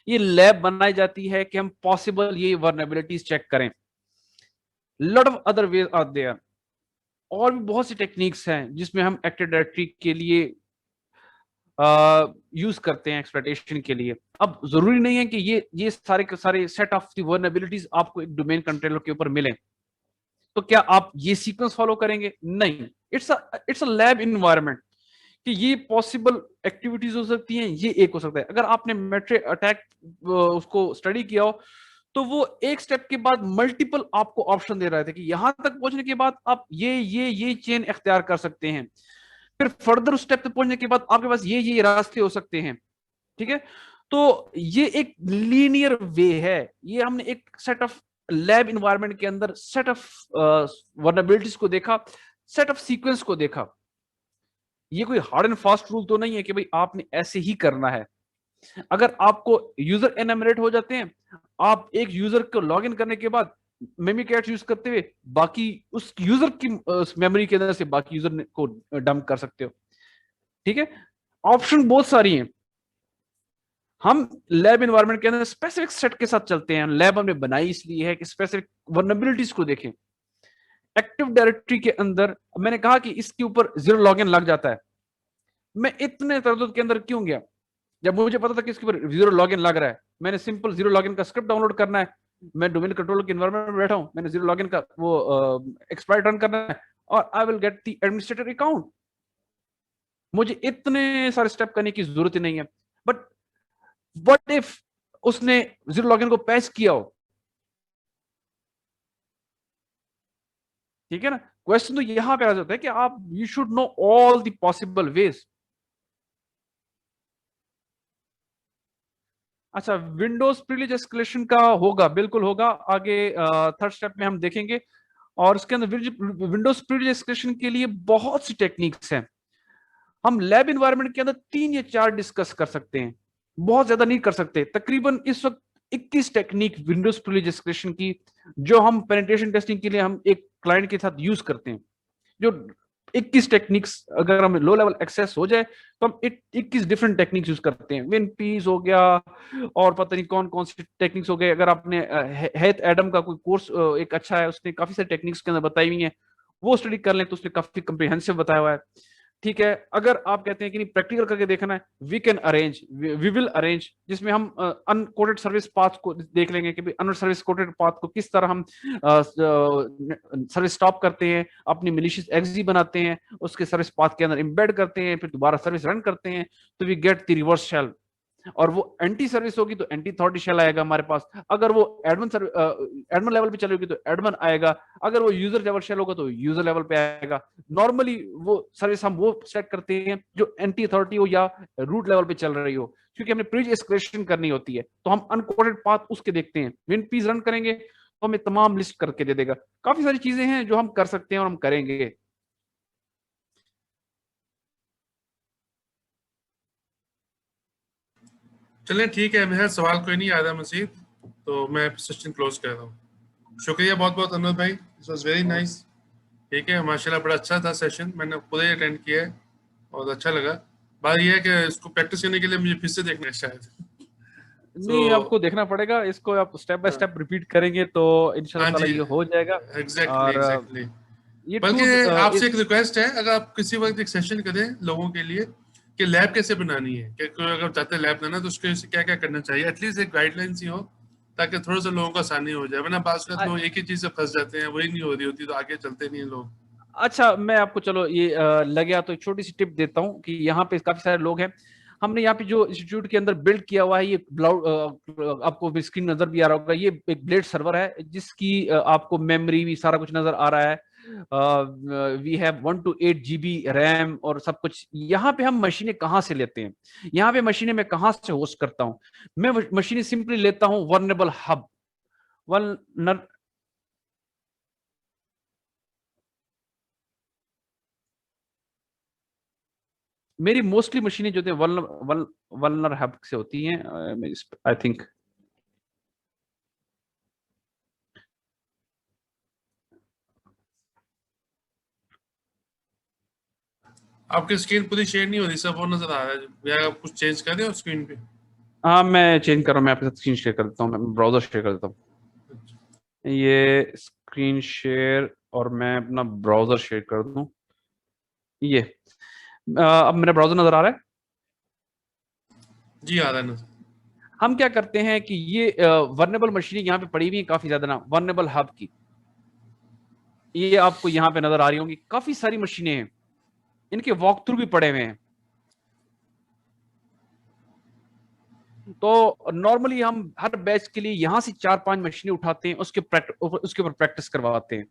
ये लैब बनाई जाती है कि हम पॉसिबल ये वर्नेबिलिटीज चेक करें। Lot of other ways are there, और भी बहुत सी टेक्निक्स हैं जिसमें हम एक्टिव डायरेक्टरी के लिए यूज करते हैं एक्सप्लॉइटेशन के लिए। अब जरूरी नहीं है कि ये सारे के सारे सेट ऑफ दी वर्नेबिलिटीज आपको एक डोमेन कंट्रोलर के ऊपर मिले। तो क्या आप ये सीक्वेंस फॉलो करेंगे? नहीं। इट्स अ लैब इन्वायरमेंट कि ये पॉसिबल एक्टिविटीज हो सकती हैं, ये एक हो सकता है। अगर आपने मेट्रिक अटैक उसको स्टडी किया हो, तो वो एक स्टेप के बाद मल्टीपल आपको ऑप्शन दे रहे थे कि यहां तक पहुंचने के बाद आप ये चेन इख्तियार कर सकते हैं, फिर फर्दर उस स्टेप तक पहुंचने के बाद आपके पास ये रास्ते हो सकते हैं। ठीक है, तो ये एक लीनियर वे है। ये हमने एक सेट ऑफ लैब इन्वायरमेंट के अंदर सेट ऑफ वर्नेबिलिटीज को देखा, सेट ऑफ सीक्वेंस को देखा। ये कोई हार्ड एंड फास्ट रूल तो नहीं है कि भाई आपने ऐसे ही करना है। अगर आपको यूजर एनमरेट हो जाते हैं, आप एक यूजर को लॉगिन करने के बाद मेमोरी कैच यूज करते हुए बाकी उस यूजर की मेमोरी के अंदर से बाकी यूजर को डंप कर सकते हो। ठीक है, ऑप्शन बहुत सारी हैं। हम लैब इन्वायरमेंट के अंदर स्पेसिफिक सेट के साथ चलते हैं। लैब हमने बनाई इसलिए है कि स्पेसिफिक वर्नेबिलिटीज को देखें। एक्टिव डायरेक्टरी के अंदर मैंने कहा कि इसके ऊपर जीरो लॉगिन लग जाता है। मैं इतने तरद्दुद के अंदर क्यों गया? जब मुझे पता था कि इसके ऊपर जीरो लॉगिन लग रहा है, मैंने सिंपल जीरो लॉगिन का स्क्रिप्ट डाउनलोड करना है, मैं डोमेन कंट्रोलर के एनवायरनमेंट में बैठा हूं, मैंने जीरो लॉगिन का वो एक्सप्लॉइट रन करना है और I will get the administrator account. मुझे इतने सारे स्टेप करने की जरूरत ही नहीं है। बट व्हाट इफ उसने जीरो लॉगिन को पैच किया हो? ठीक है ना, क्वेश्चन तो यहां पे आ जाता है कि आप you should know all the possible ways. अच्छा, विंडोज प्रिविलेज एस्केलेशन का होगा, बिल्कुल होगा, आगे थर्ड स्टेप में हम देखेंगे। और इसके अंदर विंडोज प्रिविलेज एस्केलेशन के लिए बहुत सी टेक्निक्स हैं। हम लैब इन्वायरमेंट के अंदर 3 या 4 डिस्कस कर सकते हैं, बहुत ज्यादा नहीं कर सकते। तकरीबन इस वक्त 21 टेक्निक विंडोज प्रिविलेज एस्केलेशन की, जो हम पेनिट्रेशन टेस्टिंग के लिए हम एक क्लाइंट के साथ यूज करते हैं। जो 21 टेक्निक्स, अगर हम लो लेवल एक्सेस हो जाए तो हम 21 डिफरेंट टेक्निक्स यूज करते हैं। विन पीस हो गया, और पता नहीं कौन कौन सी टेक्निक्स हो गए। अगर आपने हेथ एडम का कोई कोर्स एक अच्छा है, उसने काफी सारी टेक्निक्स के अंदर बताई हुई है, वो स्टडी कर लें तो उसने काफी कम्प्रिहेंसिव बताया हुआ है। ठीक है, अगर आप कहते हैं कि नहीं प्रैक्टिकल करके देखना है, we can arrange, we will arrange, जिसमें हम अनकोटेड सर्विस पाथ को देख लेंगे कि अन सर्विस कोटेड पाथ को किस तरह हम सर्विस स्टॉप करते हैं, अपनी मिलिशियस एक्सी बनाते हैं, उसके सर्विस पाथ के अंदर एम्बेड करते हैं, फिर दोबारा सर्विस रन करते हैं, तो we get the reverse shell. और वो एंटी सर्विस होगी तो एंटी अथॉरिटी शेल आएगा हमारे पास। अगर वो एडमन लेवल पे चलेगी तो एडमन आएगा। अगर वो यूजर लेवल शेल होगा तो यूजर लेवल पे आएगा। नॉर्मली वो सर्विस हम वो सेट करते हैं जो एंटी अथॉरिटी हो या रूट लेवल पे चल रही हो, क्योंकि हमने प्रीवियस एस्केलेशन करनी होती है, तो हम अनकोडेड पाथ उसके देखते हैं। विन पीस रन करेंगे तो हमें तमाम लिस्ट करके दे देगा। काफी सारी चीजें हैं जो हम कर सकते हैं और हम करेंगे। चलें ठीक है, मेरा सवाल कोई नहीं आ रहा मजीद, तो मैं सेशन क्लोज कर रहा हूँ। शुक्रिया बहुत बहुत अनुज भाई, इट वाज वेरी नाइस। ठीक है, माशाल्लाह बड़ा अच्छा था सेशन, मैंने पूरे अटेंड किया है और अच्छा लगा। बात यह है कि इसको प्रैक्टिस करने के लिए मुझे फिर से देखना है शायद। नहीं, आपको देखना पड़ेगा इसको, आप स्टेप बाय स्टेप रिपीट करेंगे तो हाँ इंशाल्लाह ताला जी, ये हो जाएगा। एग्जैक्टली और एग्जैक्टली। ये बल्कि टूल आपसे एक रिक्वेस्ट है, अगर आप किसी वक्त एक सेशन करें लोगों के लिए कि लैब कैसे बनानी है, कि कोई अगर चाहते हैं लैब बनाना तो उसके क्या क्या करना चाहिए, एटलीस्ट एक गाइडलाइंस ही हो, ताकि थोड़ा सा लोगों को आसानी हो जाए। वरना बात लोग एक ही चीज से फंस जाते हैं, वही नहीं हो रही होती तो आगे चलते नहीं है लोग। अच्छा, मैं आपको चलो ये लगे तो एक छोटी सी टिप देता हूँ कि यहाँ पे काफी सारे लोग हैं। हमने यहाँ पे जो इंस्टीट्यूट के अंदर बिल्ड किया हुआ है, ये आपको स्क्रीन नजर भी आ रहा होगा, ये एक ब्लेड सर्वर है जिसकी आपको मेमोरी भी सारा कुछ नजर आ रहा है। We have 1 to 8 GB RAM और सब कुछ। यहाँ पे हम मशीनें कहाँ से लेते हैं, यहाँ पे मशीनें मैं कहाँ से होस्ट करता हूँ? मैं मशीनें सिंपली लेता हूँ वर्नेबल हब। वन मेरी मोस्टली मशीनें जो थे वल्नर हब से होती हैं, आई थिंक। आपकी स्क्रीन पूरी शेयर नहीं हो रही, सब वो नजर आ रहा है, या आप कुछ चेंज कर रहे हो स्क्रीन पे? हाँ, मैं चेंज कर रहा हूँ, मैं आपके साथ स्क्रीन शेयर कर देता हूँ, मैं ब्राउजर शेयर कर देता हूँ। ये स्क्रीन शेयर, और मैं अपना ब्राउजर शेयर कर दूं। ये अब मेरा ब्राउजर नजर आ रहा है। जी आ रहा है नजर। हम क्या करते हैं कि ये वर्नेबल मशीनें यहाँ पे पड़ी हुई हैं काफी ज्यादा ना, वर्नेबल हब की। ये आपको यहाँ पे नजर आ रही होंगी, काफी सारी मशीनें हैं, इनके वॉक थ्रू भी पड़े हुए हैं। तो नॉर्मली हम हर बैच के लिए यहाँ से 4-5 मशीनें उठाते हैं, उसके ऊपर प्रैक्टिस करवाते हैं।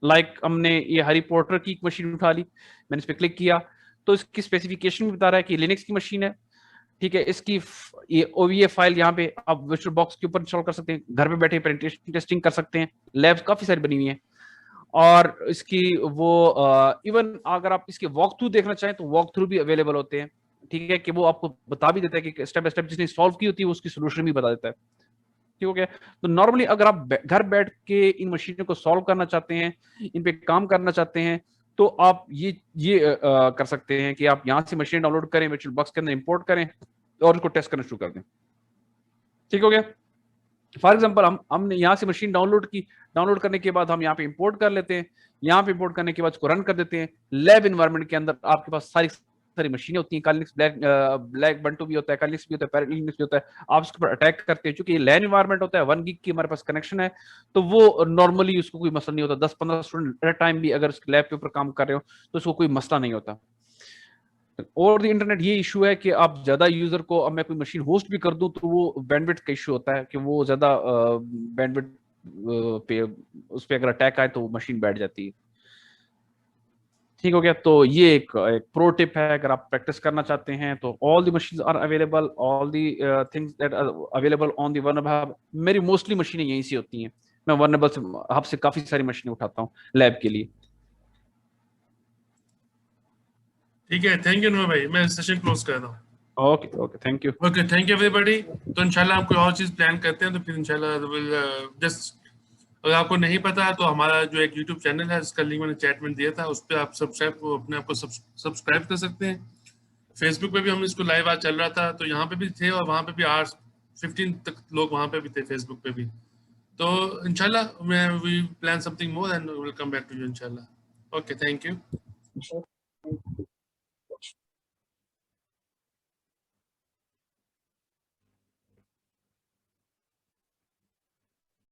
लाइक हमने ये हैरी पॉटर की एक मशीन उठा ली, मैंने इस पर क्लिक किया तो इसकी स्पेसिफिकेशन भी बता रहा है कि लिनक्स की मशीन है। ठीक है, इसकी ये OVA फाइल यहाँ पे आप वर्चुअल बॉक्स के ऊपर इंस्टॉल कर सकते हैं, घर पे बैठे पेनिट्रेशन टेस्टिंग कर सकते हैं। लैब्स काफी सारी बनी हुई हैं। और इसकी वो इवन अगर आप इसके वॉक थ्रू देखना चाहें तो वॉक थ्रू भी अवेलेबल होते हैं। ठीक है, कि वो आपको बता भी देता है कि स्टेप बाय स्टेप जिसने सॉल्व की होती है वो उसकी सोल्यूशन भी बता देता है। ठीक हो गया। तो नॉर्मली अगर आप घर बैठ के इन मशीनों को सॉल्व करना चाहते हैं, इन पे काम करना चाहते हैं, तो आप ये कर सकते हैं कि आप यहाँ से मशीन डाउनलोड करें, वर्चुअल बॉक्स के अंदर इंपोर्ट करें और उसको टेस्ट करना शुरू कर दें। ठीक हो गया। फॉर एग्जाम्पल हमने यहाँ से मशीन डाउनलोड की, डाउनलोड करने के बाद हम यहाँ पे इंपोर्ट कर लेते हैं। यहाँ पे इंपोर्ट करने के बाद उसको रन कर देते हैं। लैब इन्वायरमेंट के अंदर आपके पास सारी सारी मशीनें होती हैं। कालिनिक्स ब्लैक बंटू भी होता है, कालिनिक्स भी होता है, पैरालिनक्स भी होता है। आप उसके ऊपर अटैक करते हैं, चूंकि ये लैन इन्वायरमेंट होता है, 1 gig की हमारे पास कनेक्शन है, तो वो नॉर्मली उसको कोई मसला नहीं होता। 10-15 स्टूडेंट एट टाइम भी अगर उसके लैब के ऊपर काम कर रहे हो तो उसको कोई मसला नहीं होता। और द इंटरनेट ये इशू है कि आप ज्यादा यूजर को, अब मैं कोई मशीन होस्ट भी कर दूं तो वो बैंडविड्थ का इशू होता है कि वो ज्यादा बैंडविड्थ पे उस पर अगर अटैक आए तो मशीन बैठ जाती है। ठीक हो गया। तो ये एक प्रो टिप है, अगर आप प्रैक्टिस करना चाहते हैं तो all the machines are available, all the things that are available on the vulnerable hub. मेरी मोस्टली मशीनें यहीं से होती हैं, मैं वर्नेबल से हब से काफी सारी मशीनें उठाता हूँ लैब के लिए। ठीक है, थैंक यू नूर भाई, मैं सेशन क्लोज कर रहा हूँ। Okay okay, thank you. Okay, thank you everybody. तो इंशाल्लाह आप कोई और चीज़ प्लान करते हैं तो फिर इंशाल्लाह विल जस्ट, अगर आपको नहीं पता तो हमारा जो एक यूट्यूब चैनल है जिसका लिंक मैंने चैट में दिया था, उस पर आप अपने आप को सब्सक्राइब कर सकते हैं। फेसबुक पे भी हम इसको लाइव आज चल रहा था, तो यहाँ पे भी थे और वहाँ पे भी 8:15 तक लोग वहाँ पे भी थे, फेसबुक पे भी। तो इंशाल्लाह मैं we plan something more and will come back to you इंशाल्लाह। Okay, thank you.